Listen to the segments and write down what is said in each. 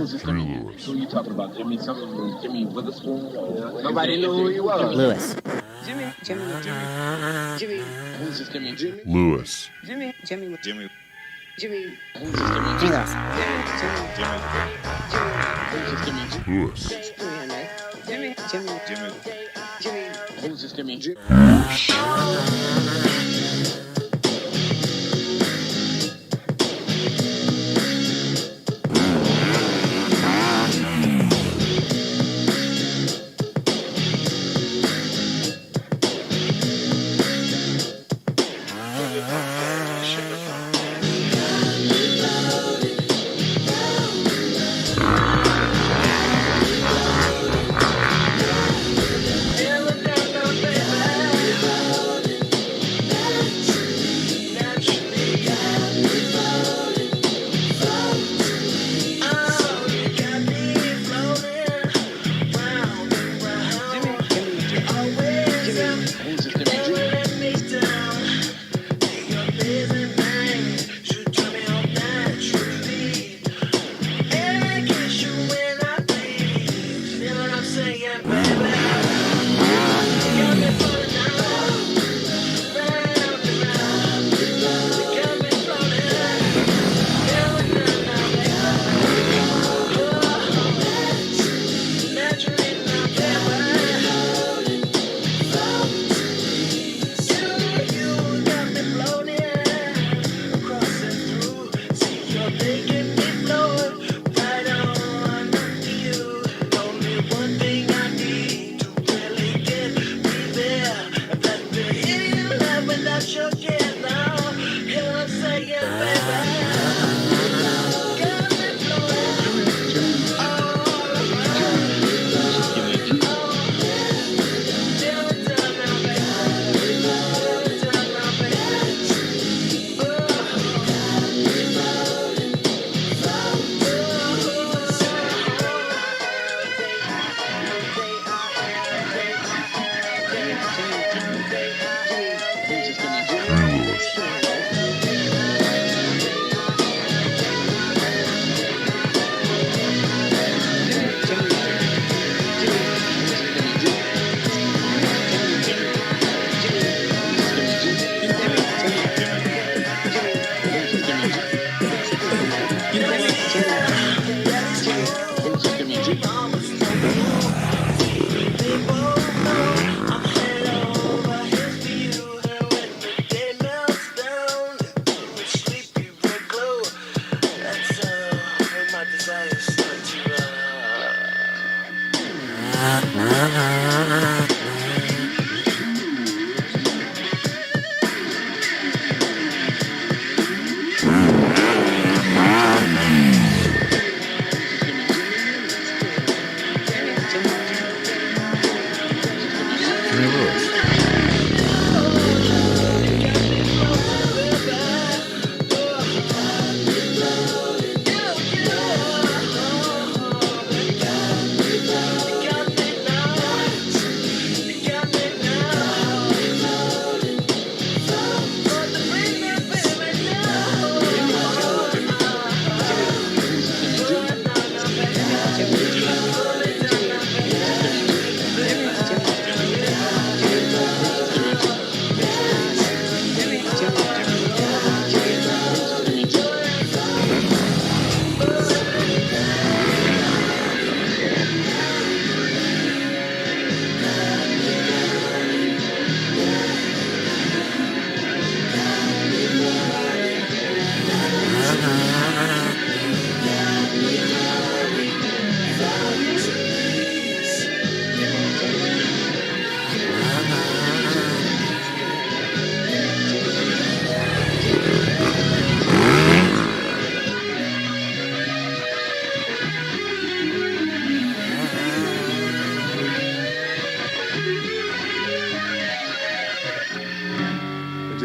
Who's this Jimmy? Who are you talking about? Jimmy something? Jimmy Witherspoon? Nobody knew who he was. Lewis. Jimmy. Who's this Jimmy? Lewis. Jimmy. Who's this Jimmy? Jimmy. Who's this Jimmy? Lewis. Who's this Jimmy?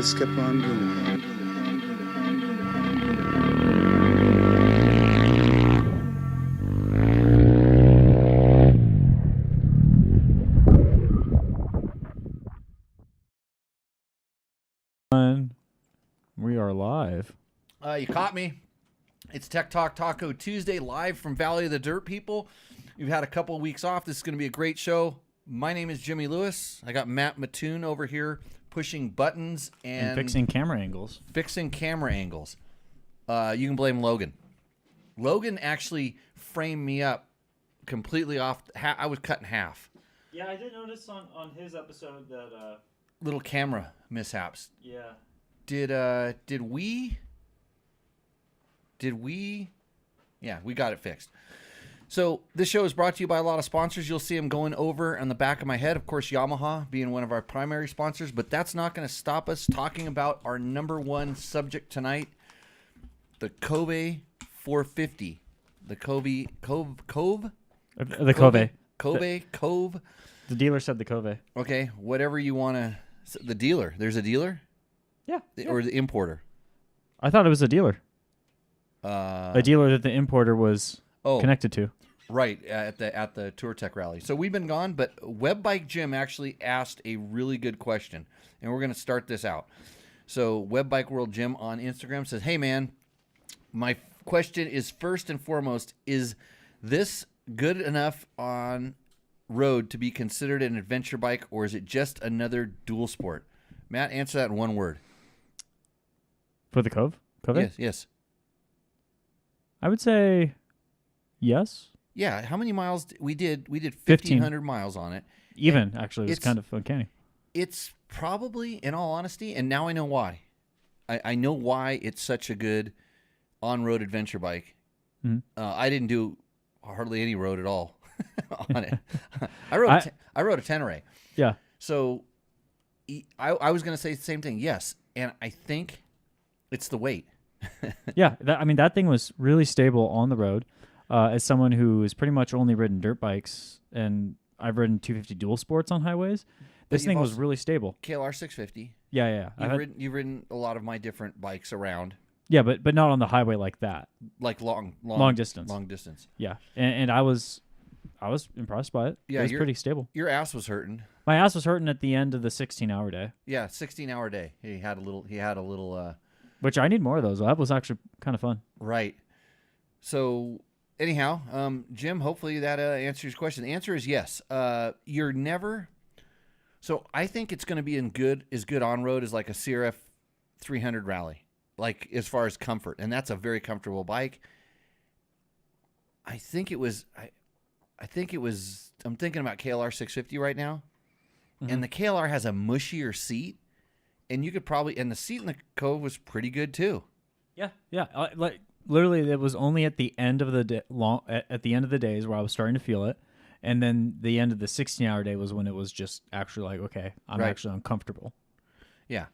just kept on going. We are live. You caught me. It's Tech Talk Taco Tuesday, live from Valley of the Dirt People. We've had a couple of weeks off. This is going to be a great show. My name is Jimmy Lewis. I got Matt Mattoon over here pushing buttons and fixing camera angles. You can blame Logan. Logan actually framed me up completely off. I was cut in half. Yeah, I did notice on his episode that... Little camera mishaps. Yeah. Did we? Yeah, we got it fixed. So this show is brought to you by a lot of sponsors. You'll see them going over on the back of my head. Of course, Yamaha being one of our primary sponsors, but that's not going to stop us talking about our number one subject tonight, the Kove 450. The Cove. The Kove. Cove. The dealer said the Kove. Okay, whatever you want to. The dealer. There's a dealer? Yeah. Or the importer? I thought it was a dealer. A dealer that the importer was connected to. Right, at the Tour Tech Rally. So we've been gone, but Web Bike Jim actually asked a really good question, and we're going to start this out. So Web Bike World Jim on Instagram says, "Hey man, my question is first and foremost, is this good enough on road to be considered an adventure bike, or is it just another dual sport?" Matt, answer that in one word. For the Cove? Yes. I would say yes. Yeah, how many miles we did 1,500 miles on it. Actually, it was kind of uncanny. It's probably, in all honesty, and now I know why. I know why it's such a good on-road adventure bike. Mm-hmm. I didn't do hardly any road at all on it. I rode a Tenere. Yeah. So I was going to say the same thing. Yes, and I think it's the weight. Yeah, that thing was really stable on the road. As someone who has pretty much only ridden dirt bikes, and I've ridden 250 dual sports on highways, this thing was really stable. KLR 650. Yeah. You've ridden a lot of my different bikes around. Yeah, but not on the highway like that. Like long distance. Long distance. Yeah, and I was impressed by it. Yeah, it was pretty stable. Your ass was hurting. My ass was hurting at the end of the 16-hour day. Yeah, 16-hour day. He had a little. Which I need more of those. That was actually kind of fun. Right. So anyhow, Jim, hopefully that answers your question. The answer is yes. You're never. So I think it's going to be as good on road as like a CRF 300 rally, like as far as comfort, and that's a very comfortable bike. I think it was. I'm thinking about KLR 650 right now, and the KLR has a mushier seat. And you could probably, and the seat in the Cove was pretty good too. Yeah. Like literally, it was only at the end of the day, at the end of the days where I was starting to feel it, and then the end of the 16-hour day was when it was just actually like, okay, I'm actually uncomfortable. Yeah.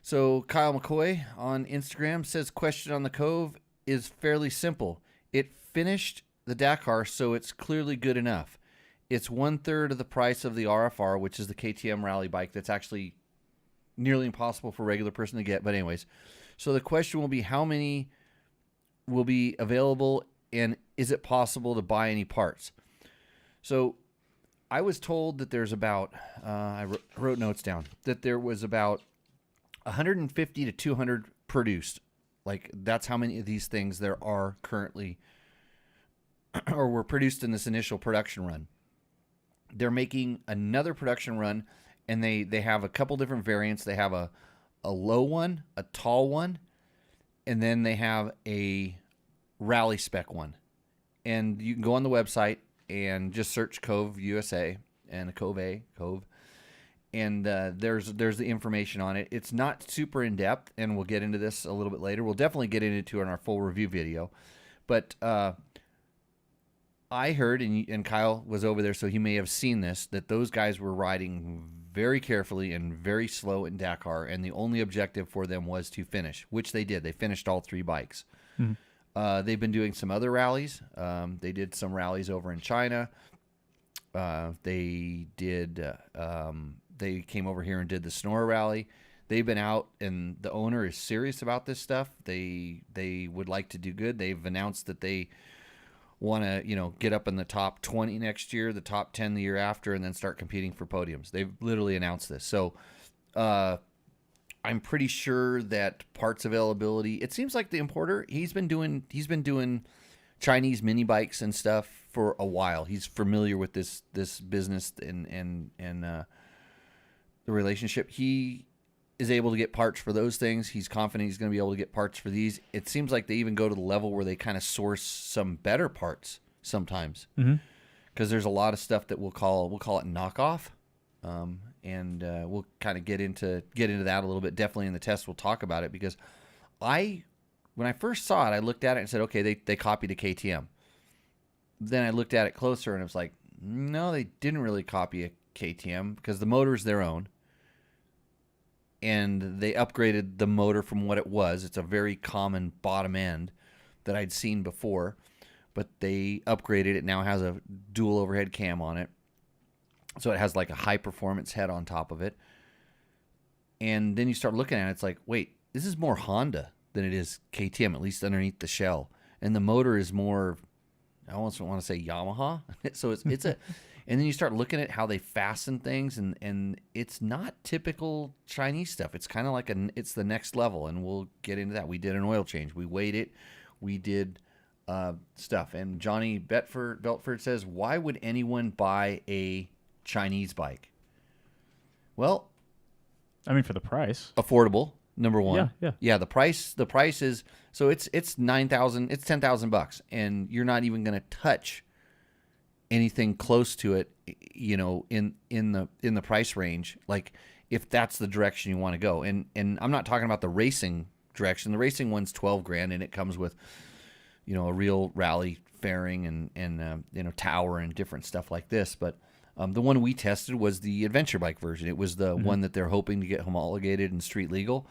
So Kyle McCoy on Instagram says, question on the Cove is fairly simple. It finished the Dakar, so it's clearly good enough. It's 1/3 of the price of the RFR, which is the KTM rally bike. That's actually nearly impossible for a regular person to get. But anyways, so the question will be, how many will be available, and is it possible to buy any parts? So I was told that there's about, I wrote notes down, that there was about 150 to 200 produced. Like, that's how many of these things there are currently, or were produced in this initial production run. They're making another production run, and they have a couple different variants. They have a low one, a tall one, and then they have a rally spec one. And you can go on the website and just search Cove USA and Cove, and there's the information on it. It's not super in depth, and we'll get into this a little bit later. We'll definitely get into it in our full review video, but I heard, and Kyle was over there, so he may have seen this, that those guys were riding very carefully and very slow in Dakar, and the only objective for them was to finish, which they did. They finished all three bikes. Mm-hmm. They've been doing some other rallies. They did some rallies over in China. They came over here and did the Sonora rally. They've been out, and the owner is serious about this stuff. They would like to do good. They've announced that they want to, get up in the top 20 next year, the top 10 the year after, and then start competing for podiums. They've literally announced this. So I'm pretty sure that parts availability. It seems like the importer, he's been doing Chinese mini bikes and stuff for a while. He's familiar with this business and the relationship. He is able to get parts for those things. He's confident he's going to be able to get parts for these. It seems like they even go to the level where they kind of source some better parts sometimes, because there's a lot of stuff that we'll call it knockoff, and we'll kind of get into that a little bit. Definitely in the test we'll talk about it, because when I first saw it, I looked at it and said, okay, they copied a KTM. Then I looked at it closer and it was like, no, they didn't really copy a KTM, because the motor is their own. And they upgraded the motor from what it was. It's a very common bottom end that I'd seen before, but they upgraded it. Now it has a dual overhead cam on it. So it has like a high performance head on top of it. And then you start looking at it, it's like, wait, this is more Honda than it is KTM, at least underneath the shell. And the motor is more, I almost want to say Yamaha. So it's a, and then you start looking at how they fasten things, and it's not typical Chinese stuff. It's kind of like it's the next level, and we'll get into that. We did an oil change. We weighed it. We did stuff. And Johnny Beltford says, why would anyone buy a Chinese bike? Well, I mean, for the price. Affordable, number one. Yeah. The price is, so it's $9,000, it's $10,000, and you're not even going to touch anything close to it, you know, in the price range, like if that's the direction you want to go. And I'm not talking about the racing direction. The racing one's $12,000, and it comes with, you know, a real rally fairing and you know, tower and different stuff like this. But the one we tested was the adventure bike version. It was the one that they're hoping to get homologated and street legal.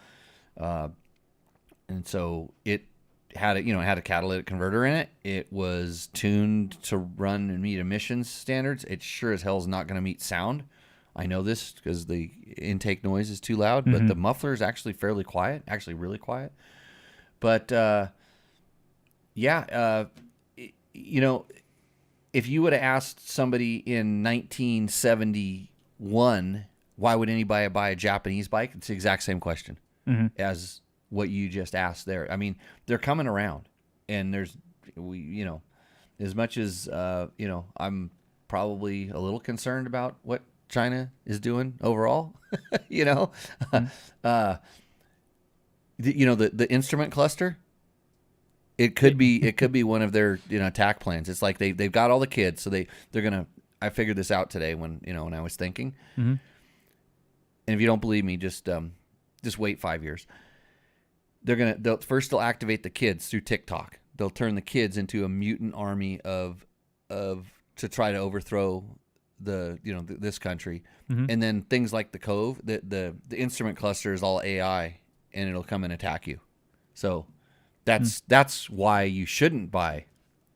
And so it had a catalytic converter in it. It was tuned to run and meet emissions standards. It sure as hell is not going to meet sound. I know this because the intake noise is too loud, but the muffler is actually fairly quiet, actually really quiet. But you know, if you would have asked somebody in 1971, why would anybody buy a Japanese bike? It's the exact same question as what you just asked there. I mean, they're coming around, and you know, as much as, you know, I'm probably a little concerned about what China is doing overall, you know, the instrument cluster, it could be one of their, you know, attack plans. It's like they've got all the kids, so they're going to, I figured this out today when I was thinking, and if you don't believe me, just wait 5 years. They'll activate the kids through TikTok. They'll turn the kids into a mutant army to try to overthrow this country. And then things like the Cove, the instrument cluster is all AI, and it'll come and attack you. So that's why you shouldn't buy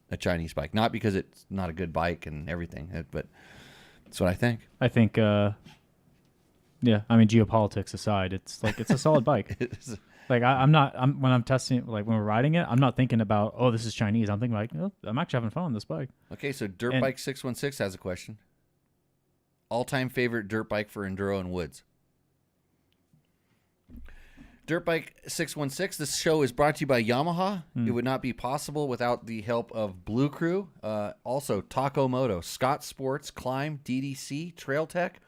a Chinese bike. Not because it's not a good bike and everything, but that's what I think. I think I mean, geopolitics aside, it's a solid bike. Like when I'm testing it, like when we're riding it, I'm not thinking about, oh, this is Chinese. I'm thinking like, oh, I'm actually having fun on this bike. Okay, so Dirtbike 616 has a question. All-time favorite dirt bike for enduro and woods. Dirtbike 616. This show is brought to you by Yamaha. It would not be possible without the help of Blue Crew. Also, Taco Moto, Scott Sports, Climb, DDC, Trail Tech,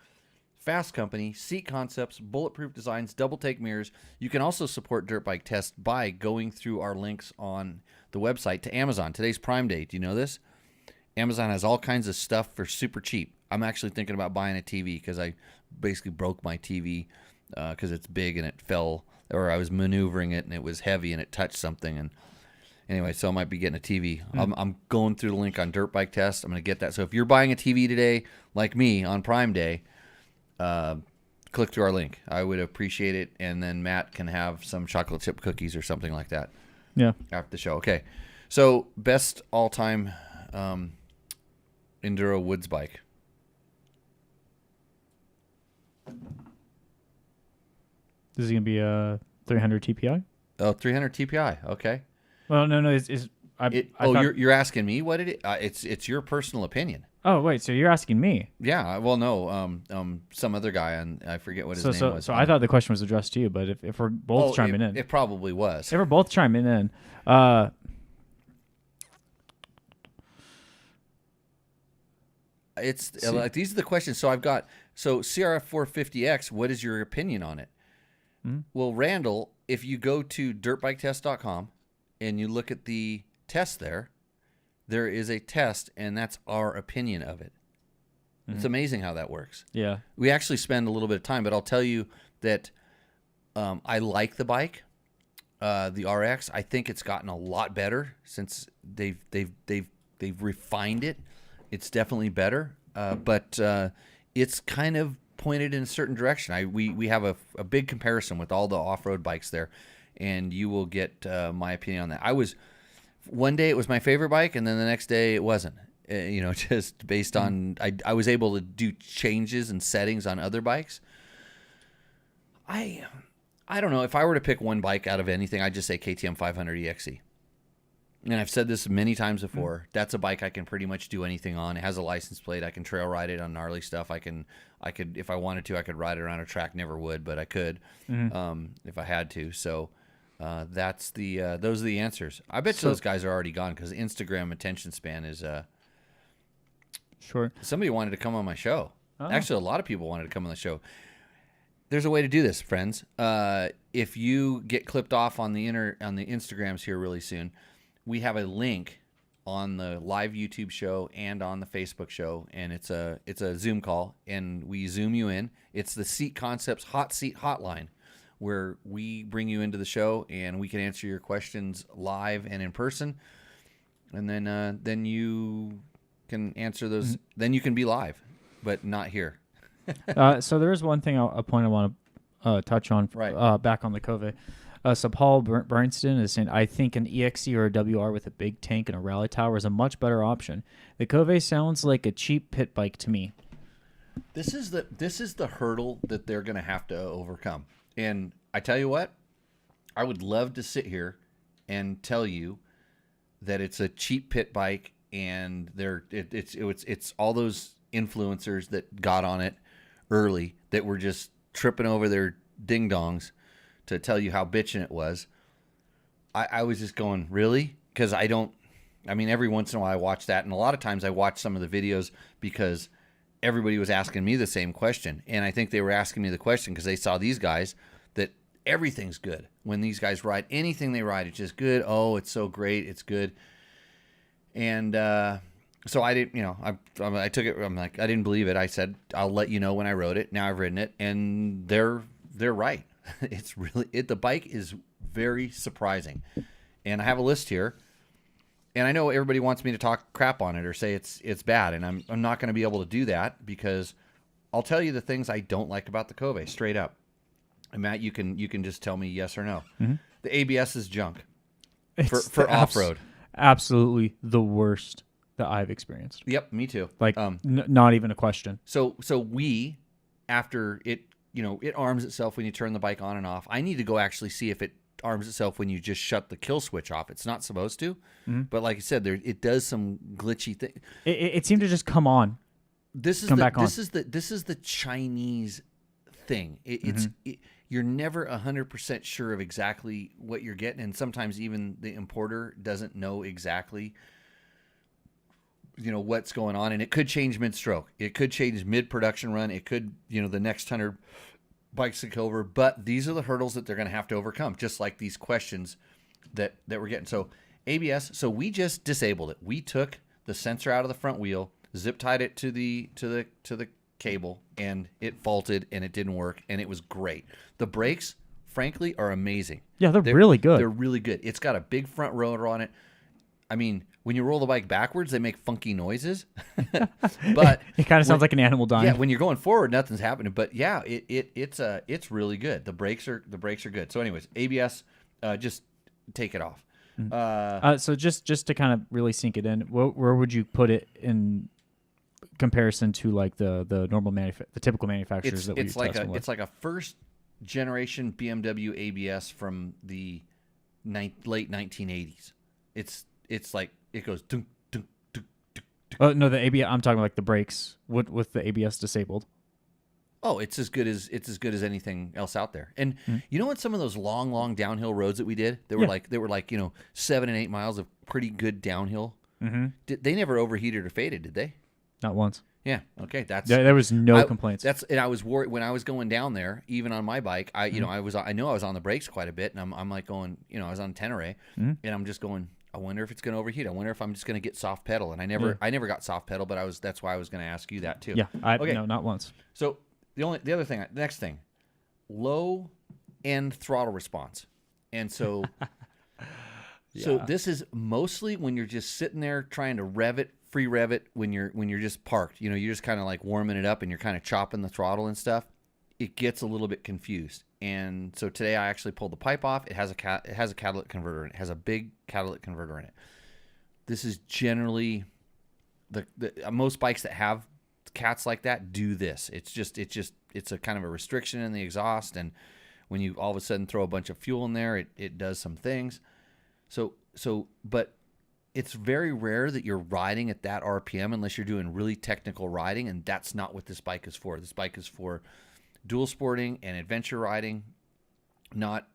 Fasst Company, Seat Concepts, Bulletproof Designs, Double Take Mirrors. You can also support Dirt Bike Test by going through our links on the website to Amazon. Today's Prime Day. Do you know this? Amazon has all kinds of stuff for super cheap. I'm actually thinking about buying a TV because I basically broke my TV because it's big and it fell, or I was maneuvering it and it was heavy and it touched something. And anyway, so I might be getting a TV. I'm going through the link on Dirt Bike Test. I'm going to get that. So if you're buying a TV today, like me, on Prime Day, click through our link. I would appreciate it, and then Matt can have some chocolate chip cookies or something like that. Yeah. After the show. Okay. So best all-time enduro woods bike. This is gonna be a 300 TPI. Oh, 300 TPI. Okay. Well, no. You're asking me what it is? It's your personal opinion. Oh wait, so you're asking me? Yeah. Well, no. Some other guy, and I forget what his name was. So I thought the question was addressed to you, but if we're both chiming in, it probably was. if we're both chiming in, It's like these are the questions. So I've got CRF 450X. What is your opinion on it? Well, Randall, if you go to dirtbiketest.com and you look at the test there is a test, and that's our opinion of it. It's amazing how that works. Yeah. We actually spend a little bit of time, but I'll tell you that I like the bike, the RX. I think it's gotten a lot better since they've refined it. It's definitely better, but it's kind of pointed in a certain direction. We have a big comparison with all the off-road bikes there, and you will get my opinion on that. One day it was my favorite bike, and then the next day it wasn't. Just based on I was able to do changes and settings on other bikes. I don't know. If I were to pick one bike out of anything, I'd just say KTM 500 EXE. And I've said this many times before. That's a bike I can pretty much do anything on. It has a license plate. I can trail ride it on gnarly stuff. I could, if I wanted to, I could ride it around a track. Never would, but I could if I had to. So those are the answers. I bet those guys are already gone because Instagram attention span is Sure. Somebody wanted to come on my show. Oh. Actually, a lot of people wanted to come on the show. There's a way to do this, friends. If you get clipped off on the Instagrams here really soon, we have a link on the live YouTube show and on the Facebook show, and it's a Zoom call, and we Zoom you in. It's the Seat Concepts Hot Seat Hotline, where we bring you into the show and we can answer your questions live and in person, and then you can answer those. Then you can be live, but not here. So there is one thing, a point I want to touch on. Right. Back on the Kove. So Paul Bernston is saying, I think an EXE or a WR with a big tank and a rally tower is a much better option. The Kove sounds like a cheap pit bike to me. This is the hurdle that they're going to have to overcome. And I tell you what, I would love to sit here and tell you that it's a cheap pit bike, and it's all those influencers that got on it early that were just tripping over their ding dongs to tell you how bitchin' it was. I was just going, really? Because every once in a while I watch that, and a lot of times I watch some of the videos because everybody was asking me the same question. And I think they were asking me the question because they saw these guys that everything's good. When these guys ride, anything they ride, it's just good. Oh, it's so great. It's good. And so I didn't, I took it. I'm like, I didn't believe it. I said, I'll let you know when I rode it. Now I've ridden it, and they're right. It's really the bike is very surprising, and I have a list here, and I know everybody wants me to talk crap on it or say it's bad, and I'm not going to be able to do that because I'll tell you the things I don't like about the Kove straight up. And Matt, you can just tell me yes or no. Mm-hmm. The ABS is junk for off road. Absolutely the worst that I've experienced. Yep, me too. Like not even a question. So after it. It arms itself when you turn the bike on and off. I need to go actually see if it arms itself when you just shut the kill switch off. It's not supposed to, but like I said, it does some glitchy thing. It seemed to just come on. This is the Chinese thing. You're never 100% sure of exactly what you're getting, and sometimes even the importer doesn't know exactly what's going on, and it could change mid-stroke. It could change mid-production run. It could, the next 100 bikes to Cove. But these are the hurdles that they're going to have to overcome, just like these questions that we're getting. So ABS, so we just disabled it. We took the sensor out of the front wheel, zip-tied it to the cable, and it faulted, and it didn't work, and it was great. The brakes, frankly, are amazing. Yeah, they're really good. They're really good. It's got a big front rotor on it. I mean, when you roll the bike backwards, they make funky noises. But it kind of sounds like an animal dying. Yeah, when you're going forward, nothing's happening. But yeah, it's really good. The brakes are good. So, anyways, ABS, just take it off. So just to kind of really sink it in, where would you put it in comparison to like the normal the typical manufacturers that we use? It's like a first generation BMW ABS from the late 1980s. It's like it goes dunk, dunk, dunk, dunk, dunk, Oh no, the ABS. I'm talking like the brakes with the ABS disabled. Oh, it's as good as anything else out there. And you know what? Some of those long downhill roads that we did, they were like 7 and 8 miles of pretty good downhill. Mm-hmm. They never overheated or faded, did they? Not once. Yeah. Okay. There was no complaints. And I was worried when I was going down there, even on my bike. I know I was on the brakes quite a bit, and I'm like going, I was on Tenere, and I'm just going. I wonder if it's going to overheat. I wonder if I'm just going to get soft pedal. And I never got soft pedal, but that's why I was going to ask you that too. Yeah. Okay. No, not once. So the next thing, low end throttle response, and so. So this is mostly when you're just sitting there trying to free rev it when you're just parked. You're just kind of like warming it up and you're kind of chopping the throttle and stuff. It gets a little bit confused. And so today I actually pulled the pipe off. It has a catalytic converter in it. It has a big catalytic converter in it. This is generally the most bikes that have cats like that do this. It's a kind of a restriction in the exhaust, and when you all of a sudden throw a bunch of fuel in there, it does some things. But it's very rare that you're riding at that RPM unless you're doing really technical riding, and that's not what this bike is for. This bike is for dual sporting and adventure riding, not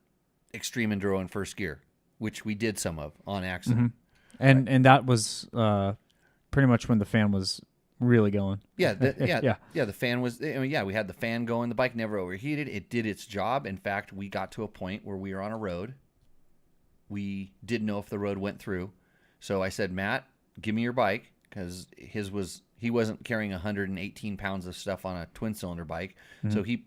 extreme enduro in first gear, which we did some of on accident. Mm-hmm. And that was pretty much when the fan was really going. Yeah. The fan was. We had the fan going. The bike never overheated. It did its job. In fact, we got to a point where we were on a road. We didn't know if the road went through. So I said, Matt, give me your bike, because he wasn't carrying 118 pounds of stuff on a twin cylinder bike. Mm-hmm. So he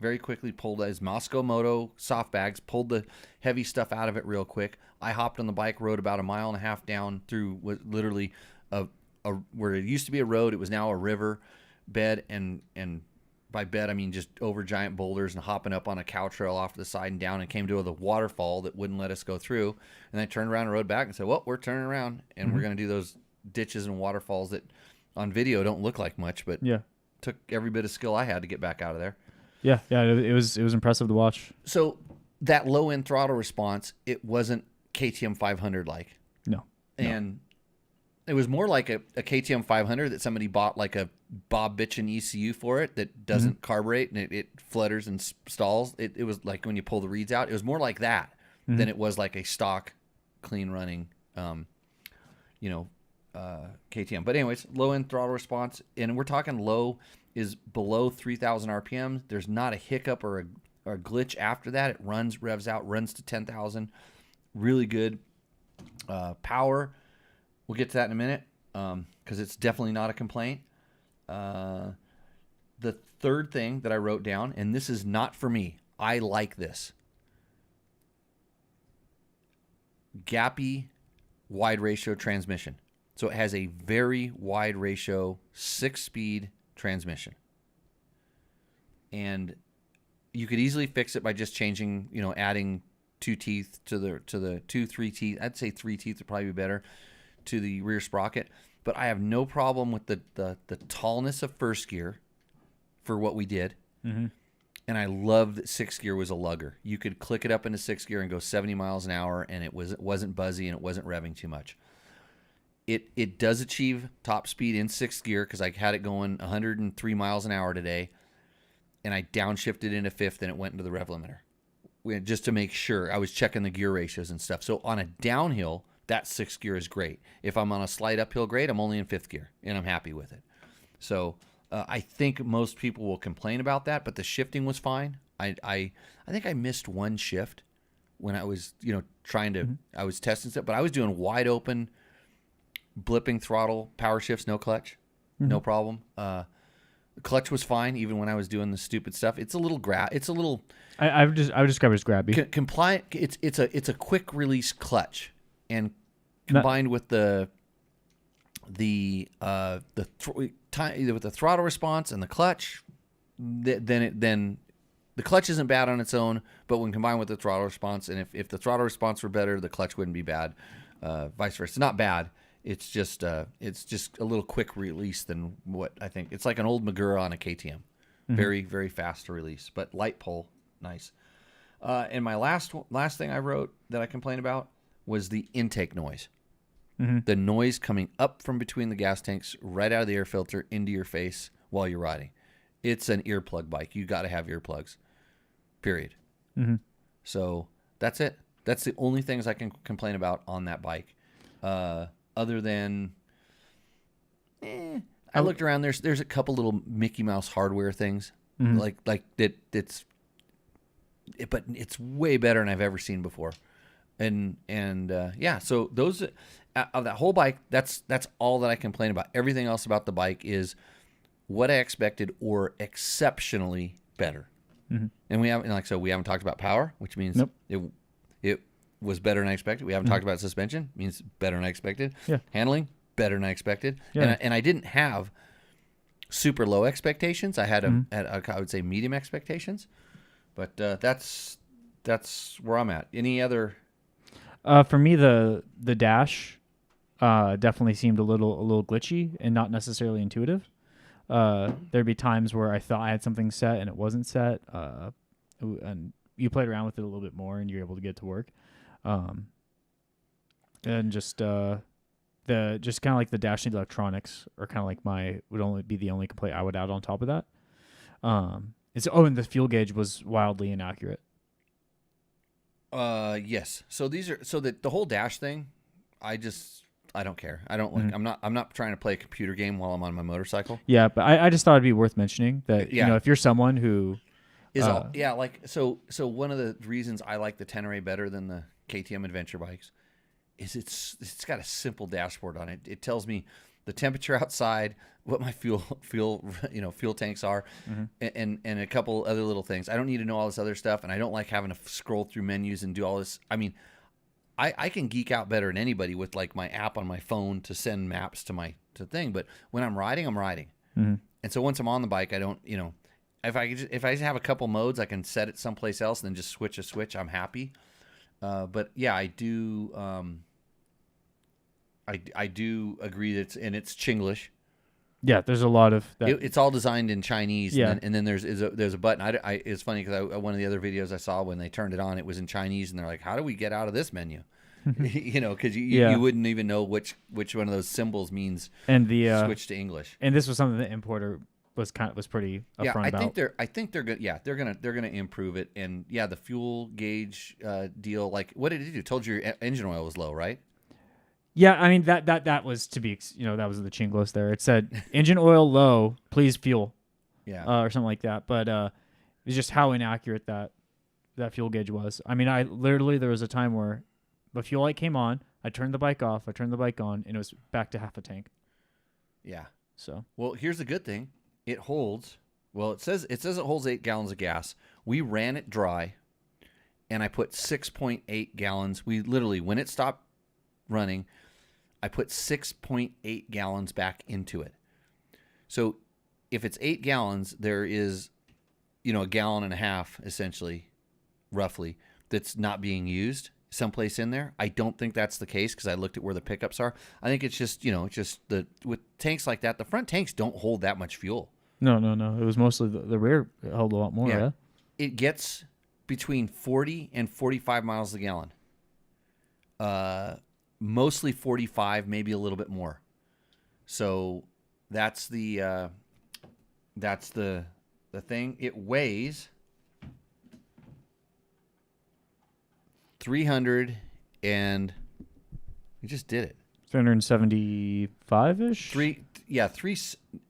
very quickly pulled his Moscow Moto soft bags, pulled the heavy stuff out of it real quick. I hopped on the bike, rode about 1.5 miles down through what literally where it used to be a road. It was now a river bed, and by bed I mean just over giant boulders, and hopping up on a cow trail off to the side and down, and came to the waterfall that wouldn't let us go through. And I turned around and rode back and said, well, we're turning around, and we're going to do those ditches and waterfalls that on video don't look like much, but took every bit of skill I had to get back out of there. Yeah, it was impressive to watch. So that low end throttle response, it wasn't KTM 500 like. No. And it was more like a KTM 500 that somebody bought like a Bob Bitchin ECU for it that doesn't carburate, and it flutters and stalls. It was like when you pull the reeds out. It was more like that than it was like a stock, clean running, KTM. But anyways, low end throttle response, and we're talking low is below 3,000 RPMs. There's not a hiccup or a glitch after that. It revs out, runs to 10,000. Really good power. We'll get to that in a minute, because it's definitely not a complaint. The third thing that I wrote down, and this is not for me, I like this. Gappy wide ratio transmission. So it has a very wide ratio 6-speed transmission. And you could easily fix it by just changing, adding 2 teeth to the 3 teeth. I'd say 3 teeth would probably be better to the rear sprocket. But I have no problem with the tallness of first gear for what we did. Mm-hmm. And I love that 6th gear was a lugger. You could click it up into 6th gear and go 70 miles an hour, and it wasn't buzzy and it wasn't revving too much. It does achieve top speed in 6th gear, because I had it going 103 miles an hour today, and I downshifted into 5th, and it went into the rev limiter. Just to make sure, I was checking the gear ratios and stuff. So on a downhill, that 6th gear is great. If I'm on a slight uphill grade, I'm only in 5th gear, and I'm happy with it. So I think most people will complain about that, but the shifting was fine. I think I missed one shift when I was trying to I was testing stuff, but I was doing wide open, blipping throttle, power shifts, no clutch, no problem. The clutch was fine even when I was doing the stupid stuff. It's a little I would describe it as grabby. Compliant. It's a quick release clutch, and combined with the throttle response and the clutch, then the clutch isn't bad on its own, but when combined with the throttle response, and if the throttle response were better, the clutch wouldn't be bad. Vice versa. It's not bad. It's just a little quick release than what I think. It's like an old Magura on a KTM. Very, very fast to release, but light pull, nice. And my last thing I wrote that I complained about was the intake noise. The noise coming up from between the gas tanks, right out of the air filter into your face while you're riding. It's an earplug bike. You got to have earplugs. Period. So that's it. That's the only things I can complain about on that bike. Other than, I looked around. There's a couple little Mickey Mouse hardware things, like that. But it's way better than I've ever seen before. And yeah. So those of that whole bike, that's all that I complain about. Everything else about the bike is what I expected or exceptionally better. And we haven't talked about power, which means it was better than I expected. We haven't talked about suspension, means better than I expected. Yeah. Handling, better than I expected. Yeah. And I didn't have super low expectations. I had I would say medium expectations. But that's where I'm at. Any other? For me, the dash definitely seemed a little glitchy and not necessarily intuitive. There'd be times where I thought I had something set and it wasn't set. And you played around with it a little bit more and you're able to get it to work. And just kind of like the dashing electronics are kind of like would only be the only complaint I would add on top of that. And the fuel gauge was wildly inaccurate. Yes. So the whole dash thing, I don't care. I don't like. I'm not trying to play a computer game while I'm on my motorcycle. Yeah, but I just thought it'd be worth mentioning that if you're someone who is so one of the reasons I like the Tenere better than the KTM adventure bikes is it's got a simple dashboard on it. It tells me the temperature outside, what my fuel tanks are, and a couple other little things. I don't need to know all this other stuff, and I don't like having to scroll through menus and do all this. I mean, I can geek out better than anybody with like my app on my phone to send maps to thing. But when I'm riding, I'm riding, and so once I'm on the bike, I don't if I just have a couple modes, I can set it someplace else and then just switch a switch. I'm happy. But yeah, I do. I do agree that it's Chinglish. Yeah, there's a lot of that. It's all designed in Chinese. Yeah. And then there's a button. It's funny because one of the other videos I saw when they turned it on, it was in Chinese, and they're like, "How do we get out of this menu?" Because you wouldn't even know which one of those symbols means. And the switch to English. And this was something the importer was pretty upfront about. I think they're good. Yeah, they're gonna improve it. And yeah, the fuel gauge deal. Like, what did it do? Told you your engine oil was low, right? Yeah, I mean that was to be that was the Chinglos there. It said engine oil low, please fuel. Yeah. Or something like that. But it's just how inaccurate that fuel gauge was. I mean, there was a time where the fuel light came on, I turned the bike off, I turned the bike on, and it was back to half a tank. Yeah. So well, here's the good thing. It holds. Well, it says it holds 8 gallons of gas. We ran it dry, and I put 6.8 gallons. We literally, when it stopped running, I put 6.8 gallons back into it. So if it's 8 gallons, there is, a gallon and a half, essentially, roughly, that's not being used someplace in there. I don't think that's the case because I looked at where the pickups are. I think it's just, with tanks like that, the front tanks don't hold that much fuel. No. It was mostly the rear held a lot more. Yeah. It gets between 40 and 45 miles a gallon. Mostly 45, maybe a little bit more. So that's the thing. It weighs 300 and we just did it. 375-ish?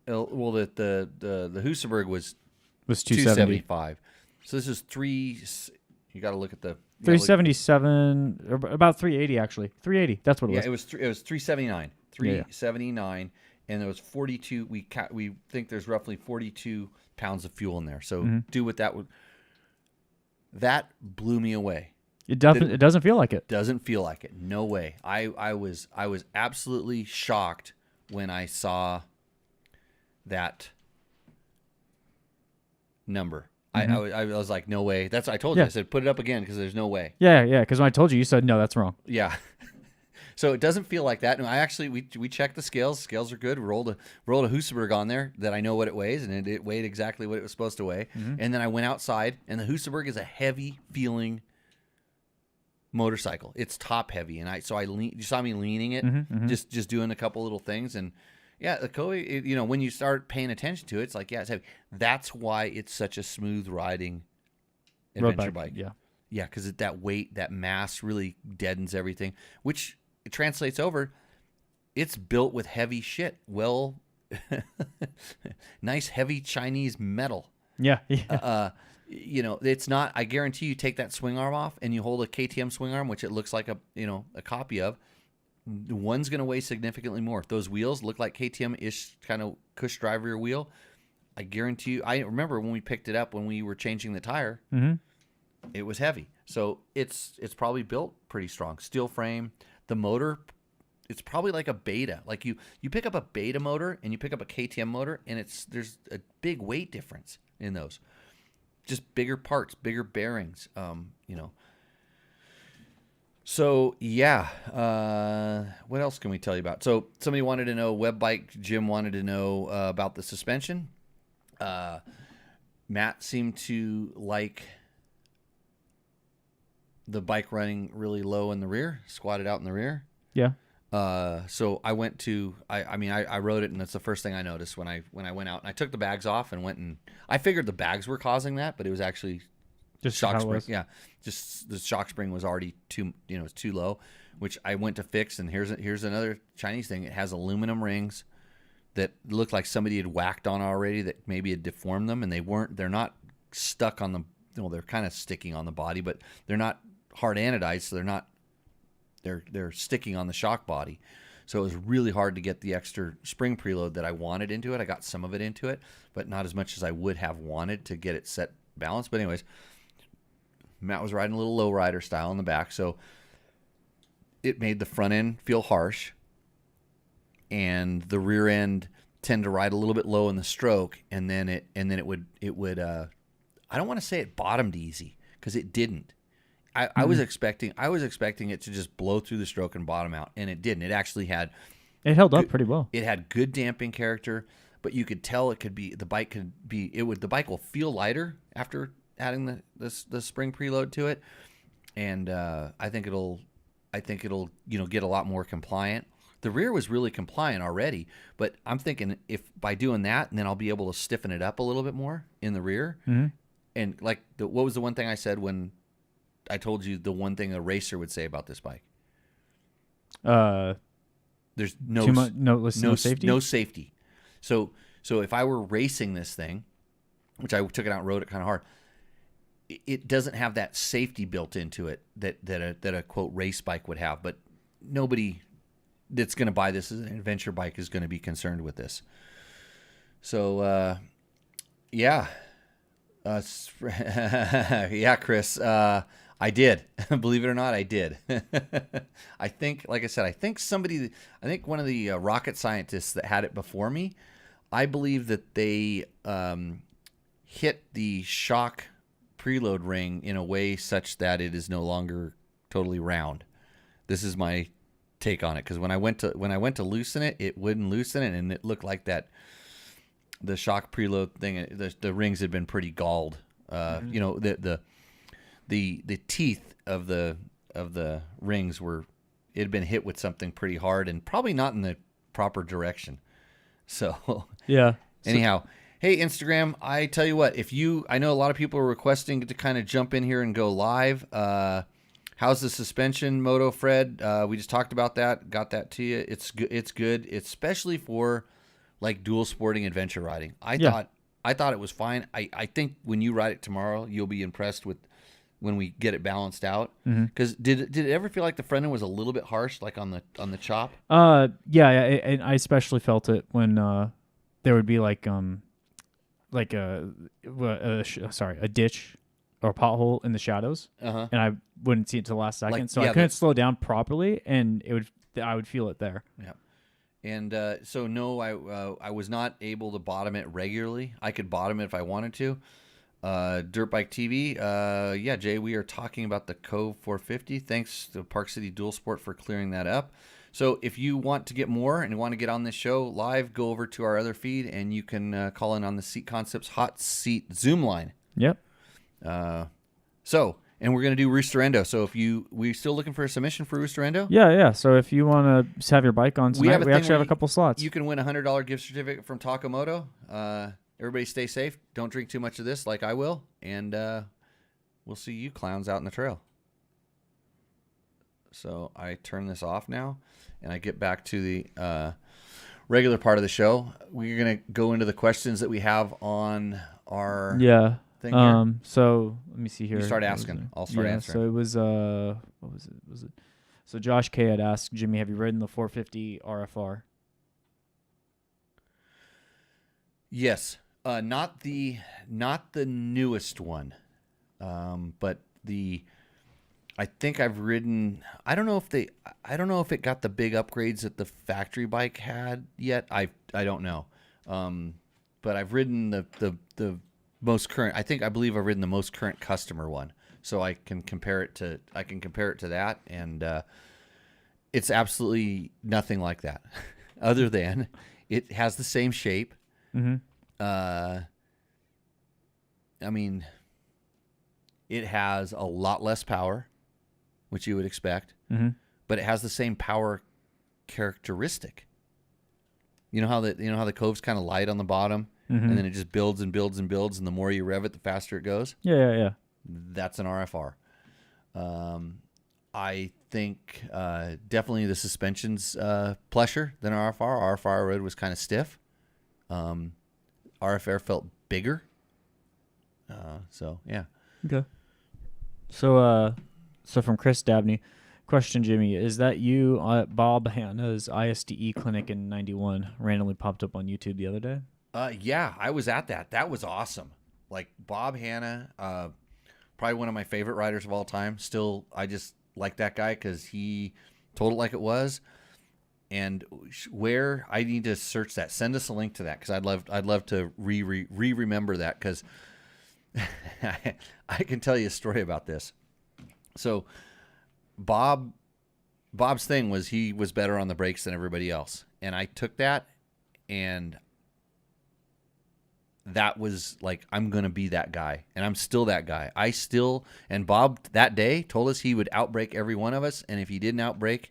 Well, the Husaberg was 275. So this is 3. You got to look at the 377, or about 380 actually. 380. That's what it was. Yeah, it was 379. 379, and there was 42. We think there's roughly 42 pounds of fuel in there. So do with that. That blew me away. It doesn't feel like it. Doesn't feel like it. No way. I was absolutely shocked when I saw that number. I was like, no way. That's what I told you. I said, put it up again because there's no way. Yeah. Because when I told you, you said, no, that's wrong. Yeah. So it doesn't feel like that. No, I actually we checked the scales. Scales are good. Rolled a Husaberg on there that I know what it weighs, and it weighed exactly what it was supposed to weigh. And then I went outside, and the Husaberg is a heavy feeling motorcycle. It's top heavy, and you saw me leaning it, just doing a couple little things, and yeah, the Kove, when you start paying attention to it, it's like, yeah, it's heavy. That's why it's such a smooth riding adventure bike. Yeah, because that weight, that mass really deadens everything, which it translates over. It's built with heavy shit. Well, nice heavy Chinese metal. Yeah. It's not. I guarantee you take that swing arm off and you hold a KTM swing arm, which it looks like a copy of. One's going to weigh significantly more. If those wheels look like KTM-ish kind of cush driver wheel, I guarantee you. I remember when we picked it up when we were changing the tire, it was heavy. So it's probably built pretty strong. Steel frame. The motor, it's probably like a Beta. Like you pick up a Beta motor and you pick up a KTM motor, and there's a big weight difference in those. Just bigger parts, bigger bearings. So yeah, what else can we tell you about? So somebody wanted to know, Web Bike Jim wanted to know about the suspension. Matt seemed to like the bike running really low in the rear, squatted out in the rear. Yeah. So I went to, I rode it, and that's the first thing I noticed when I went out, and I took the bags off and went, and I figured the bags were causing that, but it was actually just shock how it spring. was. Yeah. Just the shock spring was already it's too low, which I went to fix. And here's another Chinese thing. It has aluminum rings that look like somebody had whacked on already, that maybe had deformed them, and they're not stuck on the, they're kind of sticking on the body, but they're not hard anodized. So they're sticking on the shock body. So it was really hard to get the extra spring preload that I wanted into it. I got some of it into it, but not as much as I would have wanted to get it set balanced. But anyways, Matt was riding a little low rider style in the back, so it made the front end feel harsh, and the rear end tend to ride a little bit low in the stroke, and then it would I don't want to say it bottomed easy, because it didn't. I was expecting it to just blow through the stroke and bottom out, and it didn't. It actually had, it held up pretty well. It had good damping character, but you could tell the bike will feel lighter after adding the spring preload to it, and I think it'll get a lot more compliant. The rear was really compliant already, but I'm thinking if by doing that, and then I'll be able to stiffen it up a little bit more in the rear. And like what was the one thing I said when I told you the one thing a racer would say about this bike? There's no safety. No safety. So if I were racing this thing, which I took it out and rode it kind of hard, it doesn't have that safety built into it that a quote race bike would have. But nobody that's going to buy this as an adventure bike is going to be concerned with this. So yeah, yeah, Chris. I did. Believe it or not, I did. I think, like I said, I think one of the rocket scientists that had it before me, I believe that they hit the shock preload ring in a way such that it is no longer totally round. This is my take on it, because when I went to loosen it, it wouldn't loosen it, and it looked like that the shock preload thing, the rings had been pretty galled. The teeth of the rings it had been hit with something pretty hard, and probably not in the proper direction. So yeah. Anyhow, hey Instagram, I tell you what, I know a lot of people are requesting to kind of jump in here and go live. How's the suspension, Moto Fred? We just talked about that. Got that to you. It's good, especially for like dual sporting adventure riding. I thought it was fine. I think when you ride it tomorrow, you'll be impressed with when we get it balanced out. Because did it ever feel like the front end was a little bit harsh, like on the chop? Yeah, and I especially felt it when there would be a ditch or a pothole in the shadows, and I wouldn't see it till the last second, so I couldn't slow down properly, and I would feel it there. Yeah. And so no, I was not able to bottom it regularly. I could bottom it if I wanted to. Dirt Bike TV, yeah, Jay, we are talking about the Cove 450. Thanks to Park City Dual Sport for clearing that up. So if you want to get more and want to get on this show live, go over to our other feed, and you can call in on the Seat Concepts Hot Seat Zoom line. Yep. So And we're going to do Roosterando. So we still looking for a submission for Roosterando? Yeah. So if you want to have your bike on tonight, we actually have a couple slots. You can win a $100 gift certificate from Moto. Everybody stay safe. Don't drink too much of this like I will. And we'll see you clowns out in the trail. So I turn this off now, and I get back to the regular part of the show. We're going to go into the questions that we have on our thing here. So let me see here. You start asking. I'll start answering. So it was what was it? So Josh K had asked Jimmy, have you ridden the 450 RFR? Yes. Not the newest one. But I think I've ridden. I don't know if it got the big upgrades that the factory bike had yet. I don't know. But I've ridden the most current. I believe I've ridden the most current customer one, so I can compare it to that, and it's absolutely nothing like that, other than it has the same shape. Mm-hmm. I mean, it has a lot less power, which you would expect, but it has the same power characteristic. You know how the Cove's kind of light on the bottom, and then it just builds and builds and builds, and the more you rev it, the faster it goes. Yeah. That's an RFR. I think definitely the suspension's plusher than RFR. RFR I rode was kind of stiff. RFR felt bigger. So yeah. Okay. So from Chris Dabney, question, Jimmy, is that you at Bob Hanna's ISDE clinic in 91 randomly popped up on YouTube the other day? Yeah, I was at that. That was awesome. Like Bob Hanna, probably one of my favorite riders of all time. Still, I just like that guy because he told it like it was. And where I need to search that, send us a link to that because I'd love to remember that because I can tell you a story about this. So Bob's thing was he was better on the brakes than everybody else, and I took that, and that was like, I'm gonna be that guy, and I'm still that guy. And Bob that day told us he would outbrake every one of us, and if he didn't outbrake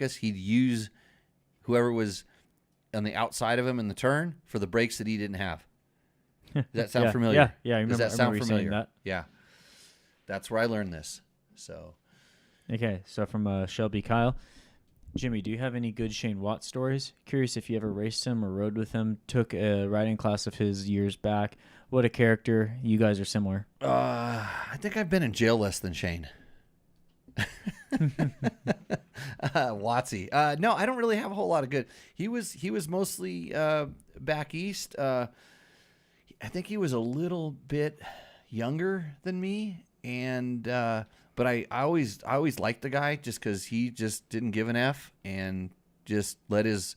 us, he'd use whoever was on the outside of him in the turn for the brakes that he didn't have. Does that sound familiar? Yeah. Does that sound familiar? That. Yeah. That's where I learned this. So. Okay, so from Shelby Kyle, Jimmy, do you have any good Shane Watts stories? Curious if you ever raced him or rode with him. Took a riding class of his years back. What a character. You guys are similar. I think I've been in jail less than Shane. Watsy. No, I don't really have a whole lot of good. He was mostly back east. I think he was a little bit younger than me, and but I always liked the guy just because he just didn't give an F and just let his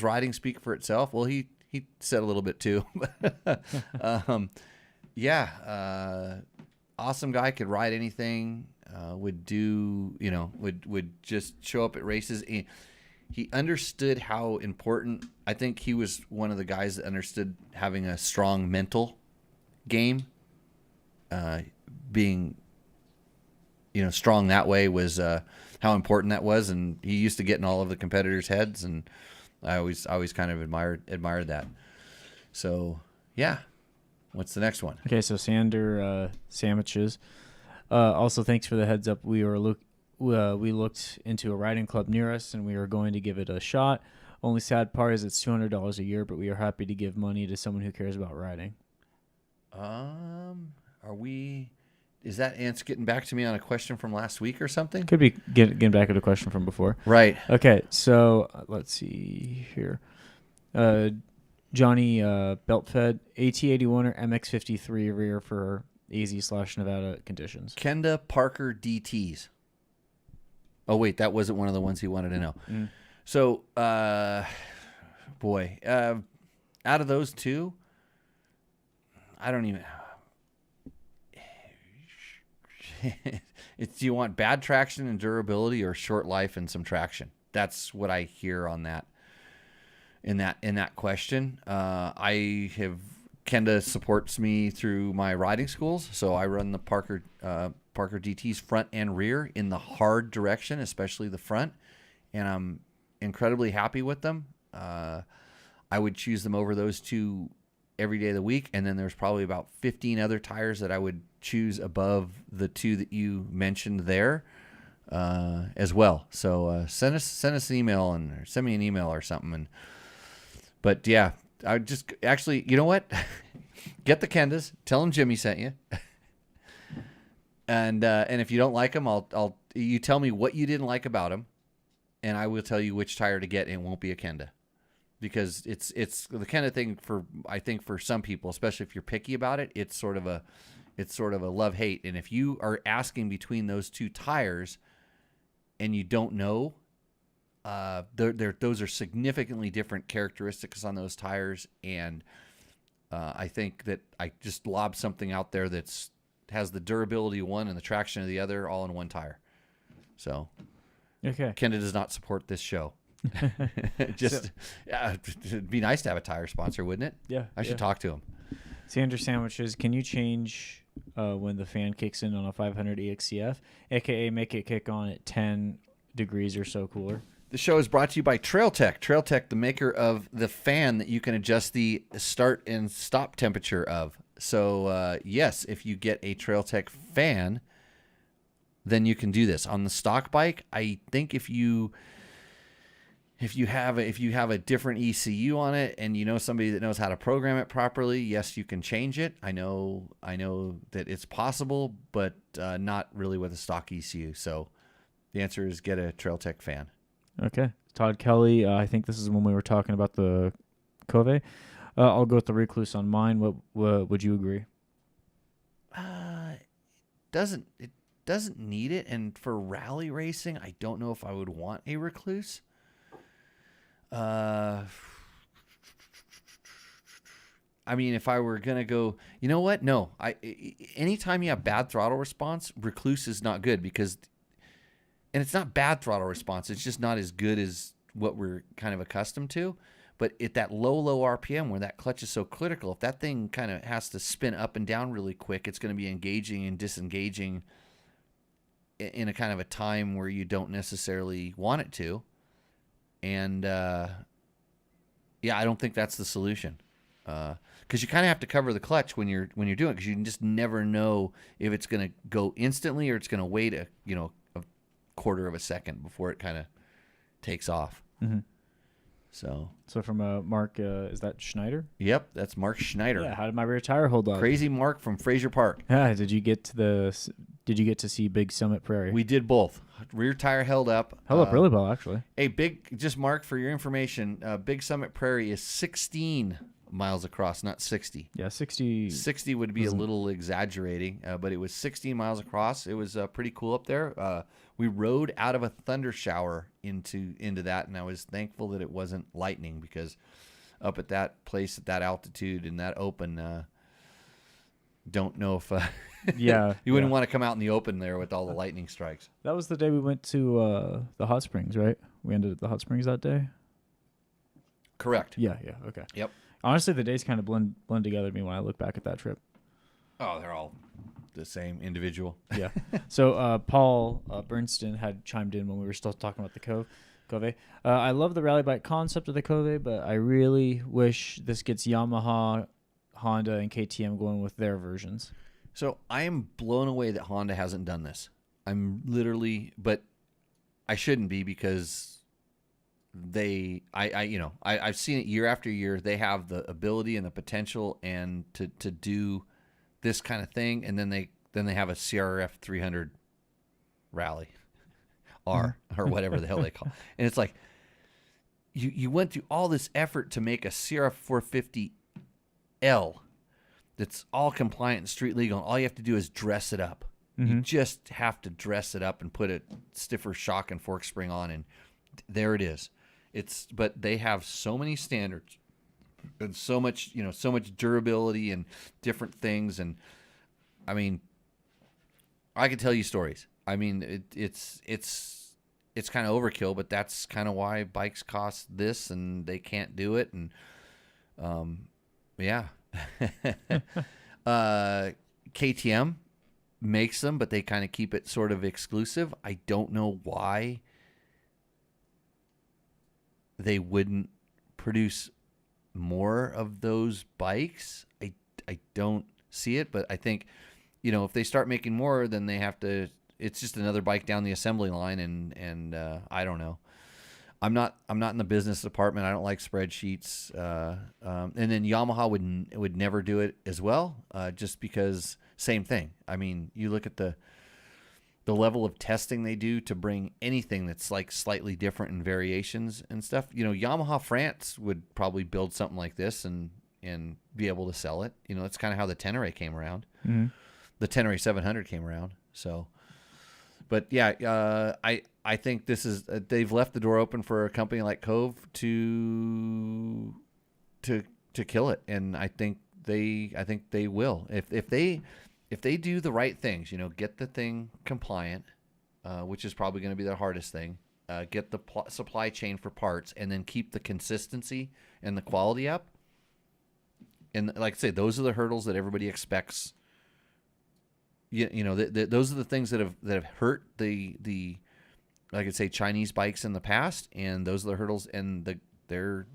riding speak for itself. Well, he said a little bit too. Awesome guy, could ride anything. Would just show up at races. He understood how important. I think he was one of the guys that understood having a strong mental game. Being, strong that way was how important that was, and he used to get in all of the competitors' heads, and I always kind of admired that. So yeah, what's the next one? Okay, so Sander Sandwiches. Also, thanks for the heads up. We looked into a riding club near us, and we were going to give it a shot. Only sad part is it's $200 a year, but we are happy to give money to someone who cares about riding. Is that answer getting back to me on a question from last week or something? Could be getting back at a question from before. Right. Okay, so let's see here. Johnny Beltfed, AT81 or MX53 rear for AZ/Nevada conditions. Kenda Parker DTs. Oh, wait, that wasn't one of the ones he wanted to know. Mm. So, out of those two, I don't even... Do you want bad traction and durability or short life and some traction? That's what I hear on that. In that question, I have Kenda supports me through my riding schools, so I run the Parker DTs front and rear in the hard direction, especially the front, and I'm incredibly happy with them. I would choose them over those two every day of the week, and then there's probably about 15 other tires that I would choose above the two that you mentioned there as well. So send us an email or send me an email or something. But yeah, I would just actually, you know what? Get the Kendas. Tell them Jimmy sent you. And if you don't like them, you tell me what you didn't like about them, and I will tell you which tire to get. And it won't be a Kenda, because it's the kind of thing I think for some people, especially if you're picky about it, it's sort of a love-hate. And if you are asking between those two tires and you don't know, those are significantly different characteristics on those tires. And I think that I just lobbed something out there that's has the durability of one and the traction of the other all in one tire. So okay, Kenda does not support this show. It'd be nice to have a tire sponsor, wouldn't it? Yeah, I should talk to him. Sander Sandwiches, can you change when the fan kicks in on a 500 EXCF, aka make it kick on at 10 degrees or so cooler? The show is brought to you by TrailTech. TrailTech, the maker of the fan that you can adjust the start and stop temperature of. So yes, if you get a TrailTech fan, then you can do this. On the stock bike, I think if you have a different ECU on it and you know somebody that knows how to program it properly, yes, you can change it. I know that it's possible, but not really with a stock ECU. So the answer is get a TrailTech fan. Okay. Todd Kelly, I think this is when we were talking about the Kove. I'll go with the Recluse on mine. What would you agree? It doesn't need it, and for rally racing, I don't know if I would want a Recluse. I mean, if I were gonna go, you know what? No, anytime you have bad throttle response, Recluse is not good and it's not bad throttle response. It's just not as good as what we're kind of accustomed to. But at that low RPM where that clutch is so critical, if that thing kind of has to spin up and down really quick, it's going to be engaging and disengaging in a kind of a time where you don't necessarily want it to. And yeah, I don't think that's the solution, because you kind of have to cover the clutch when you're doing it, because you just never know if it's going to go instantly or it's going to wait a quarter of a second before it kind of takes off. Mm-hmm. So from Mark, is that Schneider? Yep, that's Mark Schneider. Yeah. How did my rear tire hold up? Crazy Mark from Fraser Park. Yeah. Did you get to see Big Summit Prairie? We did both. Rear tire held up. Held up really well, actually. Just Mark, for your information, Big Summit Prairie is 16 miles across, not 60. Yeah, 60. 60 would be a little exaggerating, but it was 16 miles across. It was pretty cool up there. We rode out of a thunder shower into that, and I was thankful that it wasn't lightning, because up at that place at that altitude in that open, don't know if yeah, you wouldn't want to come out in the open there with all the lightning strikes. That was the day we went to the hot springs, right? We ended at the hot springs that day. Correct. Yeah. Okay. Yep. Honestly, the days kind of blend together to me when I look back at that trip. Oh, they're all the same individual. Yeah. So Paul Bernstein had chimed in when we were still talking about the Kove. I love the rally bike concept of the Kove, but I really wish this gets Yamaha, Honda, and KTM going with their versions. So I am blown away that Honda hasn't done this. But I shouldn't be, because I've seen it year after year. They have the ability and the potential and to do this kind of thing, and then they have a CRF 300 rally or whatever the hell they call it. And it's like you went through all this effort to make a CRF 450L that's all compliant and street legal, and all you have to do is dress it up. You just have to dress it up and put a stiffer shock and fork spring on, and there it is. But they have so many standards and so much durability and different things. And I mean, I could tell you stories. I mean, it's kind of overkill, but that's kind of why bikes cost this and they can't do it. And yeah, KTM makes them, but they kind of keep it sort of exclusive. I don't know why they wouldn't produce more of those bikes. I don't see it, but I think, if they start making more, then they have to. It's just another bike down the assembly line, and I don't know. I'm not in the business department. I don't like spreadsheets. And then Yamaha would never do it as well, just because same thing. I mean, you look at the level of testing they do to bring anything that's like slightly different in variations and stuff. Yamaha France would probably build something like this and be able to sell it. That's kind of how the Tenere came around. Mm-hmm. The Tenere 700 came around. So, but yeah, I think this is they've left the door open for a company like Cove to kill it, and I think they will if they do the right things. Get the thing compliant, which is probably going to be the hardest thing. Get the supply chain for parts, and then keep the consistency and the quality up. And like I say, those are the hurdles that everybody expects. Those are the things that have hurt the like I say, Chinese bikes in the past, and those are the hurdles. And they're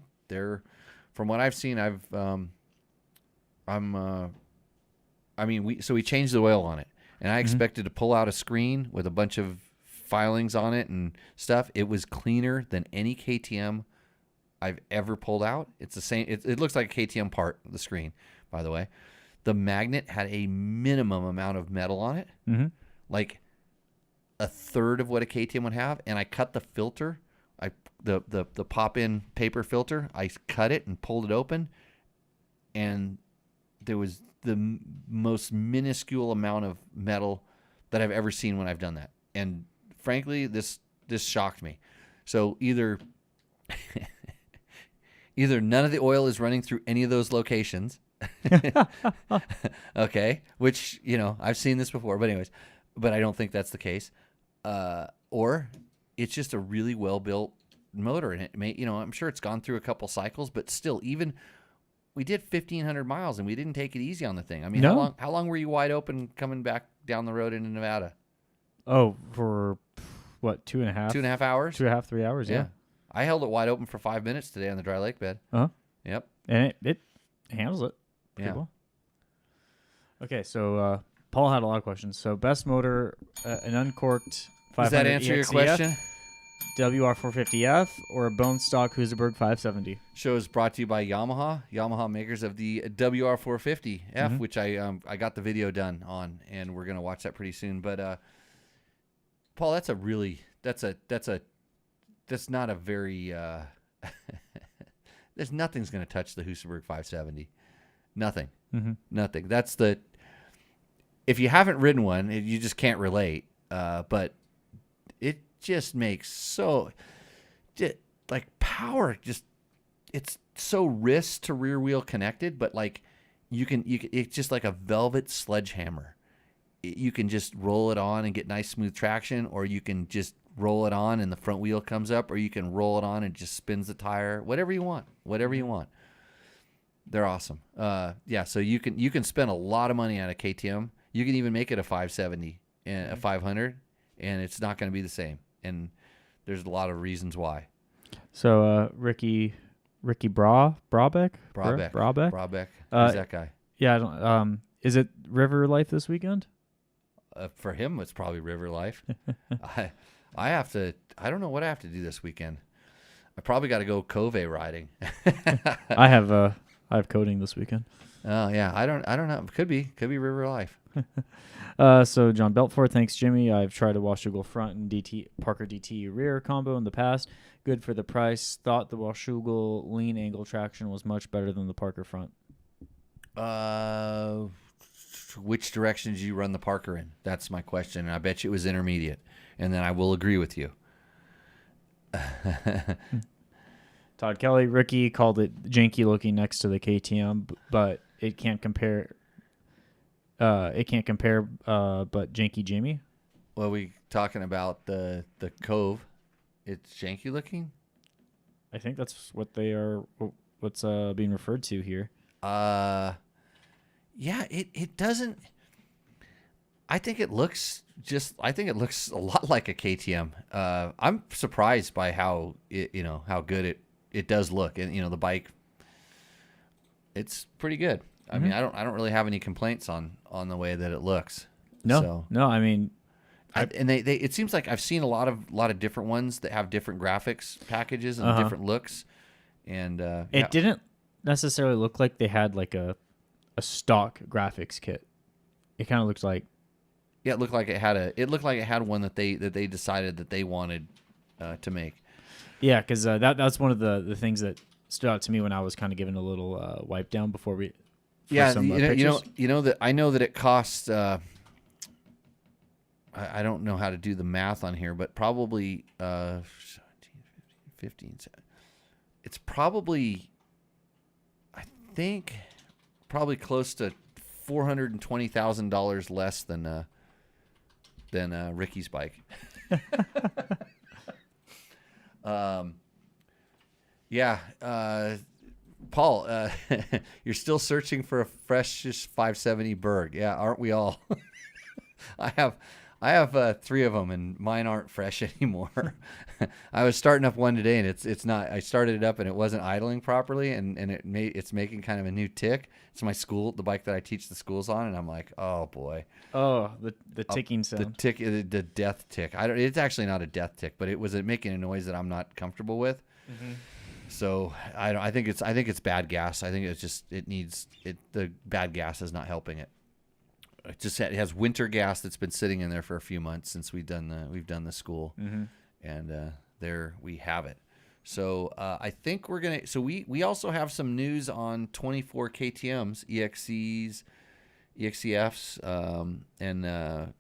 from what I've seen, we changed the oil on it, and I expected to pull out a screen with a bunch of filings on it and stuff. It was cleaner than any KTM I've ever pulled out. It's the same. It looks like a KTM part, the screen, by the way. The magnet had a minimum amount of metal on it, like a third of what a KTM would have. And I cut the filter, the pop-in paper filter. I cut it and pulled it open, and there was the most minuscule amount of metal that I've ever seen when I've done that. And frankly, this shocked me. So either none of the oil is running through any of those locations. Okay, which I've seen this before, but I don't think that's the case. Or it's just a really well built motor, and it may, I'm sure it's gone through a couple cycles, but still, even we did 1,500 miles and we didn't take it easy on the thing. I mean, No. how long were you wide open coming back down the road into Nevada? Oh, for what, 2.5? 2.5 hours? 2.5, 3 hours, yeah. I held it wide open for 5 minutes today on the dry lake bed. Uh-huh. Yep. And it handles it pretty well. Okay, so Paul had a lot of questions. So best motor, an uncorked 500 Does that answer your EXEF, question? WR450F, or a bone stock Husaberg 570? Show is brought to you by Yamaha makers of the WR450F, which I got the video done on, and we're gonna watch that pretty soon. But Paul, that's not a very there's nothing's gonna touch the Husaberg 570. Nothing. Nothing. That's if you haven't ridden one, you just can't relate. But it just makes power. It's so wrist to rear wheel connected, but like you can it's just like a velvet sledgehammer. You can just roll it on and get nice smooth traction, or you can just roll it on and the front wheel comes up, or you can roll it on and just spins the tire. Whatever you want. They're awesome. So you can spend a lot of money on a KTM. You can even make it a 570 and a 500, and it's not going to be the same. And there's a lot of reasons why. So Ricky Brabeck. Who's that guy? Yeah, I don't. Is it River Life this weekend? For him, it's probably River Life. I have to. I don't know what I have to do this weekend. I probably got to go Kove riding. I have coding this weekend. Oh yeah, I don't know. Could be River Life. So John Belfort, thanks Jimmy. I've tried a Washougal front and Parker DT rear combo in the past. Good for the price. Thought the Washougal lean angle traction was much better than the Parker front. Which direction did you run the Parker in? That's my question, and I bet you it was intermediate. And then I will agree with you. Todd Kelly, Ricky called it janky looking next to the KTM, but it can't compare. But janky Jimmy. Well, we talking about the Cove. It's janky looking. I think that's what they are. What's being referred to here. Yeah, it doesn't. I think it looks a lot like a KTM. I'm surprised by how how good it does look, and the bike. It's pretty good. I mean, I don't really have any complaints on the way that it looks. No, I mean, and they it seems like I've seen a lot of different ones that have different graphics packages and different looks, and it didn't necessarily look like they had like a stock graphics kit. It kind of looks like it looked like it had one that they decided that they wanted to make. Yeah, because that's one of the things that stood out to me when I was kind of giving a little wipe down before we. Yeah, some, you know that I know that it costs. I don't know how to do the math on here, but probably 15. It's probably, I think, probably close to $420,000 less than Ricky's bike. Yeah, Paul, you're still searching for a freshest 570 Berg. Yeah, aren't we all? I have 3 of them, and mine aren't fresh anymore. I was starting up one today, and it's not. I started it up, and it wasn't idling properly, and it's making kind of a new tick. It's the bike that I teach the schools on, and I'm like, oh boy. Oh, the ticking sound. The death tick. It's actually not a death tick, but it was making a noise that I'm not comfortable with. Mm-hmm. So I think it's bad gas. I think it's just the bad gas is not helping it. It has winter gas that's been sitting in there for a few months since we've done the school, and there we have it. So I think we're gonna. So we also have some news on 24 KTM's, EXCs, EXCFs, and the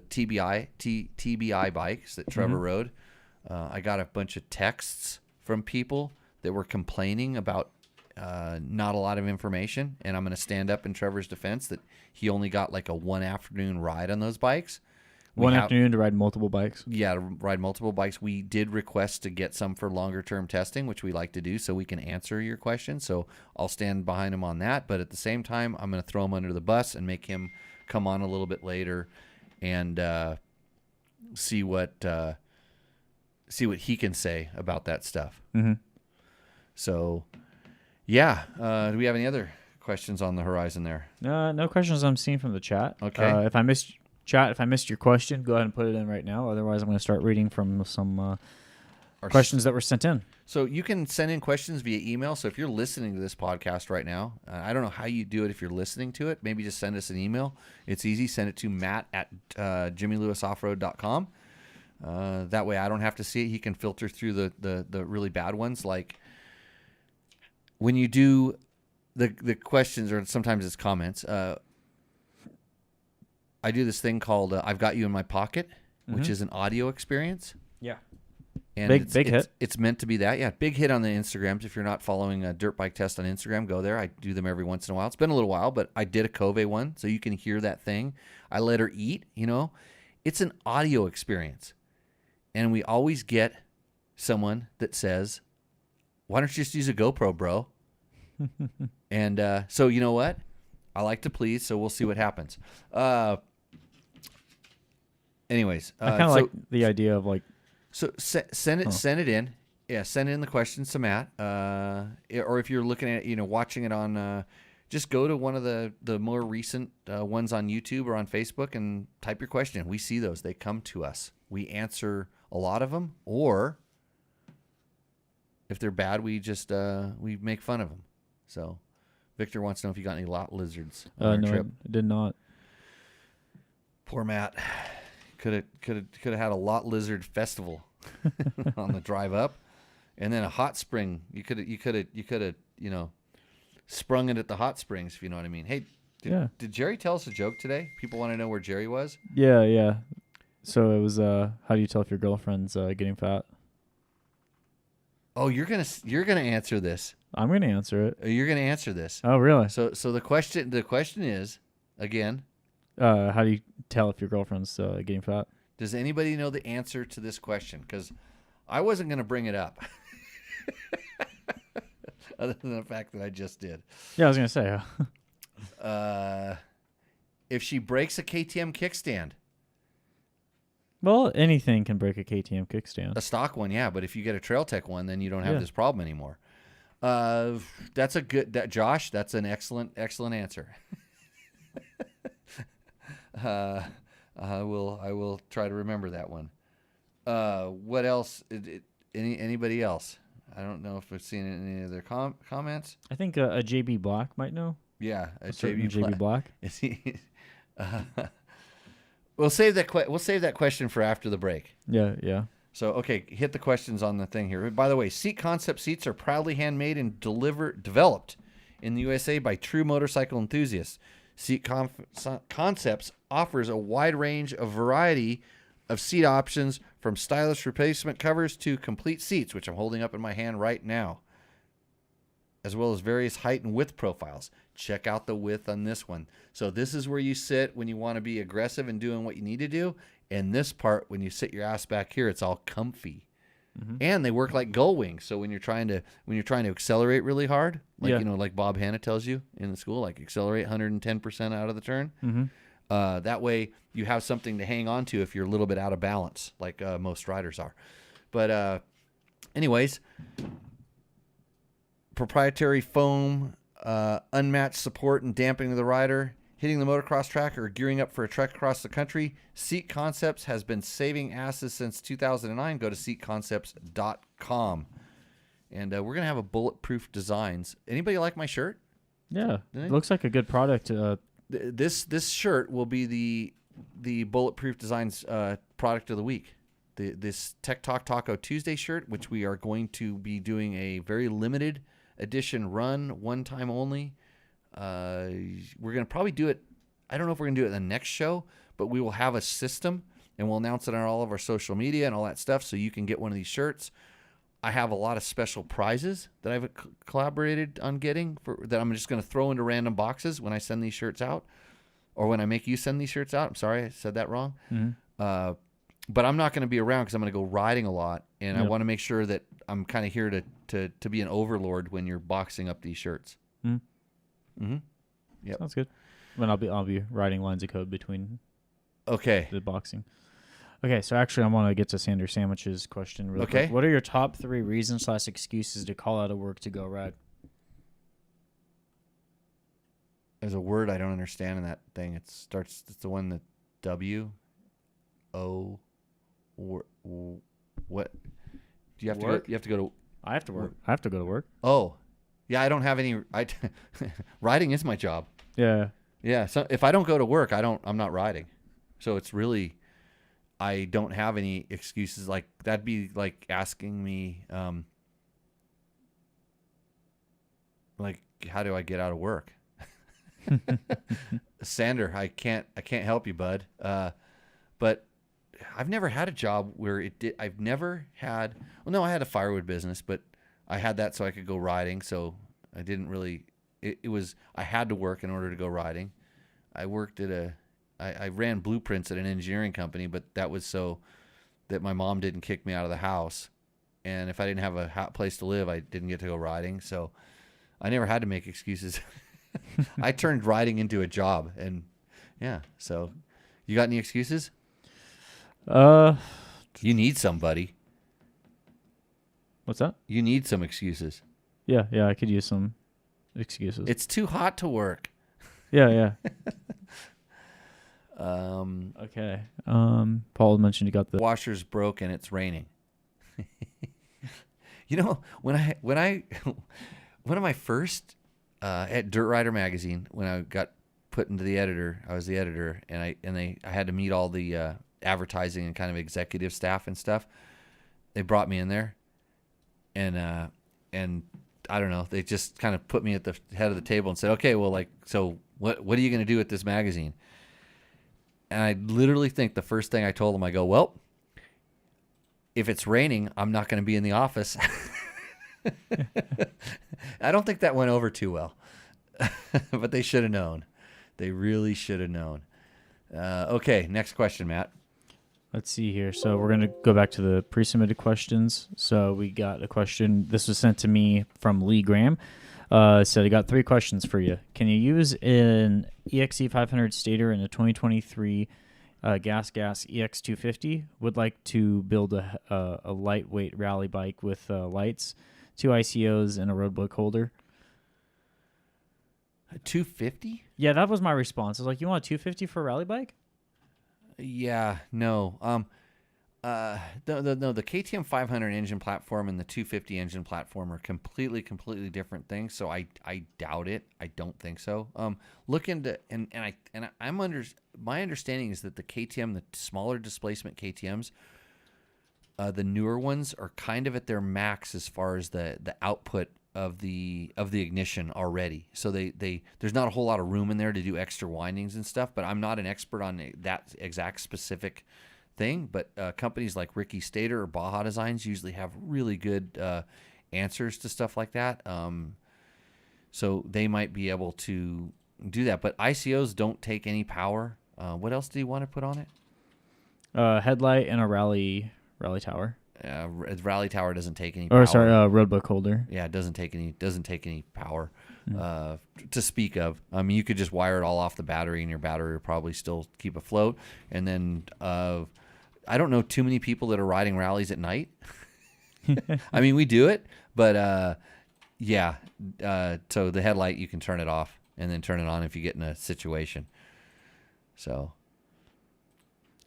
TBI bikes that Trevor rode. I got a bunch of texts from people that were complaining about not a lot of information, and I'm going to stand up in Trevor's defense that he only got like a one afternoon ride on those bikes. Afternoon to ride multiple bikes? Yeah, to ride multiple bikes. We did request to get some for longer term testing, which we like to do so we can answer your questions. So I'll stand behind him on that, but at the same time, I'm going to throw him under the bus and make him come on a little bit later and see what he can say about that stuff. Mm-hmm. So, yeah. Do we have any other questions on the horizon there? No questions I'm seeing from the chat. Okay. If I missed your question, go ahead and put it in right now. Otherwise, I'm going to start reading from some questions that were sent in. So you can send in questions via email. So if you're listening to this podcast right now, I don't know how you do it if you're listening to it. Maybe just send us an email. It's easy. Send it to matt@jimmylewisoffroad.com. That way I don't have to see it. He can filter through the really bad ones. Like when you do the questions, or sometimes it's comments, I do this thing called I've Got You in My Pocket, which is an audio experience. Yeah. And big hit. It's meant to be that. Yeah, big hit on the Instagrams. If you're not following a Dirt Bike Test on Instagram, go there. I do them every once in a while. It's been a little while, but I did a Kove one, so you can hear that thing. I let her eat, It's an audio experience. And we always get someone that says, why don't you just use a GoPro, bro? And so you know what? I like to please, so we'll see what happens. Anyways. I kind of like the idea of like. So send it in. Yeah, send in the questions to Matt. Or if you're looking at watching it on, just go to one of the more recent ones on YouTube or on Facebook and type your question in. We see those. They come to us. We answer a lot of them, or if they're bad, we just we make fun of them. So Victor wants to know if you got any lot lizards on your trip. I did not. Poor Matt. Could have had a lot lizard festival on the drive up, and then a hot spring. You could have sprung it at the hot springs, if you know what I mean. Hey, did Jerry tell us a joke today? People want to know where Jerry was. Yeah. So it was how do you tell if your girlfriend's getting fat? Oh, you're gonna answer this. I'm gonna answer it. You're gonna answer this. Oh, really? So the question is again. How do you tell if your girlfriend's getting fat? Does anybody know the answer to this question? Because I wasn't going to bring it up. Other than the fact that I just did. Yeah, I was going to say. If she breaks a KTM kickstand. Well, anything can break a KTM kickstand. A stock one, yeah, but if you get a Trail Tech one, then you don't have Yeah. this problem anymore. That's a good, Josh, that's an excellent answer. I will try to remember that one. What else? Anybody else? I don't know if I've seen any other comments. I think a JB Black might know. Yeah, a certain JB Black. Is he? We'll save that question for after the break. Yeah. So, okay, hit the questions on the thing here. By the way, Seat Concept seats are proudly handmade and developed in the USA by true motorcycle enthusiasts. Seat Concepts offers a wide range of variety of seat options, from stylish replacement covers to complete seats, which I'm holding up in my hand right now, as well as various height and width profiles. Check out the width on this one. So this is where you sit when you want to be aggressive and doing what you need to do. And this part, when you sit your ass back here, it's all comfy. Mm-hmm. And they work like gull wings. So when you're trying to accelerate really hard, like like Bob Hanna tells you in the school, like accelerate 110% out of the turn. Mm-hmm. That way you have something to hang on to if you're a little bit out of balance, like most riders are. But anyways, proprietary foam, unmatched support and dampening of the rider, hitting the motocross track or gearing up for a trek across the country. Seat Concepts has been saving asses since 2009. Go to seatconcepts.com. And we're going to have a bulletproof designs. Anybody like my shirt? Yeah. It looks like a good product. This shirt will be the Bulletproof Designs product of the week. This Tech Talk Taco Tuesday shirt, which we are going to be doing a very limited edition run, one time only. We're going to probably do it. I don't know if we're going to do it in the next show, but we will have a system and we'll announce it on all of our social media and all that stuff, so you can get one of these shirts. I have a lot of special prizes that I've collaborated on getting that I'm just going to throw into random boxes when I send these shirts out, or when I make you send these shirts out. I'm sorry, I said that wrong. Mm-hmm. But I'm not going to be around because I'm going to go riding a lot, and I want to make sure that I'm kind of here to be an overlord when you're boxing up these shirts. Mm-hmm. Mm-hmm. Yep. Sounds good. When I'll be writing lines of code between the boxing. Okay, so actually I want to get to Sander Sandwich's question real quick. What are your top 3 reasons / excuses to call out of work to go ride? There's a word I don't understand in that thing. It's the one that W O what? Do you have work? to go to I have to work. I have to go to work. Oh. Yeah, I don't have any riding is my job. Yeah. Yeah, so if I don't go to work, I'm not riding. So it's really, I don't have any excuses. Like, that'd be like asking me, like, how do I get out of work? Sander, I can't help you, bud. But I've never had a job where I've never had, well, no, I had a firewood business, but I had that so I could go riding. So I didn't really, I had to work in order to go riding. I worked I ran blueprints at an engineering company, but that was so that my mom didn't kick me out of the house. And if I didn't have a place to live, I didn't get to go riding. So I never had to make excuses. I turned riding into a job. And yeah, so you got any excuses? You need somebody. What's that? You need some excuses. Yeah, I could use some excuses. It's too hot to work. Yeah. Okay. Paul mentioned you got the washer's broke and it's raining. You know, when I one of my first at Dirt Rider magazine, when I got put into the editor, I was the editor, and I had to meet all the advertising and kind of executive staff and stuff. They brought me in there, and I don't know, they just kind of put me at the head of the table and said, okay, well, like, so what are you going to do with this magazine? And I literally think the first thing I told them, I go, well, if it's raining, I'm not going to be in the office. I don't think that went over too well, but they should have known. They really should have known. Okay, next question, Matt. Let's see here. So we're going to go back to the pre-submitted questions. So we got a question. This was sent to me from Lee Graham. So I got 3 questions for you. Can you use an EXE 500 stator in a 2023 gas EX250? Would like to build a lightweight rally bike with lights, 2 ICOs, and a roadbook holder. A 250? Yeah, that was my response. I was like, you want a 250 for a rally bike? Yeah, no. No, the KTM 500 engine platform and the 250 engine platform are completely different things. So I doubt it. I don't think so. Look into my understanding is that the KTM, the smaller displacement KTMs, the newer ones are kind of at their max as far as the output of the ignition already. So there's not a whole lot of room in there to do extra windings and stuff. But I'm not an expert on that exact specific thing, but companies like Ricky Stater or Baja Designs usually have really good answers to stuff like that. So they might be able to do that. But ICOs don't take any power. What else do you want to put on it? Headlight and a rally tower. Rally tower doesn't take any power. Or sorry, roadbook holder. Yeah, it doesn't take any power to speak of. I mean, you could just wire it all off the battery, and your battery will probably still keep afloat. And then I don't know too many people that are riding rallies at night. I mean, we do it, but yeah. So the headlight, you can turn it off and then turn it on if you get in a situation. So.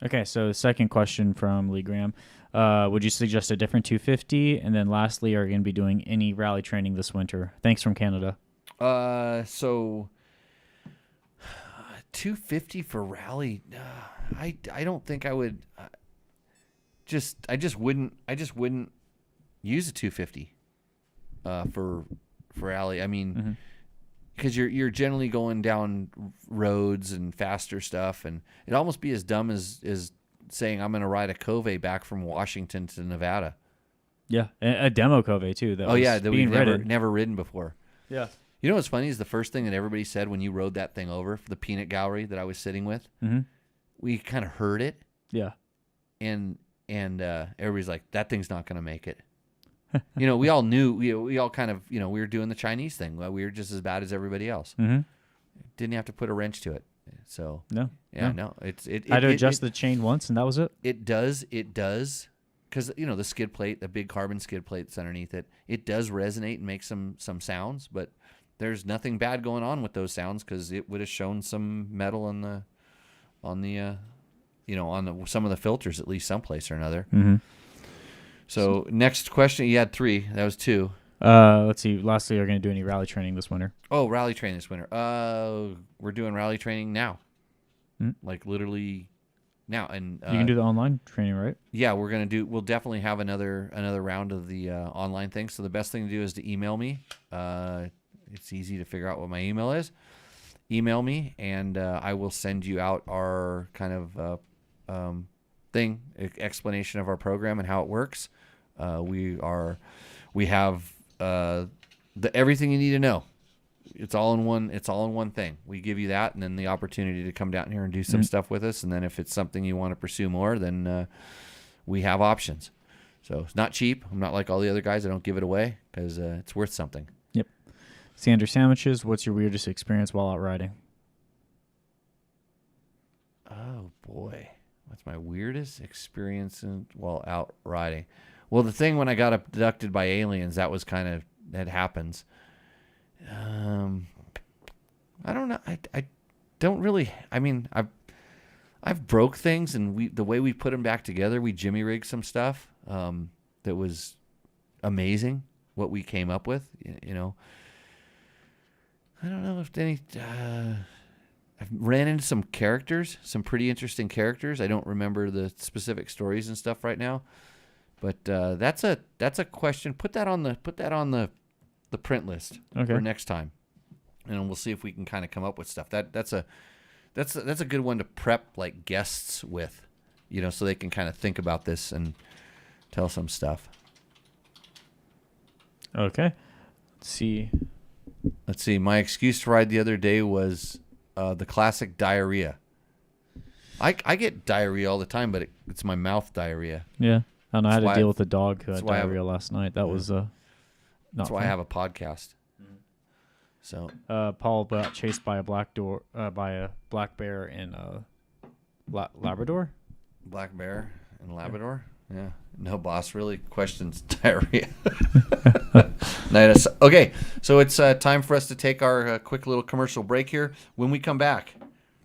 Okay, so the second question from Lee Graham. Would you suggest a different 250? And then lastly, are you going to be doing any rally training this winter? Thanks from Canada. So 250 for rally. I don't think I would. I just wouldn't use a 250 for rally. I mean, because you're generally going down roads and faster stuff, and it'd almost be as dumb as saying I'm going to ride a Kove back from Washington to Nevada. Yeah, a demo Kove too. That we've never ridden before. Yeah. You know what's funny is the first thing that everybody said when you rode that thing over for the peanut gallery that I was sitting with. Mm-hmm. We kind of heard it. Yeah. And everybody's like, that thing's not going to make it. You know, we all knew. We all kind of, we were doing the Chinese thing. We were just as bad as everybody else. Mm-hmm. Didn't have to put a wrench to it. So no. It I had to adjust the chain once, and that was it. It does, because the skid plate, the big carbon skid plate that's underneath it, it does resonate and make some sounds. But there's nothing bad going on with those sounds because it would have shown some metal on some of the filters at least someplace or another. Mm-hmm. So next question, you had 3. That was 2. Let's see. Lastly, are you going to do any rally training this winter? Oh, rally training this winter. We're doing rally training now. Like literally now. And you can do the online training, right? Yeah, we'll definitely have another round of the online thing. So the best thing to do is to email me. It's easy to figure out what my email is. Email me, and I will send you out our kind of explanation of our program and how it works. We have everything you need to know. It's all in one thing. We give you that, and then the opportunity to come down here and do some stuff with us. And then if it's something you want to pursue more, then we have options. So it's not cheap. I'm not like all the other guys. I don't give it away because it's worth something. Yep. Sander Sandwiches, what's your weirdest experience while out riding? Oh, boy. What's my weirdest experience while out riding? Well, the thing when I got abducted by aliens, that happens. I don't know. I don't really. I mean, I've broke things, and the way we put them back together, we jimmy rigged some stuff that was amazing. What we came up with, I don't know if any. I've ran into some characters, some pretty interesting characters. I don't remember the specific stories and stuff right now, but that's a question. Put that on the print list for next time, and we'll see if we can kind of come up with stuff. That's a good one to prep like guests with, so they can kind of think about this and tell some stuff. Okay, let's see. My excuse to ride the other day was the classic diarrhea. I get diarrhea all the time, but it's my mouth diarrhea. Yeah, I don't know how to deal with the dog who had diarrhea last night. That was not. That's why fun. I have a podcast. So Paul got chased by a black bear in Labrador. Black bear in Labrador. Yeah. No boss really questions diarrhea. Okay, so it's time for us to take our quick little commercial break here. When we come back,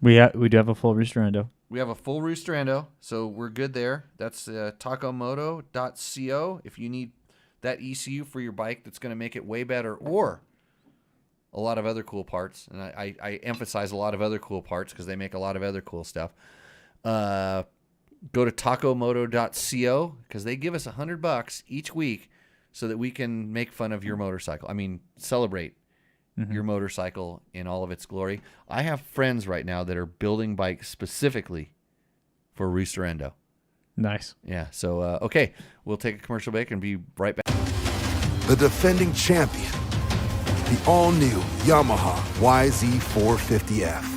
We do have a full Roosterando. we have a full Roosterando, so we're good there. That's tacomoto.co if you need that ECU for your bike that's going to make it way better, or a lot of other cool parts. And I emphasize a lot of other cool parts because they make a lot of other cool stuff. Go to tacomoto.co because they give us $100 each week so that we can make fun of your motorcycle. I mean, celebrate your motorcycle in all of its glory. I have friends right now that are building bikes specifically for Roosterando. Nice. Yeah. So, okay, we'll take a commercial break and be right back. The defending champion, the all-new Yamaha YZ450F.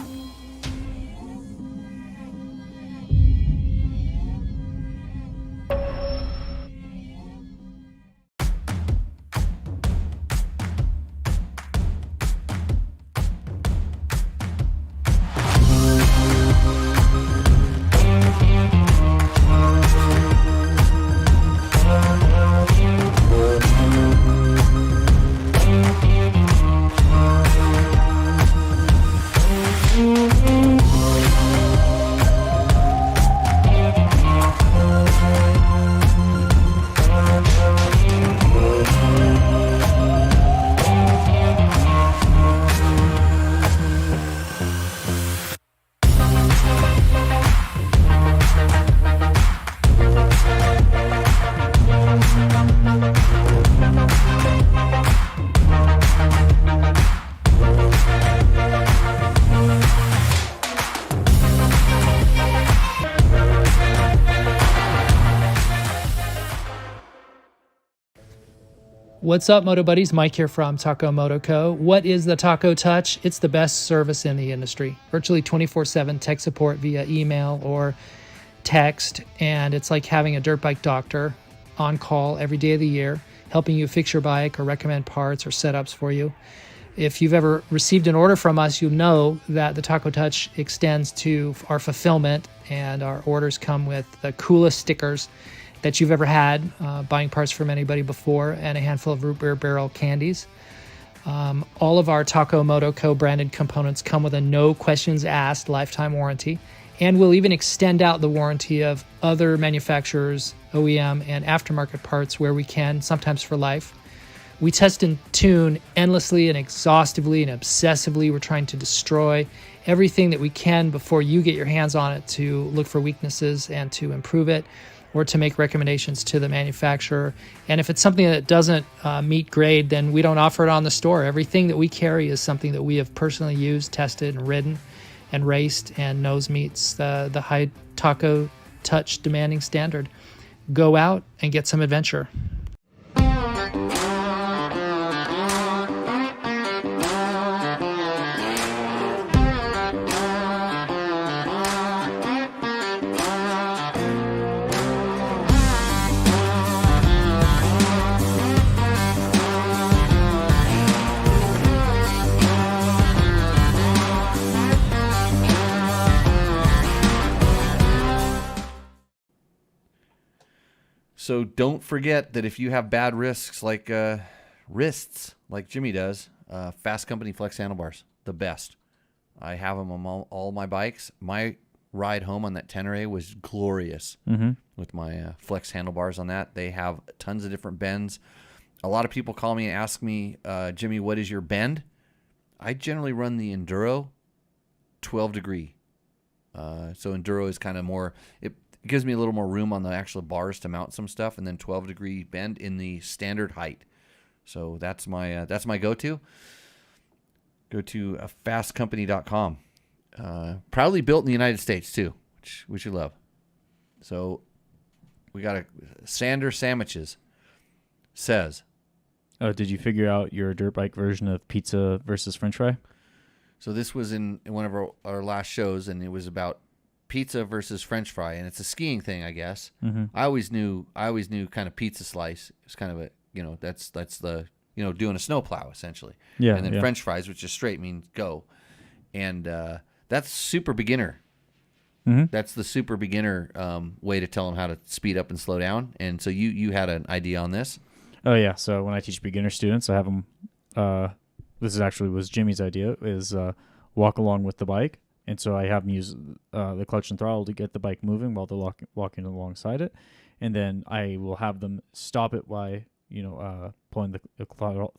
What's up, Moto Buddies? Mike here from Taco Moto Co. What is the Taco Touch? It's the best service in the industry. Virtually 24/7 tech support via email or text, and it's like having a dirt bike doctor on call every day of the year, helping you fix your bike or recommend parts or setups for you. If you've ever received an order from us, you know that the Taco Touch extends to our fulfillment, and our orders come with the coolest stickers that you've ever had, buying parts from anybody before, and a handful of root beer barrel candies. All of our Taco Moto Co. branded components come with a no questions asked lifetime warranty, and we'll even extend out the warranty of other manufacturers, OEM, and aftermarket parts where we can, sometimes for life. We test and tune endlessly and exhaustively and obsessively. We're trying to destroy everything that we can before you get your hands on it to look for weaknesses and to improve it, or to make recommendations to the manufacturer. And if it's something that doesn't meet grade, then we don't offer it on the store. Everything that we carry is something that we have personally used, tested, and ridden, and raced, and knows meets the high Taco Touch demanding standard. Go out and get some adventure. So don't forget that if you have bad wrists like Jimmy does, Fasst Company flex handlebars, the best. I have them on all my bikes. My ride home on that Tenere was glorious with my flex handlebars on that. They have tons of different bends. A lot of people call me and ask me, Jimmy, what is your bend? I generally run the Enduro 12 degree. So Enduro is kind of more, it gives me a little more room on the actual bars to mount some stuff, and then 12 degree bend in the standard height. So that's my go-to. Go to fastcompany.com. Proudly built in the United States too, which you love. So we got a Sander Sandwiches says. Oh, did you figure out your dirt bike version of pizza versus French fry? So this was in one of our last shows, and it was about pizza versus French fry, and it's a skiing thing, I guess. I always knew kind of pizza slice. It's kind of a, that's the, doing a snowplow essentially. Yeah. And then French fries, which is straight, means go. And that's super beginner. Mm-hmm. That's the super beginner way to tell them how to speed up and slow down. And so you had an idea on this. Oh yeah. So when I teach beginner students, I have them. This was Jimmy's idea. Is walk along with the bike, and so I have them use the clutch and throttle to get the bike moving while they're walking alongside it, and then I will have them stop it by pulling the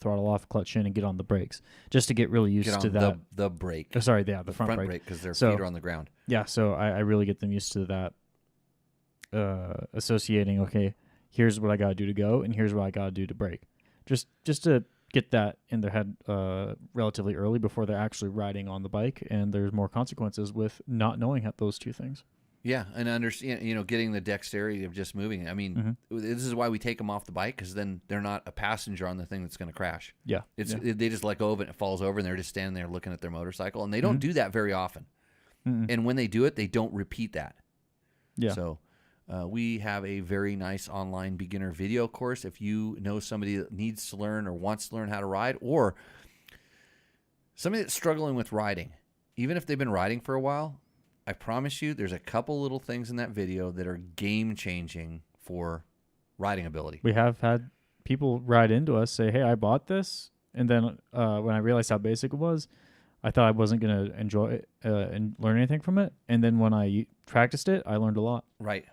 throttle off, clutch in, and get on the brakes, just to get really used to that. The brake. The front brake, because their feet are on the ground. Yeah, so I really get them used to that, associating, okay, here's what I got to do to go, and here's what I got to do to brake. Just to get that in their head relatively early before they're actually riding on the bike, and there's more consequences with not knowing those two things. Yeah, and understand, getting the dexterity of just moving. I mean, this is why we take them off the bike, because then they're not a passenger on the thing that's going to crash. Yeah. They just let go of it and it falls over, and they're just standing there looking at their motorcycle, and they don't do that very often. And when they do it, they don't repeat that. Yeah. So we have a very nice online beginner video course. If you know somebody that needs to learn or wants to learn how to ride, or somebody that's struggling with riding, even if they've been riding for a while, I promise you there's a couple little things in that video that are game-changing for riding ability. We have had people ride into us, say, hey, I bought this, and then when I realized how basic it was, I thought I wasn't going to enjoy it and learn anything from it. And then when I practiced it, I learned a lot. Right.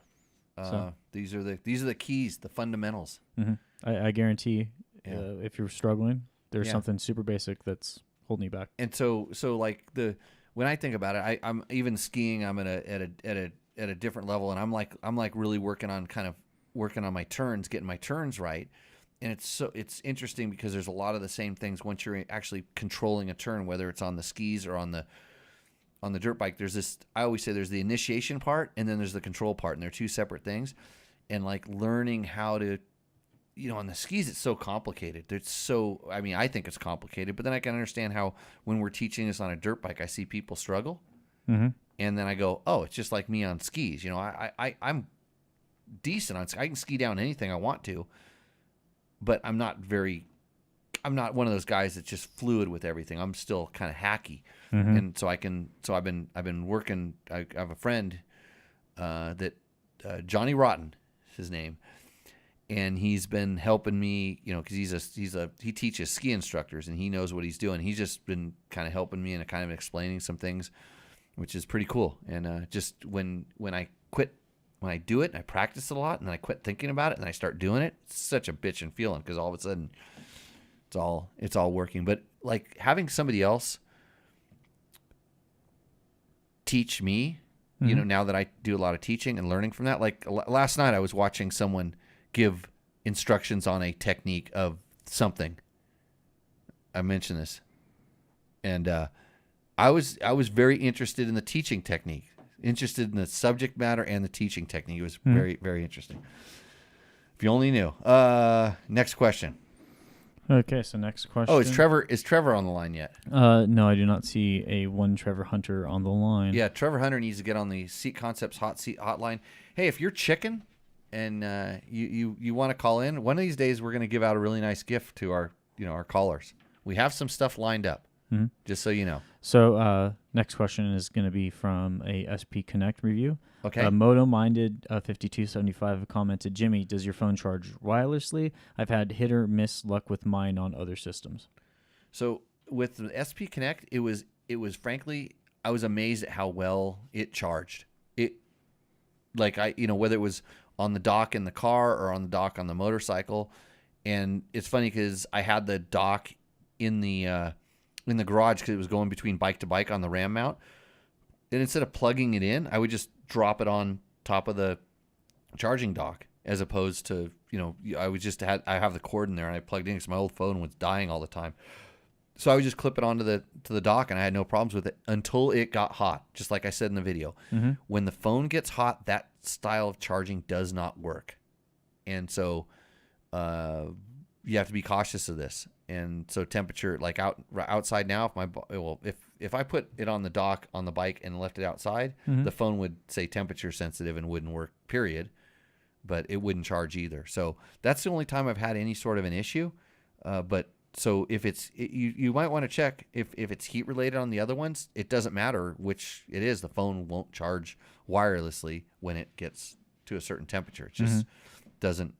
These are the keys, the fundamentals. I guarantee if you're struggling, there's something super basic that's holding you back. And so like when I think about it, I'm even skiing. I'm at a different level, and I'm like really working on my turns, getting my turns right. And it's interesting because there's a lot of the same things once you're actually controlling a turn, whether it's on the skis or on the dirt bike. I always say there's the initiation part, and then there's the control part, and they're two separate things. And like learning how to, on the skis, it's so complicated. I think it's complicated, but then I can understand how when we're teaching this on a dirt bike, I see people struggle. And then I go, oh, it's just like me on skis. I'm decent on skis. I can ski down anything I want to, but I'm not one of those guys that's just fluid with everything. I'm still kind of hacky. And so I've been working. I have a friend that Johnny Rotten is his name, and he's been helping me, because he teaches ski instructors and he knows what he's doing. He's just been kind of helping me and kind of explaining some things, which is pretty cool. And just when I do it, I practice it a lot, and then I quit thinking about it, and I start doing it. It's such a bitchin' feeling because all of a sudden, it's all working. But like having somebody else teach me, now that I do a lot of teaching and learning from that. Like last night, I was watching someone give instructions on a technique of something. I mentioned this, and I was very interested in the teaching technique. Interested in the subject matter and the teaching technique. It was very, very interesting. If you only knew. Next question. Okay, so next question. Oh, is Trevor on the line yet? No, I do not see a one Trevor Hunter on the line. Yeah, Trevor Hunter needs to get on the Seat Concepts Hot Seat Hotline. Hey, if you're chicken and you want to call in, one of these days we're going to give out a really nice gift to our callers. We have some stuff lined up. Just so you know. So next question is going to be from a SP Connect review. Okay. Moto Minded 5275 commented, Jimmy, does your phone charge wirelessly? I've had hit or miss luck with mine on other systems. So with the SP Connect, it was frankly, I was amazed at how well it charged. It, like whether it was on the dock in the car or on the dock on the motorcycle. And it's funny because I had the dock in the garage because it was going between bike to bike on the ram mount. And instead of plugging it in, I would just drop it on top of the charging dock, as opposed to, I have the cord in there and I plugged in because my old phone was dying all the time. So I would just clip it onto the dock, and I had no problems with it until it got hot, just like I said in the video. When the phone gets hot, that style of charging does not work. And so you have to be cautious of this. And so temperature, like outside now, if I put it on the dock on the bike and left it outside, the phone would say temperature sensitive and wouldn't work, period. But it wouldn't charge either. So that's the only time I've had any sort of an issue. But So if you might want to check if it's heat related on the other ones. It doesn't matter which it is. The phone won't charge wirelessly when it gets to a certain temperature. It just doesn't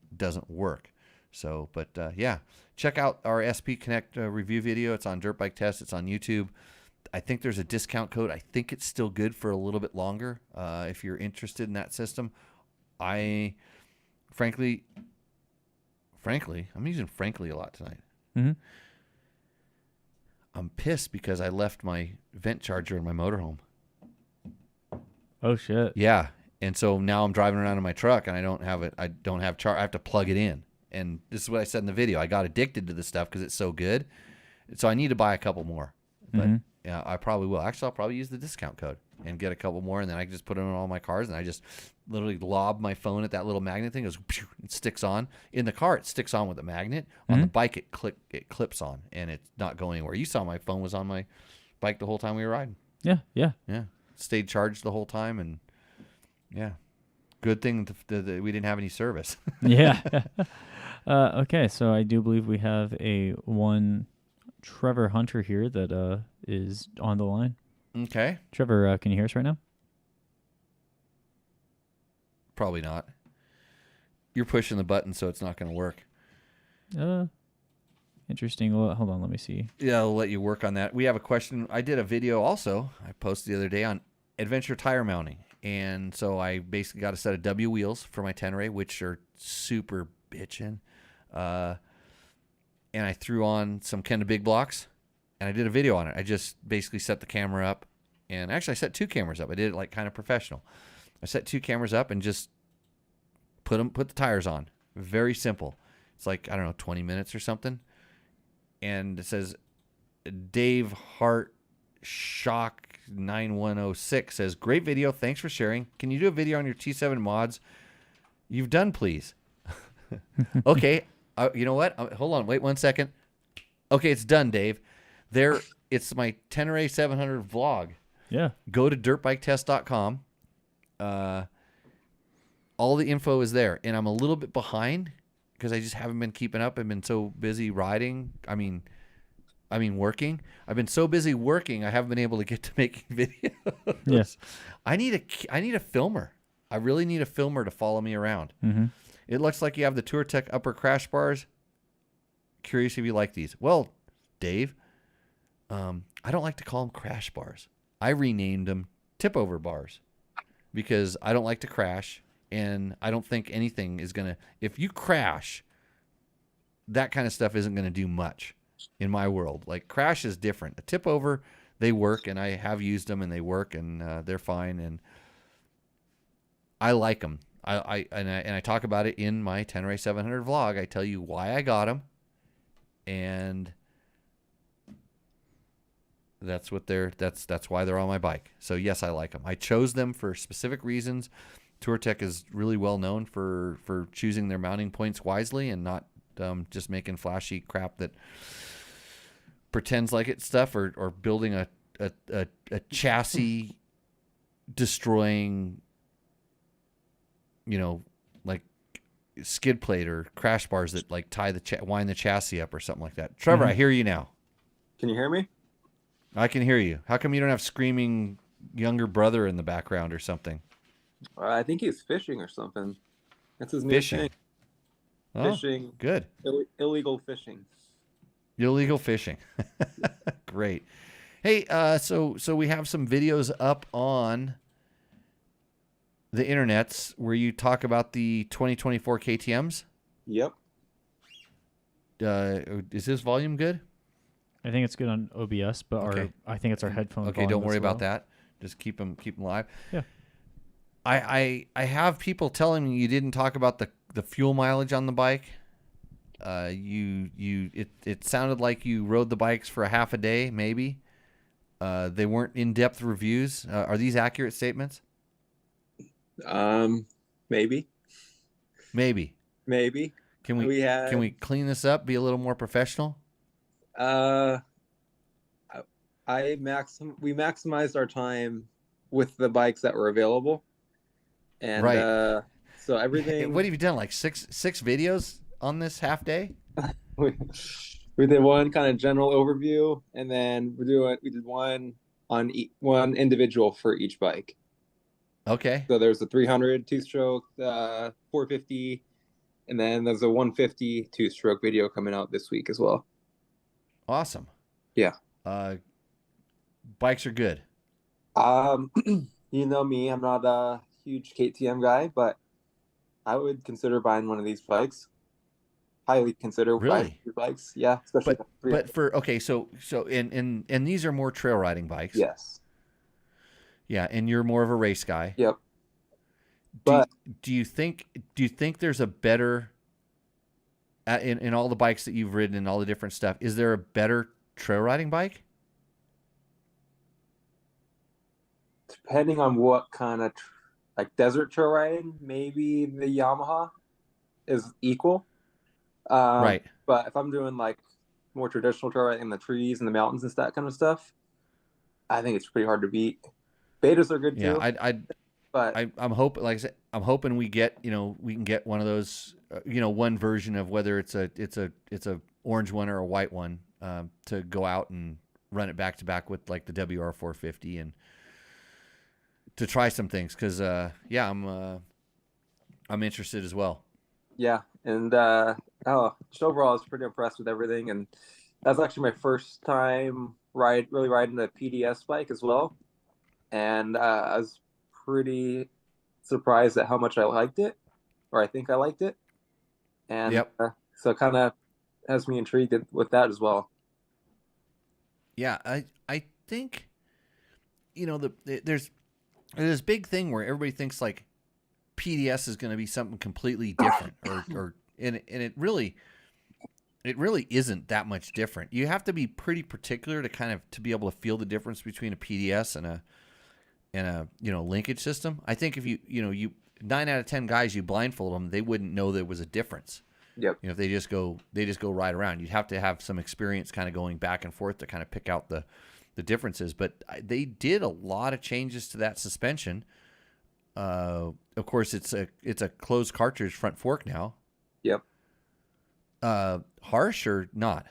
work. So, but yeah, check out our SP Connect review video. It's on Dirt Bike Test. It's on YouTube. I think there's a discount code. I think it's still good for a little bit longer if you're interested in that system. Frankly, I'm using frankly a lot tonight. Mm-hmm. I'm pissed because I left my vent charger in my motorhome. Oh shit. Yeah, and so now I'm driving around in my truck and I don't have it. I don't have charge. I have to plug it in. And this is what I said in the video. I got addicted to this stuff because it's so good. So I need to buy a couple more. But yeah, I probably will. Actually, I'll probably use the discount code and get a couple more, and then I can just put them in all my cars, and I just literally lob my phone at that little magnet thing. It goes, it sticks on. In the car, it sticks on with a magnet. On the bike, it clips on, and it's not going anywhere. You saw my phone was on my bike the whole time we were riding. Yeah. Stayed charged the whole time, and yeah, good thing that we didn't have any service. Yeah. Okay, so I do believe we have one Trevor Hunter here that is on the line. Okay. Trevor, can you hear us right now? Probably not. You're pushing the button, so it's not going to work. Interesting. Well, hold on, let me see. Yeah, I'll let you work on that. We have a question. I did a video also I posted the other day on adventure tire mounting. And so I basically got a set of W wheels for my Tenere, which are super bitchin'. And I threw on some Kenda Big Blocks, and I did a video on it. I just basically set the camera up, and actually I set 2 cameras up. I did it like kind of professional. I set 2 cameras up and just put the tires on. Very simple. It's like, I don't know, 20 minutes or something. And it says, Dave Hart Shock 9106 says, great video. Thanks for sharing. Can you do a video on your T7 mods? You've done, please. Okay. You know what? Hold on. Wait 1 second. Okay, it's done, Dave. It's my Tenere 700 vlog. Yeah. Go to dirtbiketest.com. All the info is there, and I'm a little bit behind because I just haven't been keeping up. I've been so busy riding. I mean working. I've been so busy working, I haven't been able to get to making videos. Yes. I need a filmer. I really need a filmer to follow me around. Mm-hmm. It looks like you have the TourTech upper crash bars. Curious if you like these. Well, Dave, I don't like to call them crash bars. I renamed them tip over bars because I don't like to crash, and I don't think anything is going to, if you crash, that kind of stuff isn't going to do much in my world. Like, crash is different. A tip over, they work, and I have used them, and they work, and they're fine, and I like them. I talk about it in my Tenere 700 vlog. I tell you why I got them, and that's why they're on my bike. So yes, I like them. I chose them for specific reasons. TourTech is really well known for choosing their mounting points wisely and not just making flashy crap that pretends like it's stuff, or building a chassis destroying, like skid plate or crash bars that like wind the chassis up or something like that. Trevor, I hear you now. Can you hear me? I can hear you. How come you don't have screaming younger brother in the background or something? I think he's fishing or something. That's his new Fishing. thing. Oh, Fishing. Good. Illegal fishing. Illegal fishing. Great. Hey, so we have some videos up on the internets where you talk about the 2024 KTMs. Yep. Is this volume good? I think it's good on OBS, but Okay. I think it's our headphone. Okay, don't worry about that. Just keep them live. Yeah. I have people telling me you didn't talk about the fuel mileage on the bike. It sounded like you rode the bikes for a half a day, maybe. They weren't in-depth reviews. Are these accurate statements? Maybe. Maybe. Can we clean this up? Be a little more professional? We maximized our time with the bikes that were available, and right. So everything. What have you done? Like six videos on this half day? we We did one kind of general overview, and then we did one on one individual for each bike. Okay. So there's a 300 two-stroke, 450, and then there's a 150 two-stroke video coming out this week as well. Awesome. Yeah. Bikes are good. You know me, I'm not a huge KTM guy, but I would consider buying one of these bikes. Highly consider buying these bikes. Yeah, especially but for so and these are more trail riding bikes. Yes. Yeah, and you're more of a race guy. Yep. Do you think there's a better in all the bikes that you've ridden and all the different stuff? Is there a better trail riding bike? Depending on what kind of like desert trail riding, maybe the Yamaha is equal. Right. But if I'm doing like more traditional trail riding in the trees and the mountains and that kind of stuff, I think it's pretty hard to beat. Betas are good too. Yeah, I'm hoping, like I said, I'm hoping we can get one of those, one version of whether it's a orange one or a white one, to go out and run it back to back with like the WR450 and to try some things. Cause, I'm interested as well. Yeah. And, just overall I was pretty impressed with everything. And that's actually my first time really riding the PDS bike as well. And, I was pretty surprised at how much I liked it, or I think I liked it. And so it kind of has me intrigued with that as well. Yeah, I think, there's this big thing where everybody thinks like PDS is going to be something completely different, and it really isn't that much different. You have to be pretty particular to be able to feel the difference between a PDS and a linkage system. I think if you 9 out of 10 guys, you blindfold them, they wouldn't know there was a difference. Yep. If they just go ride around, you'd have to have some experience kind of going back and forth to kind of pick out the differences. But they did a lot of changes to that suspension. Of course, it's a closed cartridge front fork now. Yep. Harsh or not?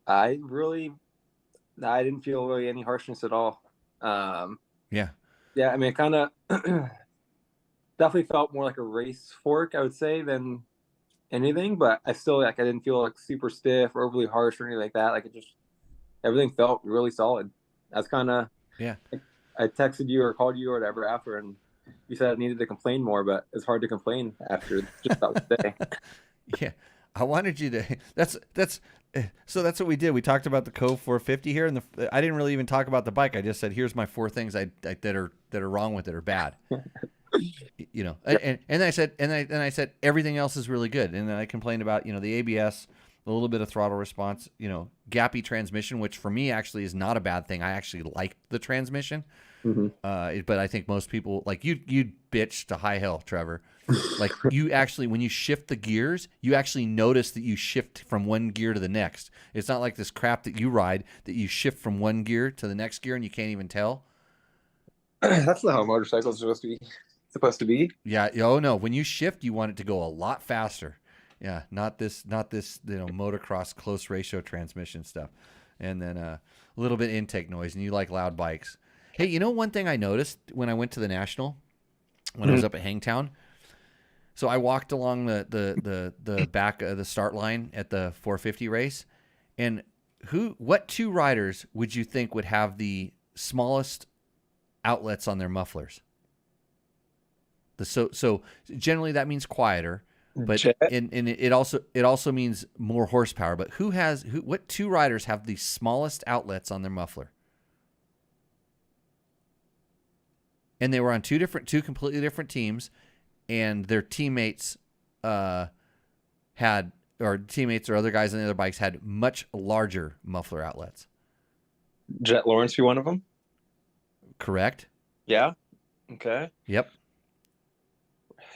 I didn't feel really any harshness at all. Yeah. Yeah, I mean, it kind of definitely felt more like a race fork, I would say, than anything. But I still I didn't feel like super stiff or overly harsh or anything like that. Like everything felt really solid. That's kind of I texted you or called you or whatever after, and you said I needed to complain more, but it's hard to complain after just that day. Yeah, I wanted you to. So that's what we did. We talked about the Cove 450 here, and I didn't really even talk about the bike. I just said, "Here's my 4 things that are wrong with it or bad." And I said everything else is really good. And then I complained about the ABS, a little bit of throttle response, gappy transmission, which for me actually is not a bad thing. I actually like the transmission. Mm-hmm. But I think most people, like you bitch to high hell, Trevor. Like you actually, when you shift the gears, you actually notice that you shift from one gear to the next. It's not like this crap that you ride that you shift from one gear to the next gear and you can't even tell. That's not how motorcycles are supposed to be. Yeah. Oh no. When you shift, you want it to go a lot faster. Yeah. Not this, motocross close ratio transmission stuff. And then a little bit intake noise, and you like loud bikes. Hey, one thing I noticed when I went to the National, when I was up at Hangtown. So I walked along the back of the start line at the 450 race, and what 2 riders would you think would have the smallest outlets on their mufflers? So generally that means quieter, but and it also means more horsepower. But what 2 riders have the smallest outlets on their muffler? And they were on two completely different teams. And their teammates or other guys on the other bikes had much larger muffler outlets. Jet Lawrence be one of them? Correct. Yeah. Okay. Yep.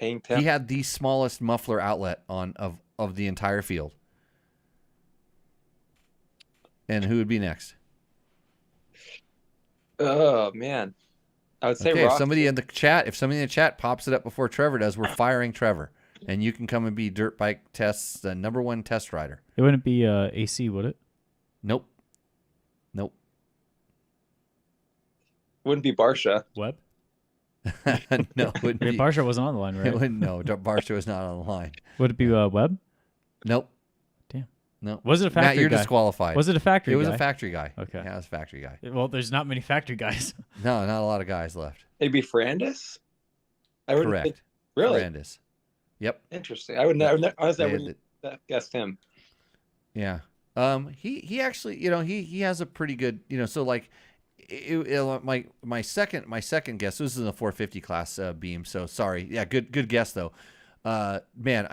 Hangtown. He had the smallest muffler outlet of the entire field. And who would be next? Oh man. I would say okay, Rock. if somebody in the chat pops it up before Trevor does, we're firing Trevor. and you can come and be Dirt Bike Test's number one test rider. It wouldn't be AC, would it? Nope. Wouldn't be Barsha. Web? No, it wouldn't be. Barsha wasn't on the line, It right? wouldn't. No, Barsha was not on the line. Would it be Web? Nope. Damn. No. Was it a factory Matt, you're guy? disqualified. Was it a factory It guy? was a factory guy. Okay. Yeah, it was a factory guy. Well, there's not many factory guys. No, not a lot of guys left. It'd be Ferrandis? I wouldn't Correct. think- Really? Ferrandis. Yep. Interesting. I would never, honestly, I They had wouldn't have guessed him. Yeah. He actually, he has a pretty good, so like my second guess, this is in the 450 class beam. So sorry. Yeah. Good guess though. Man,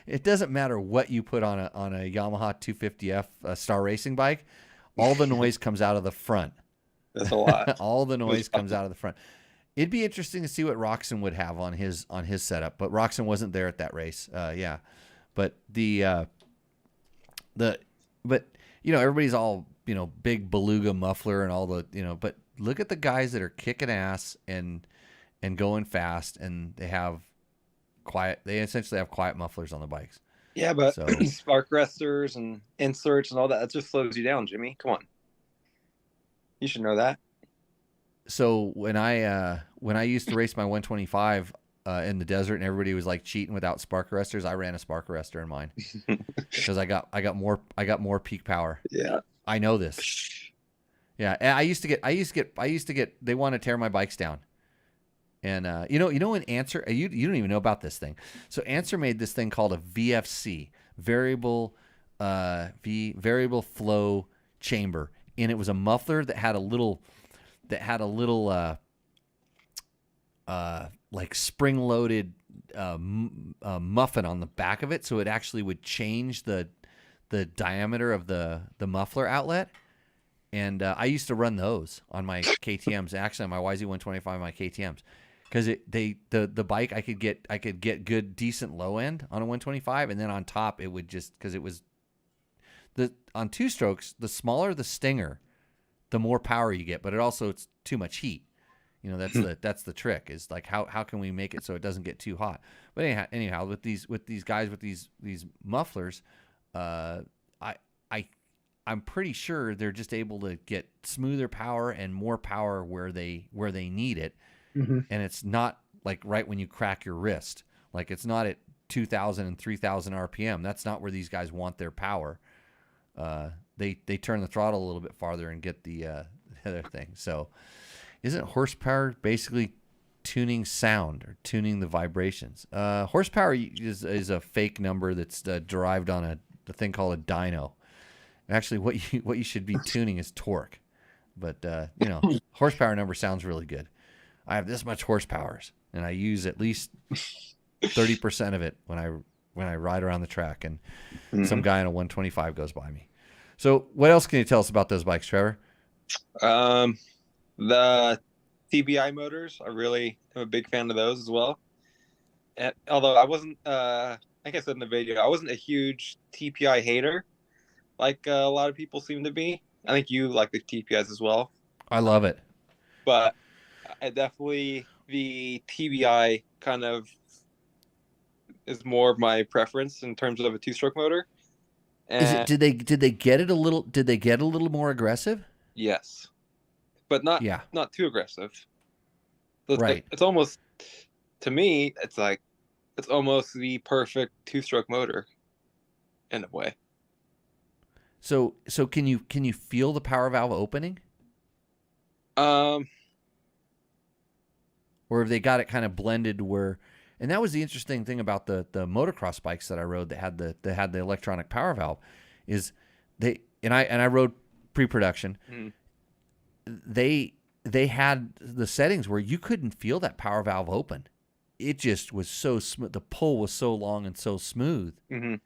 it doesn't matter what you put on a Yamaha 250F Star Racing bike. All the noise comes out of the front. That's a lot. All the noise comes out of the front. It'd be interesting to see what Roxon would have on his setup, but Roxon wasn't there at that race. Yeah. But everybody's all, big beluga muffler and all the, but look at the guys that are kicking ass and going fast, and they essentially have quiet mufflers on the bikes. Yeah, but So- spark arresters and inserts and all that just slows you down, Jimmy. Come on. You should know that. So when I used to race my 125 in the desert and everybody was like cheating without spark arresters, I ran a spark arrestor in mine because I got more peak power. Yeah. I know this. Yeah, and I used to get. They want to tear my bikes down, and when Answer, you don't even know about this thing. So Answer made this thing called a VFC, variable flow chamber, and it was a muffler that had a little like spring-loaded muffin on the back of it, so it actually would change the diameter of the muffler outlet. And I used to run those on my KTMs, actually on my YZ125, my KTMs, because the bike I could get good decent low end on a 125, and then on top it would just, because it was on two strokes, the smaller the stinger, the more power you get, but it's too much heat. That's the trick, is like how can we make it so it doesn't get too hot. But anyhow with these guys with these mufflers, I'm pretty sure they're just able to get smoother power and more power where they need it. Mm-hmm. And it's not like right when you crack your wrist. Like it's not at 2,000 and 3,000 RPM. That's not where these guys want their power. They turn the throttle a little bit farther and get the other thing. So isn't horsepower basically tuning sound or tuning the vibrations? Horsepower is a fake number that's derived on a thing called a dyno. Actually, what you should be tuning is torque. But horsepower number sounds really good. I have this much horsepower, and I use at least 30% of it when I ride around the track, and some guy in a 125 goes by me. So what else can you tell us about those bikes, Trevor? The TBI motors, I really am a big fan of those as well. And although I wasn't, like I said in the video, I wasn't a huge TPI hater like a lot of people seem to be. I think you like the TPIs as well. I love it. But I definitely, the TBI kind of is more of my preference in terms of a two-stroke motor. And Did they get it a little? Did they get a little more aggressive? yes, but not too aggressive. So Right. It's almost, to me, it's almost the perfect two-stroke motor, in a way. So can you feel the power valve opening? Um, Or have they got it kind of blended where? And that was the interesting thing about the motocross bikes that I rode that had the electronic power valve, is I rode pre-production. They had the settings where you couldn't feel that power valve open. It just was so smooth. The pull was so long and so smooth. mhm.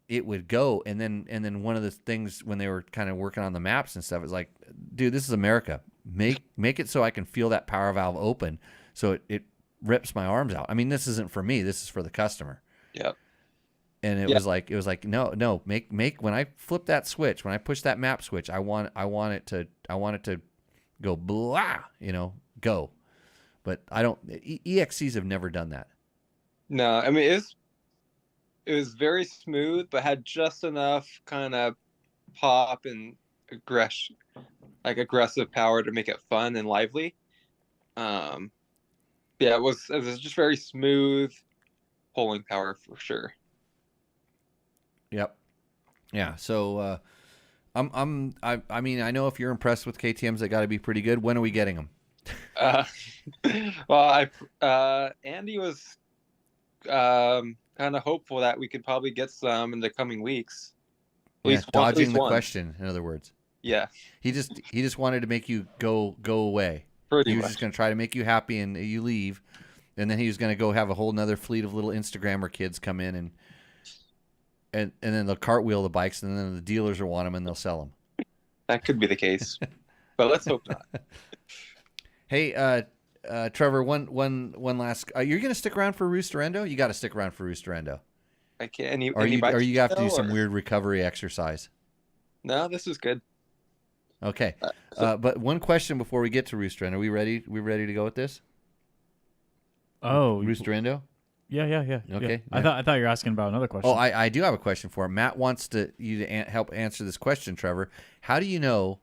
It would go, and then one of the things when they were kind of working on the maps and stuff is like, dude, this is America. Make it so I can feel that power valve open, so it rips my arms out. I mean, this isn't for me. This is for the customer. Yeah. And it was like no, make when I flip that switch, when I push that map switch, I want it to go blah, go. But I don't. EXCs have never done that. No, I mean it was very smooth, but had just enough kind of pop and aggressive power to make it fun and lively. Yeah, it was just very smooth pulling power for sure. Yep. Yeah. So I mean, I know if you're impressed with KTM's, they got to be pretty good. When are we getting them? Well, Andy was kind of hopeful that we could probably get some in the coming weeks. Dodging the question, in other words. Yeah. He just wanted to make you go away. He was just going to try to make you happy and you leave, and then he was going to go have a whole nother fleet of little Instagrammer kids come in and then they'll cartwheel the bikes, and then the dealers will want them and they'll sell them. That could be the case, but let's hope not. Hey, Trevor, one last. You're going to stick around for Roosterando? You got to stick around for Roosterando. I can't. Or you have to do some weird recovery exercise? No, this is good. Okay, but one question before we get to Roosterando. Are we ready? We ready to go with this? Oh, Roosterando. Yeah. Okay. Yeah. I thought you were asking about another question. Oh, I do have a question for him. Matt wants you to help answer this question, Trevor. How do you know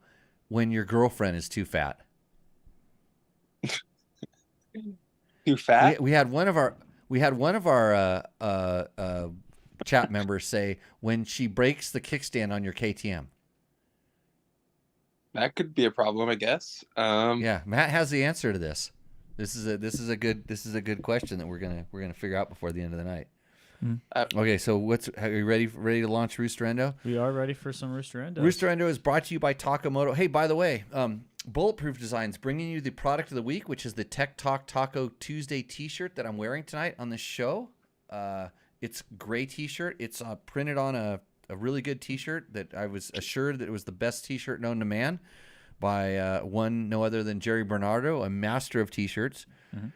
when your girlfriend is too fat? Too fat? We had one of our chat members say when she breaks the kickstand on your KTM. That could be a problem, I guess. Yeah, Matt has the answer to this. This is a good question that we're gonna figure out before the end of the night. Okay, so are you ready to launch Roosterando? We are ready for some Roosterando. Roosterando is brought to you by Takamoto. Hey, by the way, Bulletproof Designs bringing you the product of the week, which is the Tech Talk Taco Tuesday T-shirt that I'm wearing tonight on this show. It's a gray T-shirt. It's printed on a really good T-shirt that I was assured that it was the best T-shirt known to man by no other than Jerry Bernardo, a master of T-shirts. Mm-hmm.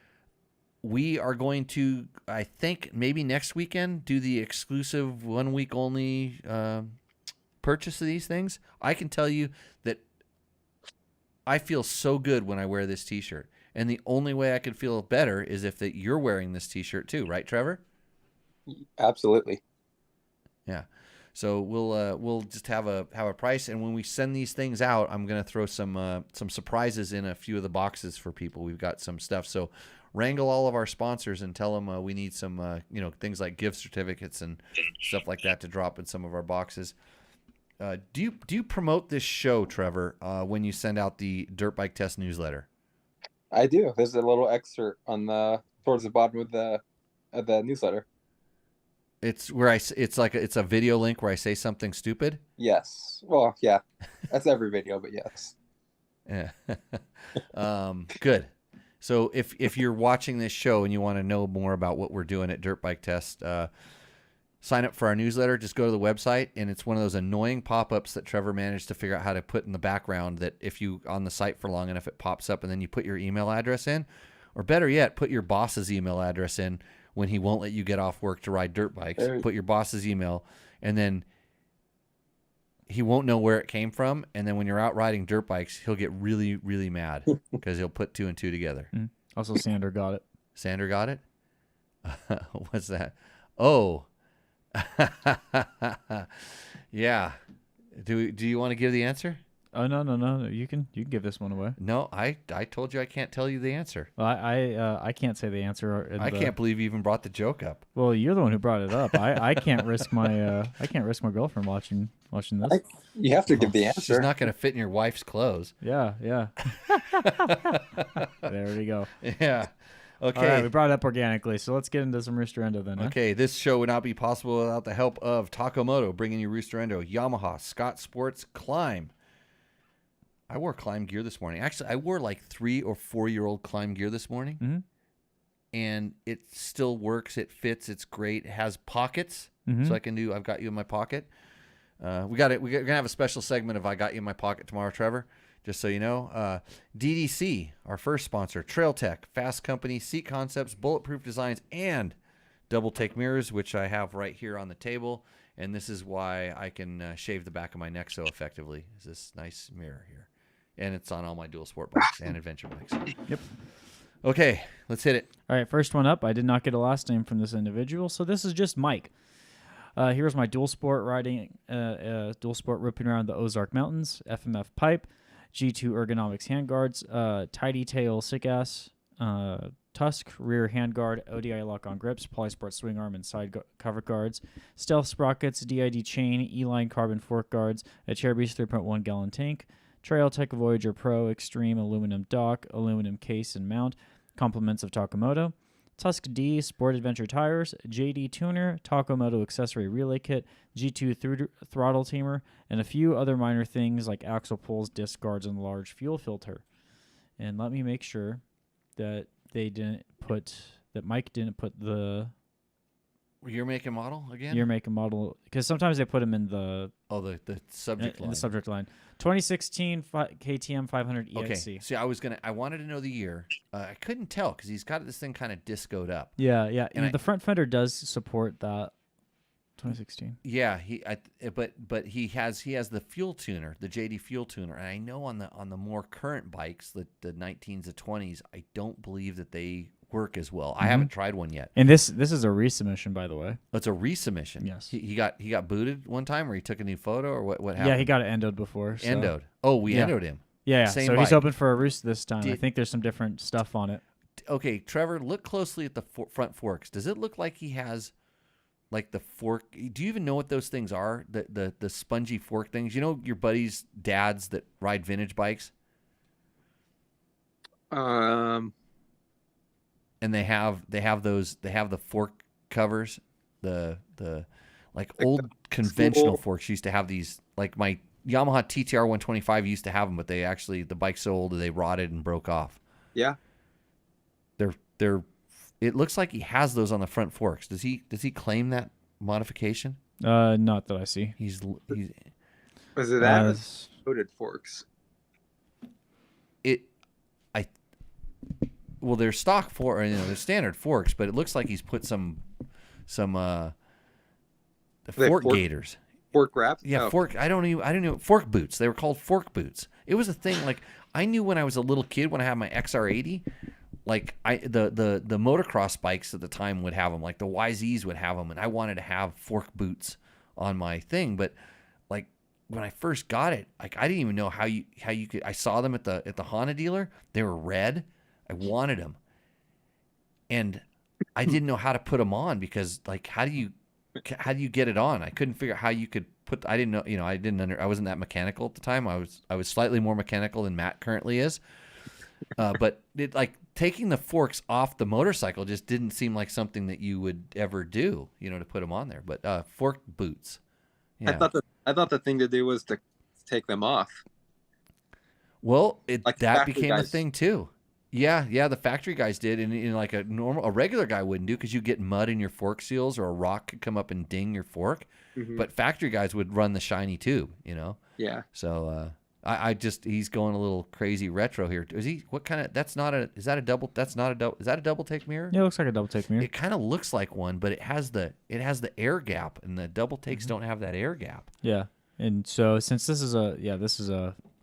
We are going to, I think, maybe next weekend, do the exclusive 1 week only purchase of these things. I can tell you that I feel so good when I wear this T-shirt. And the only way I could feel better is if you're wearing this T-shirt too, right, Trevor? Absolutely. Yeah. So we'll just have a price, and when we send these things out, I'm gonna throw some surprises in a few of the boxes for people. We've got some stuff. So wrangle all of our sponsors and tell them we need some things like gift certificates and stuff like that to drop in some of our boxes. Do you promote this show, Trevor, when you send out the Dirt Bike Test newsletter? I do. There's a little excerpt towards the bottom of the newsletter. It's where it's a video link where I say something stupid. Yes. Well, yeah. That's every video, but yes. Yeah. Good. So if you're watching this show and you want to know more about what we're doing at Dirt Bike Test, sign up for our newsletter. Just go to the website, and it's one of those annoying pop-ups that Trevor managed to figure out how to put in the background, that if you on the site for long enough, it pops up, and then you put your email address in, or better yet, put your boss's email address in when he won't let you get off work to ride dirt bikes. Put your boss's email, and then he won't know where it came from, and then when you're out riding dirt bikes, he'll get really, really mad because he'll put 2 and 2 together. Also, Sander got it. Sander got it? What's that? Oh. Yeah. Do you want to give the answer? Oh no! You can give this one away. No, I told you I can't tell you the answer. Well, I can't say the answer. I can't believe you even brought the joke up. Well, you're the one who brought it up. I can't risk my girlfriend watching this. You have to give the answer. She's not going to fit in your wife's clothes. Yeah. There we go. Yeah. Okay. All right, we brought it up organically, so let's get into some Roosterando then. Okay, this show would not be possible without the help of Takamoto, bringing you Roosterando, Yamaha, Scott Sports, Climb. I wore Climb gear this morning. Actually, I wore like 3 or 4-year-old Climb gear this morning, and it still works. It fits. It's great. It has pockets, so I can do. I've got you in my pocket. We're gonna have a special segment of I got you in my pocket tomorrow, Trevor. Just so you know, DDC, our first sponsor, Trail Tech, Fasst Company, Seat Concepts, Bulletproof Designs, and Double Take Mirrors, which I have right here on the table. And this is why I can shave the back of my neck so effectively. Is this nice mirror here. And it's on all my dual sport bikes and adventure bikes. Yep. Okay, let's hit it. All right, first one up. I did not get a last name from this individual, so this is just Mike. Here's my dual sport riding, dual sport ripping around the Ozark Mountains, FMF pipe, G2 ergonomics handguards, tidy tail sick ass, Tusk rear handguard, ODI lock on grips, Polysport swing arm and side cover guards, stealth sprockets, DID chain, E-line carbon fork guards, a Cherbys 3.1 gallon tank, Trail Tech Voyager Pro Extreme aluminum dock, aluminum case and mount, complements of Takamoto, Tusk D Sport Adventure tires, JD tuner, Takamoto accessory relay kit, G2 throttle tamer, and a few other minor things like axle pulls, disc guards, and large fuel filter. And let me make sure that Mike didn't put the Year, make, and model again? year, make, and model, because sometimes they put them in the the subject line. in the subject line. 2016 KTM 500 EXC. Okay. See, I wanted to know the year. I couldn't tell because he's got this thing kind of discoed up. Yeah. And The front fender does support that. 2016. Yeah, but he has the fuel tuner, the JD fuel tuner, and I know on the more current bikes, the 19s, the 20s, I don't believe that they work as well. I haven't tried one yet. And this is a resubmission, by the way. Oh, it's a resubmission. Yes. He got booted one time, or he took a new photo, or what happened? Yeah, he got it endoed before. So. Endoed. Oh, we endoed him. Yeah. Same So he's bike. open for a roost this time. I think there's some different stuff on it. Okay, Trevor, look closely at the front forks. Does it look like he has like the fork? Do you even know what those things are? The spongy fork things. You know your buddies' dads that ride vintage bikes, Um, and they have the fork covers, the like old conventional forks used to have these. Like my Yamaha TTR 125 used to have them, but the bike's so old that they rotted and broke off. yeah. They're it looks like he has those on the front forks. Does he claim that modification? Not that I see. He's Was it that? Loaded forks. They're stock they're standard forks, but it looks like he's put some fork gaiters. Fork wraps? Yeah, Oh. fork. I don't know fork boots. They were called fork boots. It was a thing. Like I knew when I was a little kid when I had my XR80. Like the motocross bikes at the time would have them, like the YZs would have them, and I wanted to have fork boots on my thing. But like when I first got it, like I didn't even know how you could. I saw them at the Honda dealer. They were red. I wanted them, and I didn't know how to put them on because like how do you get it on? I couldn't figure out how you could put. I didn't know. I wasn't that mechanical at the time. I was slightly more mechanical than Matt currently is. But it like taking the forks off the motorcycle just didn't seem like something that you would ever do, to put them on there. But fork boots. Yeah. I thought the thing to do was to take them off. Well, Like that factory became a guys. thing too. Yeah, the factory guys did, and like a regular guy wouldn't do because you get mud in your fork seals or a rock could come up and ding your fork. Mhm. But factory guys would run the shiny tube, Yeah. So he's going a little crazy retro here. Is he? What kind of? Is that a double? That's not a double. Is that a double take mirror? Yeah, it looks like a double take mirror. It kind of looks like one, but it has the air gap, and the double takes don't have that air gap. Yeah, and so since this is a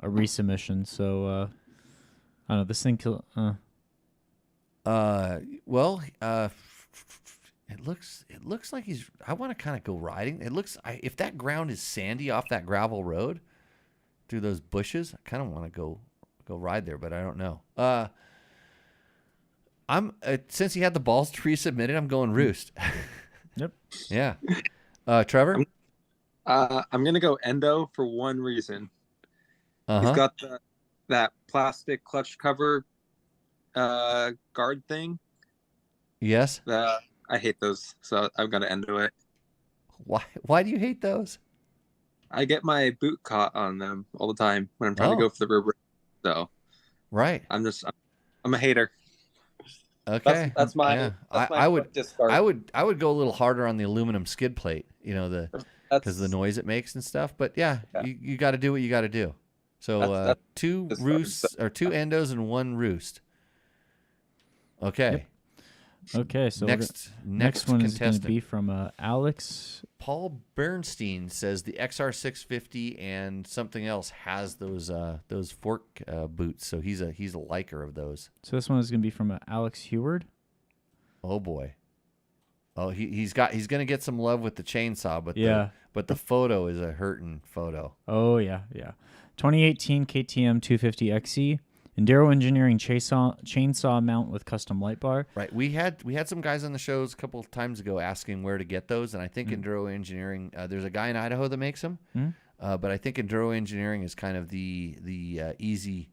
resubmission, so I don't know, this thing It looks like he's. I want to kind of go riding. It looks. If that ground is sandy off that gravel road, through those bushes, I kind of want to go ride there, but I don't know. Since he had the balls to resubmit it, I'm going Roost. Yep. Yeah. Trevor. I'm gonna go Endo for one reason. Uh-huh. He's got that plastic clutch cover guard thing. Yes. I hate those, so I'm gonna Endo it. Why do you hate those? I get my boot caught on them all the time when I'm trying to go for the river. So right. I'm a hater. Okay. That's my. Yeah. That's my I would discard. I would go a little harder on the aluminum skid plate, because of the noise it makes and stuff. But yeah. You got to do what you got to do. So That's two roosts or two endos and one roost. Okay. Okay, so next one is going to contestant. be from Alex. Paul Bernstein says the XR650 and something else has those fork boots, so he's a liker of those. So this one is going to be from Alex Heward. Oh boy. Oh, he's going to get some love with the chainsaw, but the photo is a hurting photo. Oh yeah. 2018 KTM 250 XE. Enduro Engineering chainsaw mount with custom light bar. Right. We had some guys on the shows a couple of times ago asking where to get those, and I think Enduro Engineering. There's a guy in Idaho that makes them, but I think Enduro Engineering is kind of the easy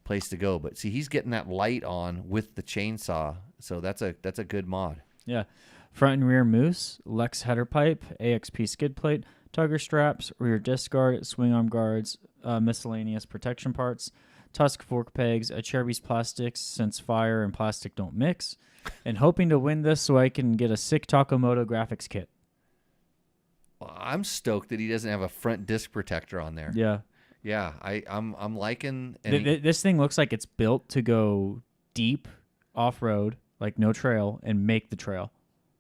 place to go. But see, he's getting that light on with the chainsaw, so that's a good mod. Yeah. Front and rear moose, Lex header pipe, AXP skid plate, tugger straps, rear disc guard, swing arm guards, miscellaneous protection parts. Tusk fork pegs, a Cherubies plastics since fire and plastic don't mix, and hoping to win this so I can get a sick Moto graphics kit. Well, I'm stoked that he doesn't have a front disc protector on there. Yeah, I'm liking. This thing looks like it's built to go deep off road, like no trail, and make the trail.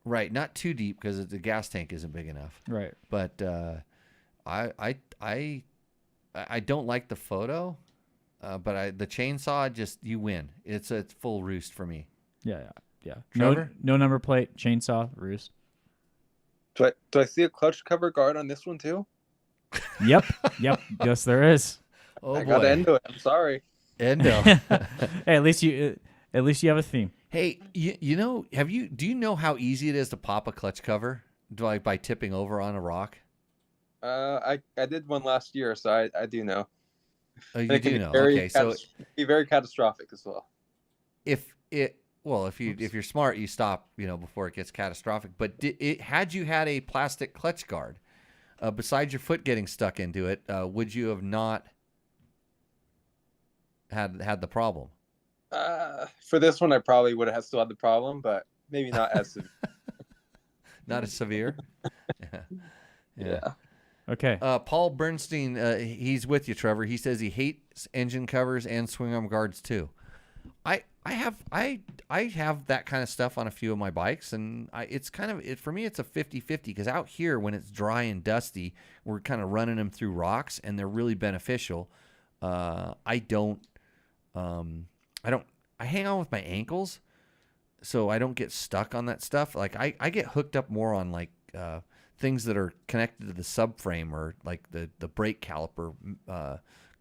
Right, not too deep because the gas tank isn't big enough. Right, but I don't like the photo. But the chainsaw, you win. It's a full Roost for me. Yeah. Trevor? No number plate, chainsaw, Roost. Do I see a clutch cover guard on this one too? Yep. Yes, there is. Oh, I got Endo. I'm sorry. Endo. Hey, at least you have a theme. Hey, you know, do you know how easy it is to pop a clutch cover by tipping over on a rock? I did one last year, so I do know. Oh, you do know. Okay, so be very catastrophic as well. If you're smart, you stop, before it gets catastrophic. But had you had a plastic clutch guard, besides your foot getting stuck into it, would you have not had the problem? For this one, I probably would have still had the problem, but maybe not as severe. Not as severe. Yeah. Okay. Paul Bernstein, he's with you, Trevor. He says he hates engine covers and swing arm guards too. I have that kind of stuff on a few of my bikes, and it's kind of for me it's a 50-50 because out here when it's dry and dusty, we're kind of running them through rocks and they're really beneficial. I hang on with my ankles, so I don't get stuck on that stuff. Like I get hooked up more on like things that are connected to the subframe or like the brake caliper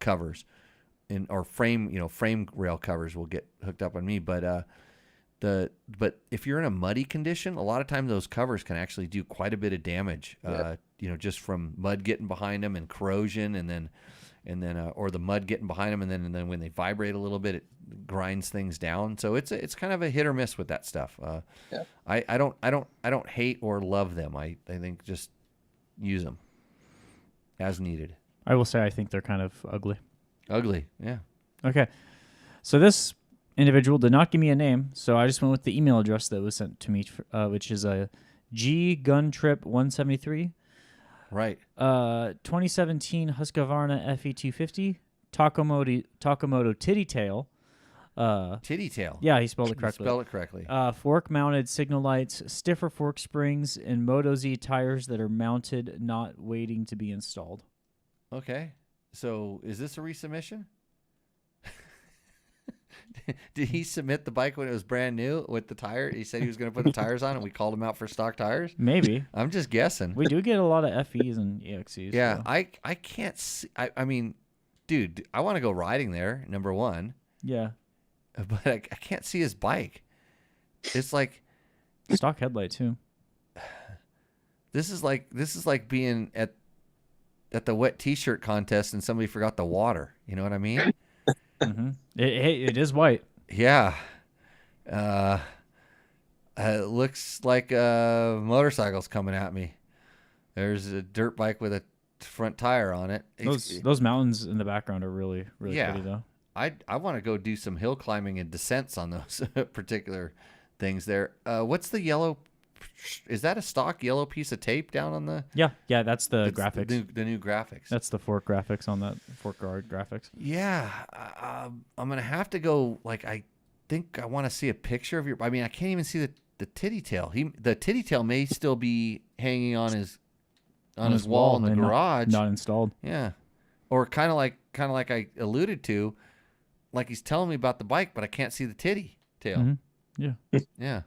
covers or frame rail covers will get hooked up on me. But if you're in a muddy condition, a lot of times those covers can actually do quite a bit of damage. Just from mud getting behind them and corrosion, and then or the mud getting behind them, and then when they vibrate a little bit, it grinds things down. So it's kind of a hit or miss with that stuff. I don't hate or love them. I think just use them as needed. I will say I think they're kind of ugly. Ugly, yeah. Okay, so this individual did not give me a name, so I just went with the email address that was sent to me, which is a gguntrip173. Right. 2017 Husqvarna FE250 Takamoto Titty Tail. Titty Tail. Yeah, he spelled it correctly. Spell it correctly. Fork-mounted signal lights, stiffer fork springs, and Moto Z tires that are mounted, not waiting to be installed. Okay. So is this a resubmission? Did he submit the bike when it was brand new with the tire? He said he was going to put the tires on, and we called him out for stock tires? Maybe. I'm just guessing. We do get a lot of FEs and EXEs. Yeah, so. I can't see. I mean, dude, I want to go riding there, number one. Yeah. But I can't see his bike. It's like stock headlight too. This is like being at the wet T-shirt contest and somebody forgot the water. You know what I mean? Mm-hmm. It is white. Yeah. It looks like a motorcycle's coming at me. There's a dirt bike with a front tire on it. Those mountains in the background are really pretty though. I want to go do some hill climbing and descents on those particular things there. What's the yellow? Is that a stock yellow piece of tape down on the? Yeah, that's the graphics. The new graphics. That's the fork graphics on that fork guard graphics. Yeah, I'm gonna have to go. Like, I think I want to see a picture of your. I mean, I can't even see titty tail. The titty tail may still be hanging on his wall in the garage, not installed. Yeah, or kind of like I alluded to, like he's telling me about the bike, but I can't see the titty tail. Mm-hmm. Yeah. Yeah.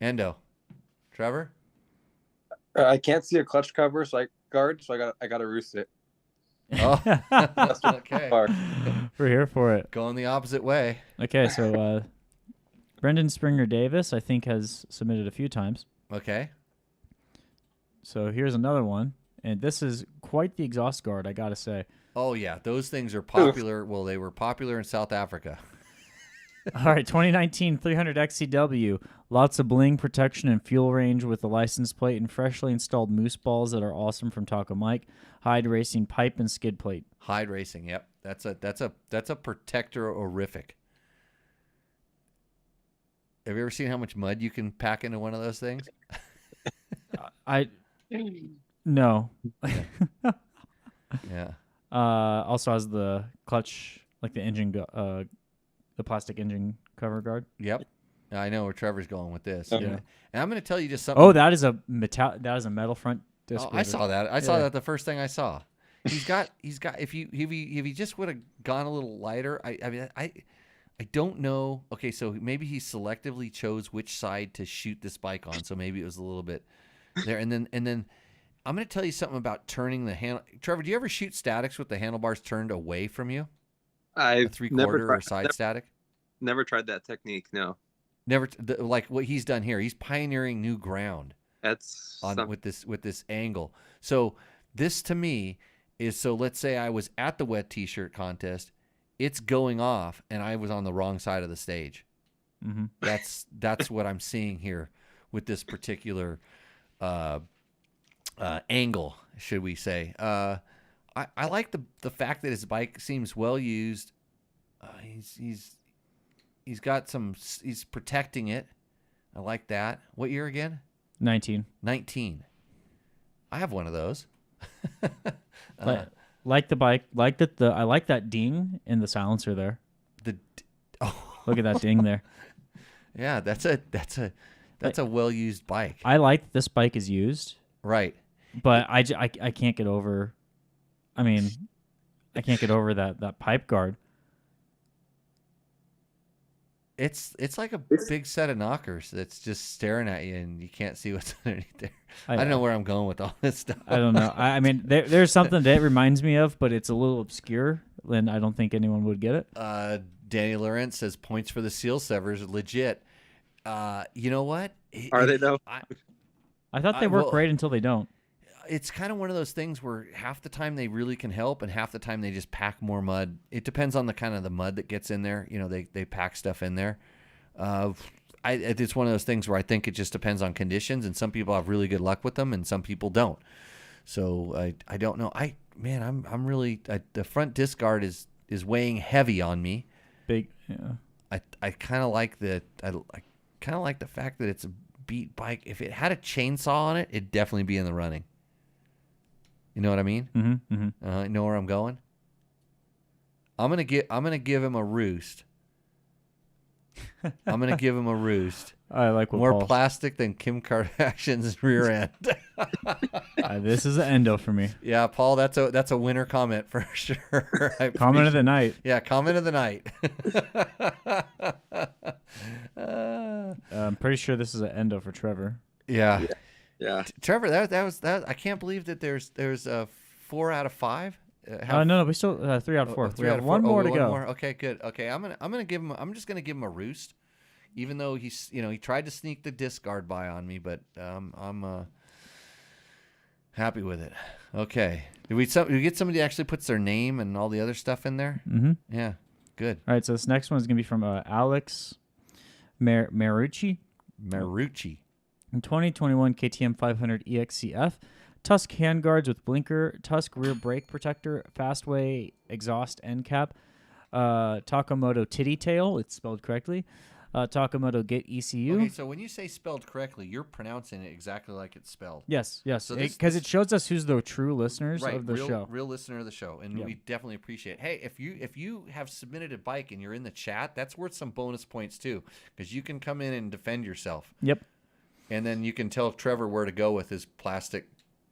Endo. Trevor? I can't see a clutch cover, so I got to roost it. Oh, okay. We're here for it. Going the opposite way. Okay, so Brendan Springer Davis, I think, has submitted a few times. Okay. So here's another one, and this is quite the exhaust guard, I gotta say. Oh yeah, those things are popular. Well, they were popular in South Africa. All right, 2019 300 XCW. Lots of bling, protection, and fuel range with the license plate and freshly installed moose balls that are awesome from Taco Mike. Hyde Racing pipe and skid plate. Hyde Racing, yep. That's a protector horrific. Have you ever seen how much mud you can pack into one of those things? No. Yeah. Also has the clutch, like the engine, the plastic engine cover guard. Yep. I know where Trevor's going with this. Yeah. And I'm going to tell you just something. Oh, that is a metal front disc. Oh, I saw that. I saw that the first thing I saw. He's got. If he just would have gone a little lighter, I don't know. Okay, so maybe he selectively chose which side to shoot this bike on. So maybe it was a little bit there. And then I'm going to tell you something about turning the handle. Trevor, do you ever shoot statics with the handlebars turned away from you? I've 3/4 or side static. Never tried that technique. No. Never like what he's done here. He's pioneering new ground. That's with this angle. So this to me is, so let's say I was at the wet t-shirt contest, it's going off, and I was on the wrong side of the stage. Mm-hmm. That's what I'm seeing here with this particular angle, should we say? I like the fact that his bike seems well used. He's got he's protecting it. I like that. What year again? 19. I have one of those. Like the bike, I like that ding in the silencer there. Look at that ding there. Yeah, that's a well used bike. I like that this bike is used. Right. But I can't get over. I mean, I can't get over that pipe guard. It's like a big set of knockers that's just staring at you, and you can't see what's underneath there. I don't know where I'm going with all this stuff. I don't know. I mean, there's something that it reminds me of, but it's a little obscure, and I don't think anyone would get it. Danny Lawrence says points for the seal severs, legit. You know what? Are they though? I thought they work great until they don't. It's kind of one of those things where half the time they really can help, and half the time they just pack more mud. It depends on the kind of the mud that gets in there. You know, they pack stuff in there. It's one of those things where I think it just depends on conditions, and some people have really good luck with them, and some people don't. So I don't know. I'm really the front disc guard is weighing heavy on me. Big, yeah. I kind of like the fact that it's a beat bike. If it had a chainsaw on it, it'd definitely be in the running. You know what I mean? Mm-hmm. Mm-hmm. You know where I'm going? I'm gonna give him a Roost. I'm gonna give him a Roost. I like what more Paul... plastic than Kim Kardashian's rear end. This is an endo for me. Yeah, Paul, that's a winner comment for sure. Comment of the night. Yeah, comment of the night. I'm pretty sure this is an endo for Trevor. Yeah. Yeah. Trevor, that was. I can't believe that there's a 4 out of 5. No, we still 3 out of 4. We have one more to go. Okay, good. Okay, I'm just gonna give him a Roost, even though he's he tried to sneak the disc guard by on me, but I'm happy with it. Okay, did we get somebody that actually puts their name and all the other stuff in there? Mm-hmm. Yeah, good. All right, so this next one is gonna be from Alex Marucci. In 2021 KTM 500 EXCF, Tusk handguards with blinker, Tusk rear brake protector, Fastway exhaust end cap, Takamoto titty tail, it's spelled correctly, Takamoto Get ECU. Okay, so when you say spelled correctly, you're pronouncing it exactly like it's spelled. Yes, So because it shows us who's the true listeners right, of the show. Real listener of the show, and we definitely appreciate it. Hey, if you have submitted a bike and you're in the chat, that's worth some bonus points too, because you can come in and defend yourself. Yep. And then you can tell Trevor where to go with his plastic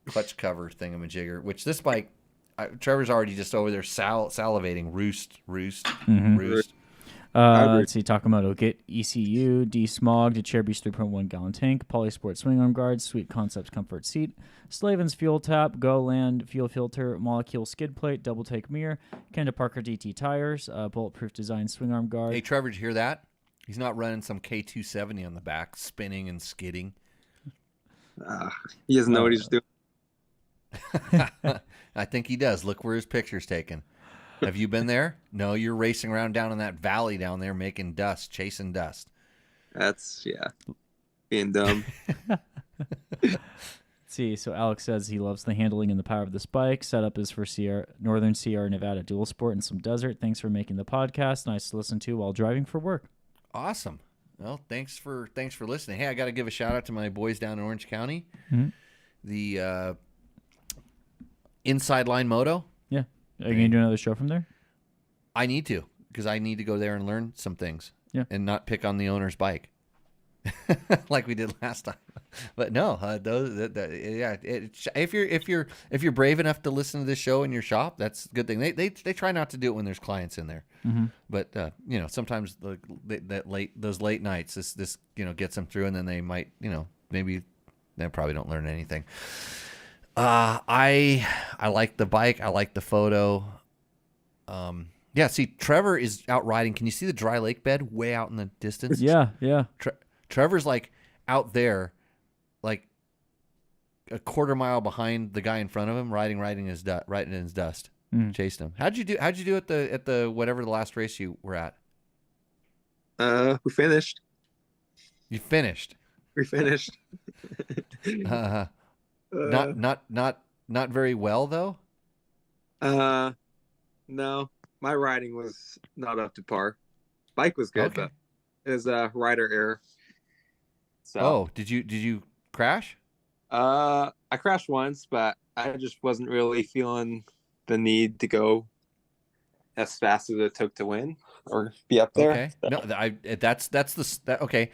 clutch cover thingamajigger, which this bike, Trevor's already just over there salivating. Roost. Let's see, Takamoto Get ECU, D-Smog, Cherby's 3.1 gallon tank, Polysport swing arm guards, Sweet Concepts comfort seat, Slavin's fuel tap, GoLand fuel filter, Molecule skid plate, double take mirror, Kenda Parker DT tires, bulletproof design swing arm guard. Hey, Trevor, did you hear that? He's not running some K270 on the back, spinning and skidding. He doesn't know what he's doing. I think he does. Look where his picture's taken. Have you been there? No, you're racing around down in that valley down there making dust, chasing dust. That's, being dumb. Let's see, so Alex says he loves the handling and the power of this bike. Setup is for Northern Sierra Nevada dual sport and some desert. Thanks for making the podcast. Nice to listen to while driving for work. Awesome. Well, thanks for listening. Hey, I got to give a shout out to my boys down in Orange County. Mm-hmm. The Inside Line Moto. Yeah. Are you going to do another show from there? I need to, because I need to go there and learn some things. Yeah. And not pick on the owner's bike. Like we did last time. But no, if you're brave enough to listen to this show in your shop, that's a good thing. They try not to do it when there's clients in there. Mm-hmm. But sometimes those late nights this gets them through, and then they might maybe they probably don't learn anything. I like the bike. I like the photo. Yeah. See, Trevor is out riding. Can you see the dry lake bed way out in the distance? Yeah. Trevor's like out there, like a quarter mile behind the guy in front of him, riding in his dust, chasing him. How'd you do at the whatever the last race you were at? We finished. You finished. We finished. Not very well though. No, my riding was not up to par. Bike was good, but it was rider error. So, did you crash? I crashed once, but I just wasn't really feeling the need to go as fast as it took to win or be up there. Okay, no, okay.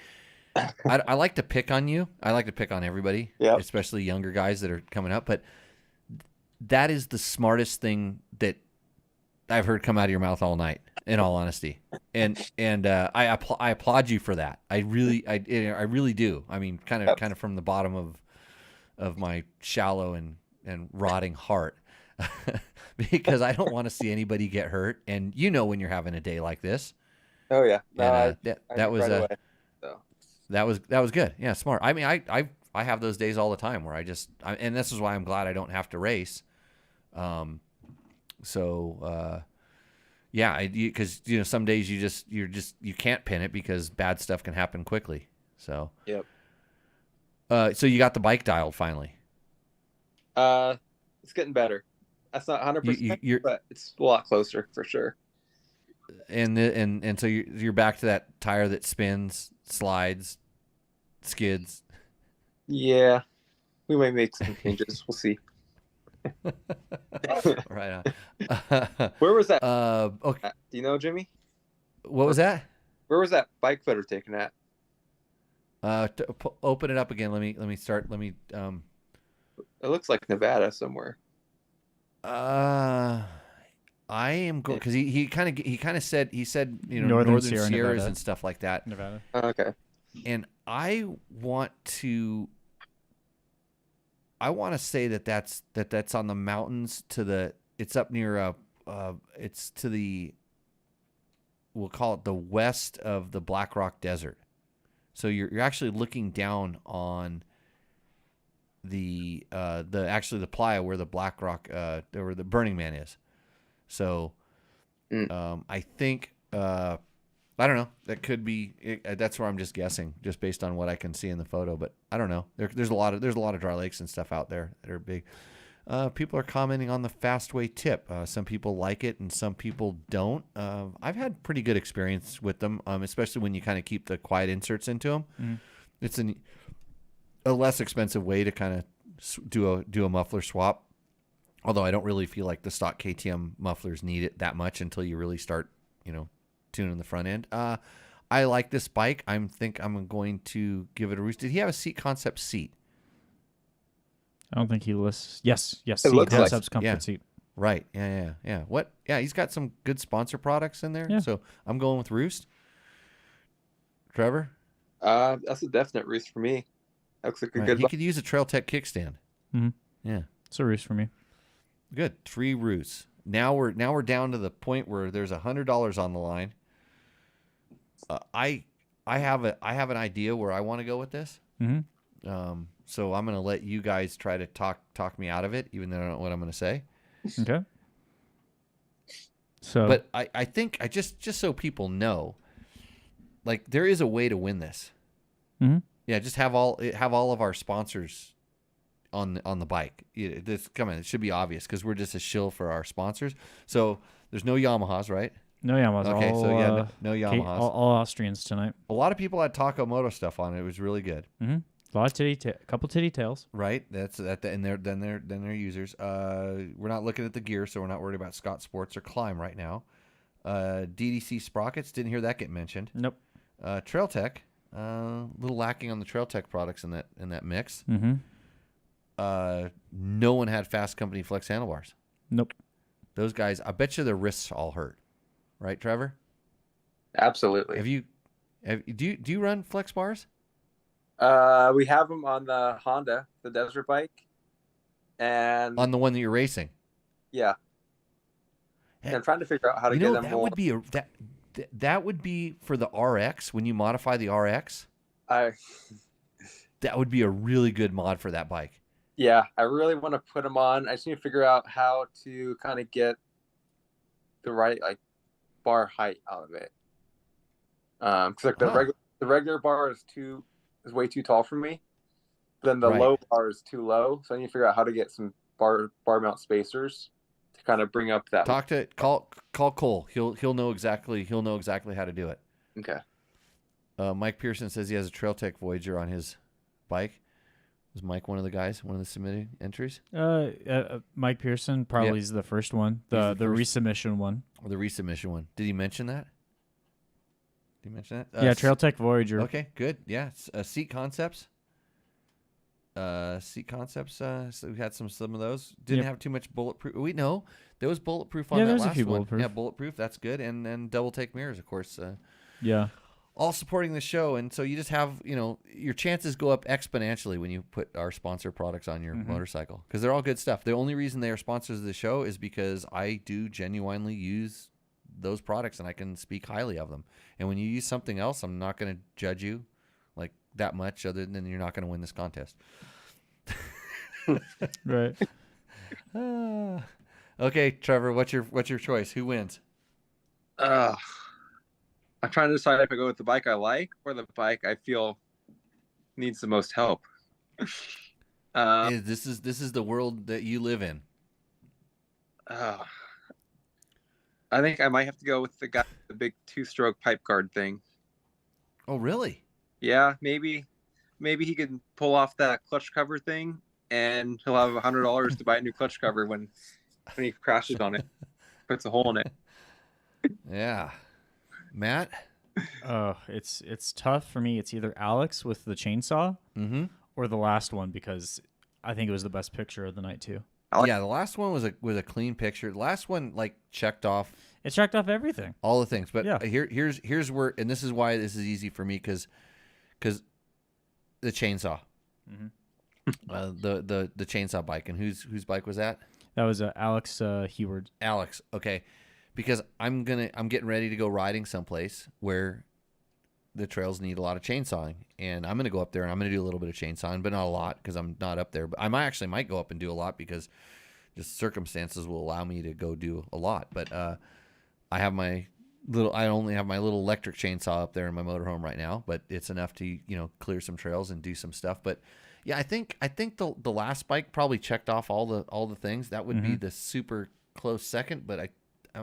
I like to pick on you. I like to pick on everybody, especially younger guys that are coming up. But that is the smartest thing that I've heard come out of your mouth all night. In all honesty, and I applaud you for that. I really do. I mean, kind of from the bottom of my shallow and rotting heart, because I don't want to see anybody get hurt. And when you're having a day like this. Oh yeah, no, that was right that was good. Yeah, smart. I mean, I have those days all the time where and this is why I'm glad I don't have to race. Yeah, because some days you can't pin it because bad stuff can happen quickly. So yep. So you got the bike dialed finally. It's getting better. That's not 100%, but it's a lot closer for sure. And so you're back to that tire that spins, slides, skids. Yeah, we might make some changes. We'll see. Right on. Where was that? Okay. Do you know, Jimmy? What was that? Where was that bike footer taken at? Open it up again. Let me start. It looks like Nevada somewhere. I am going because he kind of said Northern Sierras Nevada. And stuff like that. Nevada. Okay. And I want to say that's on the mountains it's up near it's to the, we'll call it the west of the Black Rock Desert. So you're actually looking down on the playa where the Black Rock where the Burning Man is. So I think I don't know. That could be. That's where I'm just guessing, just based on what I can see in the photo. But I don't know. There's a lot of dry lakes and stuff out there that are big. People are commenting on the Fastway tip. Some people like it and some people don't. I've had pretty good experience with them, especially when you kind of keep the quiet inserts into them. Mm-hmm. It's a less expensive way to kind of do a muffler swap. Although I don't really feel like the stock KTM mufflers need it that much until you really start, tuning the front end. I like this bike. I'm going to give it a Roost. Did he have a seat concept seat? I don't think he lists. Yes. It Seat looks like- concepts comfort seat. Right. Yeah. What? Yeah, he's got some good sponsor products in there. Yeah. So I'm going with Roost. Trevor? That's a definite Roost for me. That looks like a Right. good He bike. could use a Trail Tech kickstand. Mm-hmm. Yeah. It's a Roost for me. Good. 3 Roosts. Now we're down to the point where there's $100 on the line. I have an idea where I want to go with this. Mm-hmm. So I'm going to let you guys try to talk me out of it, even though I don't know what I'm going to say. Okay. So, But I think just so people know, like, there is a way to win this. mm-hmm. Yeah, just have all of our sponsors on the bike. It should be obvious because we're just a shill for our sponsors. So there's no Yamahas, right? no Yamahas. Okay, all, so yeah, no Yamahas. all Austrians tonight. A lot of people had Taco Moto stuff on it. It was really good. Mm-hmm. A lot of couple titty tails. Right, and they're users. We're not looking at the gear, so we're not worried about Scott Sports or Climb right now. DDC sprockets, didn't hear that get mentioned. Nope. Trail Tech, a little lacking on the Trail Tech products in that mix. Mm-hmm. No one had Fasst Company flex handlebars. Nope. Those guys, I bet you their wrists all hurt. Right, Trevor? Absolutely. Do you run flex bars? We have them on the Honda, the desert bike, and On the one that you're racing? yeah. And I'm trying to figure out how to get them that more. would be that would be for the RX when you modify the RX. That would be a really good mod for that bike. Yeah, I really want to put them on. I just need to figure out how to kind of get the right bar height out of it. Because the regular bar is way too tall for me. Then the Right. low bar is too low, so I need to figure out how to get some bar mount spacers to kind of bring up that. Call Cole. He'll know exactly how to do it. Okay. Mike Pearson says he has a Trail Tech Voyager on his bike. Was Mike one of the guys, one of the submitted entries? Mike Pearson probably is the first one, the resubmission one. Or the resubmission one. Did he mention that? Yeah, Trail Tech Voyager. Okay, good. Yeah, Seat Concepts. So we had some of those. Didn't have too much bulletproof. There was bulletproof on that there's last a few one. bulletproof. Yeah, bulletproof. That's good. And then double take mirrors, of course. Yeah. All supporting the show, and so you just have your chances go up exponentially when you put our sponsor products on your motorcycle because they're all good stuff. The only reason they are sponsors of the show is because I do genuinely use those products and I can speak highly of them. And when you use something else, I'm not going to judge you like that much, other than you're not going to win this contest. Right. Okay, Trevor, what's your choice? Who wins? I'm trying to decide if I go with the bike I like or the bike I feel needs the most help. This is the world that you live in. I think I might have to go with the guy with the big 2-stroke pipe guard thing. Oh, really? Yeah, maybe he could pull off that clutch cover thing, and he'll have $100 to buy a new clutch cover when he crashes on it, puts a hole in it. Yeah. Matt? It's tough for me. It's either Alex with the chainsaw or the last one because I think it was the best picture of the night too. Yeah, the last one was a clean picture. The last one checked off. It checked off everything. All the things. But yeah. Here's where, and this is why this is easy for me because the chainsaw. The chainsaw bike. And whose bike was that? That was Alex Heward. Alex, okay. Because I'm getting ready to go riding someplace where the trails need a lot of chainsawing, and I'm gonna go up there and I'm gonna do a little bit of chainsawing, but not a lot because I'm not up there. But I might go up and do a lot because just circumstances will allow me to go do a lot. But I only have my little electric chainsaw up there in my motorhome right now, but it's enough to clear some trails and do some stuff. But Yeah, I think the last bike probably checked off all the things. That would be the super close second, but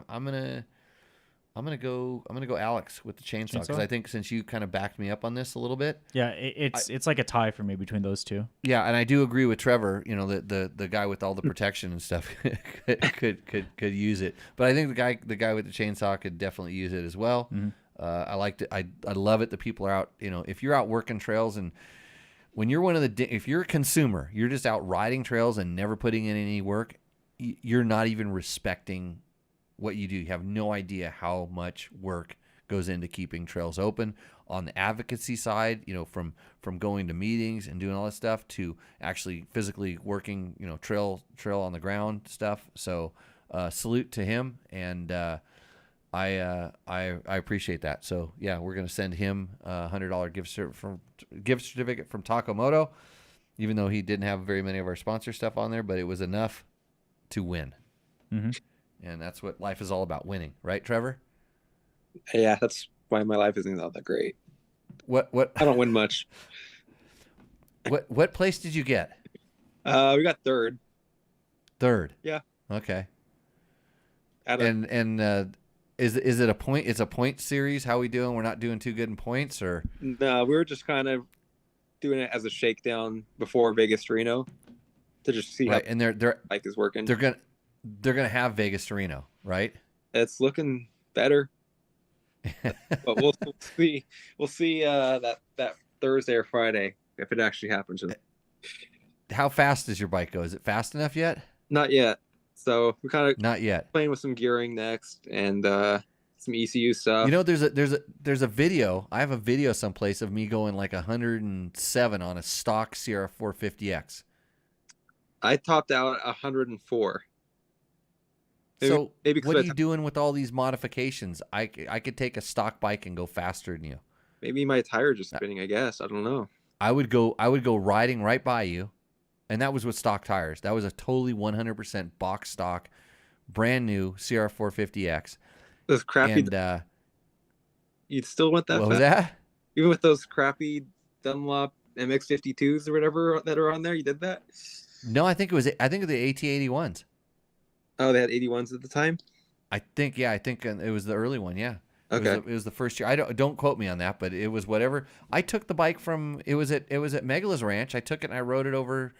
I'm gonna go Alex with the chainsaw because I think since you kind of backed me up on this a little bit. Yeah, it's like a tie for me between those two. Yeah, and I do agree with Trevor. You know, the guy with all the protection and stuff could use it, but I think the guy with the chainsaw could definitely use it as well. I liked it. I love it that people are out. You know, if you're out working trails and when you're if you're a consumer, you're just out riding trails and never putting in any work, you're not even respecting what you do. You have no idea how much work goes into keeping trails open on the advocacy side, you know, from going to meetings and doing all this stuff to actually physically working, you know, trail on the ground stuff. So salute to him, and I appreciate that. So yeah, we're gonna send him a $100 gift certificate from Taco Moto, even though he didn't have very many of our sponsor stuff on there, but it was enough to win. And that's what life is all about, winning, right, Trevor? Yeah, that's why my life isn't all that great. What I don't win much. What place did you get? We got third. Third. Yeah. Okay. And is it a point? It's a point series. How we doing? We're not doing too good in points, or no? We were just kind of doing it as a shakedown before Vegas Reno to just see how and their bike is working. They're gonna have Vegas to Reno, right? It's looking better, but we'll see. We'll see that Thursday or Friday if it actually happens. How fast does your bike go? Is it fast enough yet? Not yet. So we kind of not yet playing with some gearing next and some ECU stuff. You know, there's a video. I have a video someplace of me going like 107 on a stock Sierra 450X. I topped out 104. So what are you doing with all these modifications? I could take a stock bike and go faster than you. Maybe my tire just spinning, I guess. I don't know. I would go riding right by you, and that was with stock tires. That was a totally 100% box stock, brand new Sierra 450X. Those crappy. And you still want that? What was that? Even with those crappy Dunlop MX52s or whatever that are on there, you did that? No, I think it was the AT81s. Oh, they had 81s at the time? I think it was the early one, yeah. Okay. It was the first year. I don't quote me on that, but it was whatever. I took the bike from it was at Megala's ranch. I took it and I rode it over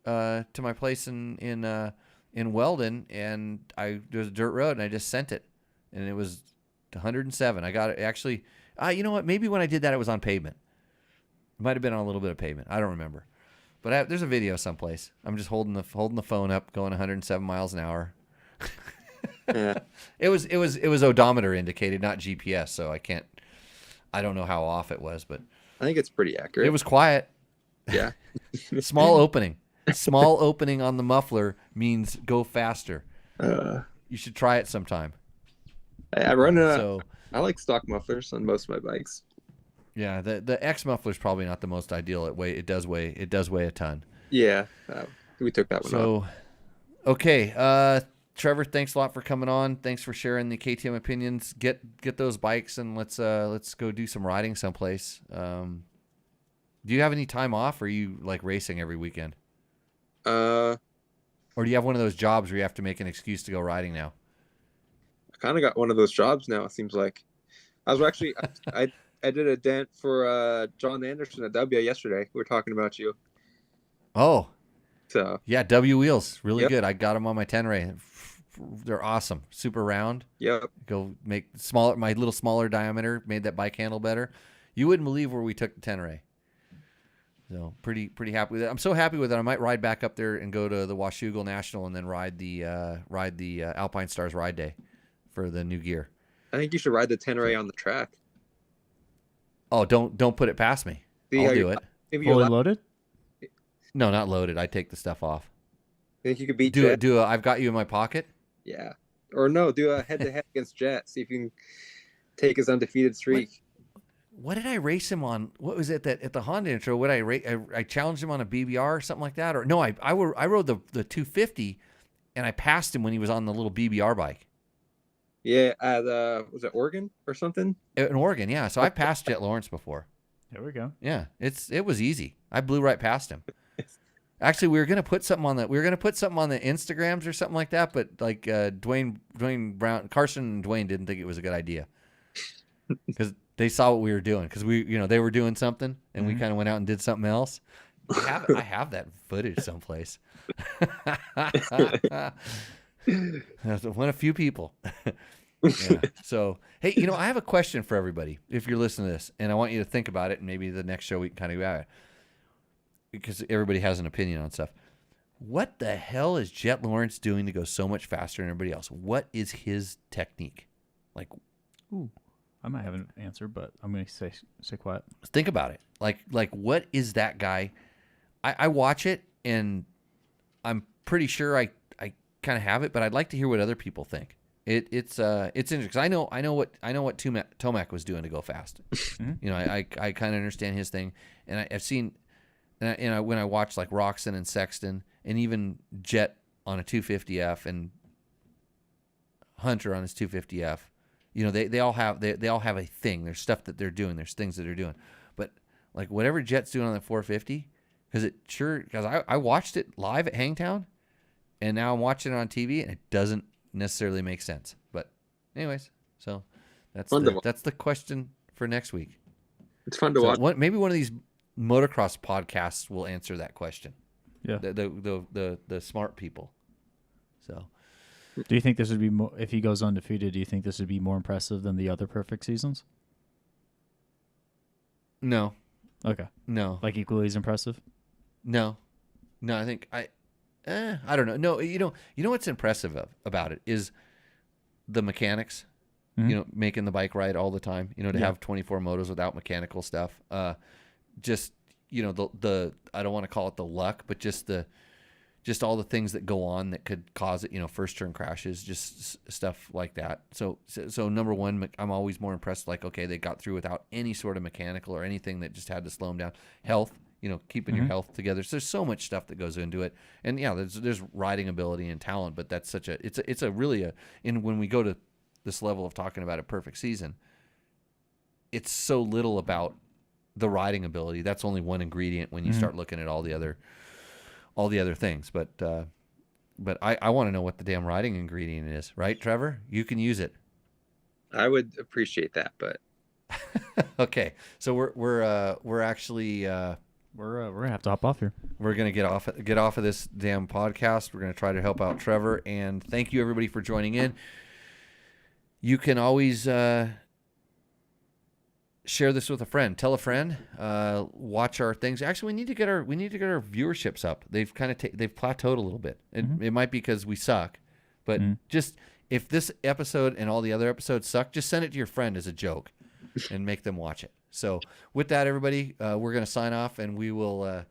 to my place in Weldon, and there was a dirt road and I just sent it, and it was 107. I got it actually. You know what? Maybe when I did that, it was on pavement. It might have been on a little bit of pavement. I don't remember. But there's a video someplace. I'm just holding the phone up, going 107 miles an hour. Yeah. It was odometer indicated, not GPS, so I don't know how off it was, but I think it's pretty accurate. It was quiet. Yeah. Small opening. Small opening on the muffler means go faster. You should try it sometime. I run I like stock mufflers on most of my bikes. Yeah, the X muffler is probably not the most ideal. It does weigh a ton. Yeah, we took that one off. Okay, Trevor, thanks a lot for coming on. Thanks for sharing the KTM opinions. Get those bikes and let's go do some riding someplace. Do you have any time off, or are you like racing every weekend? Or do you have one of those jobs where you have to make an excuse to go riding now? I kind of got one of those jobs now. It seems like I was actually I did a dent for John Anderson at W yesterday. We were talking about you. Oh, so yeah, W wheels, really good. I got them on my Tenere. They're awesome, super round. Yep. Go make my little smaller diameter, made that bike handle better. You wouldn't believe where we took the Tenere. So pretty happy with it. I'm so happy with it. I might ride back up there and go to the Washougal National and then ride the Alpine Stars ride day for the new gear. I think you should ride the Tenere on the track. Oh, don't put it past me. I'll do it. Fully loaded? No, not loaded. I take the stuff off. Think you could beat do Jet? it? Do a I've got you in my pocket? Yeah. Or no, do a head-to-head against Jet. See if you can take his undefeated streak. What did I race him on? What was it that at the Honda intro? What I challenged him on a BBR or something like that? Or no, I rode the 250 and I passed him when he was on the little BBR bike. Yeah, at was it Oregon or something? In Oregon, yeah. So I passed Jet Lawrence before. There we go. Yeah, it was easy. I blew right past him. Actually, we were gonna put something on the Instagrams or something like that, but like Dwayne Brown, Carson and Dwayne didn't think it was a good idea because they saw what we were doing because they were doing something and we kind of went out and did something else. I have that footage someplace. One of few people. Yeah. So, hey, I have a question for everybody if you're listening to this, and I want you to think about it, and maybe the next show we can kind of go at it because everybody has an opinion on stuff. What the hell is Jet Lawrence doing to go so much faster than everybody else? What is his technique? Like, ooh, I might have an answer, but I'm going to stay quiet. Think about it. Like, what is that guy? I watch it, and I'm pretty sure I kind of have it, but I'd like to hear what other people think. It's interesting because I know what Tomac was doing to go fast. I kind of understand his thing, and I've seen, when I watch like Roxon and Sexton and even Jet on a 250F and Hunter on his 250F, they all have a thing. There's stuff that they're doing. There's things that they're doing, but like whatever Jet's doing on the 450, because I watched it live at Hangtown, and now I'm watching it on TV, and it doesn't necessarily make sense. But anyways, so that's the question for next week. It's fun to watch. Maybe one of these motocross podcasts will answer that question. Yeah. The smart people. So, do you think this would be more, if he goes undefeated? Do you think this would be more impressive than the other perfect seasons? No. Okay. No. Like equally as impressive? No. I think I don't know. No, you know what's impressive about it is the mechanics. Making the bike ride all the time. To have 24 motos without mechanical stuff. Just the I don't want to call it the luck, but just all the things that go on that could cause it. First turn crashes, just stuff like that. So number one, I'm always more impressed. Like, okay, they got through without any sort of mechanical or anything that just had to slow them down. Health. Keeping your health together. So there's so much stuff that goes into it, and yeah, there's riding ability and talent, but that's when we go to this level of talking about a perfect season, it's so little about the riding ability. That's only one ingredient when you start looking at all the other things. But I want to know what the damn riding ingredient is, right, Trevor? You can use it. I would appreciate that, but okay. So we're actually. We're gonna have to hop off here. We're gonna get off of this damn podcast. We're gonna try to help out Trevor, and thank you everybody for joining in. You can always share this with a friend. Tell a friend. Watch our things. Actually, we need to get our viewerships up. They've they've plateaued a little bit. It might be because we suck, but just if this episode and all the other episodes suck, just send it to your friend as a joke, and make them watch it. So with that, everybody, we're going to sign off, and we will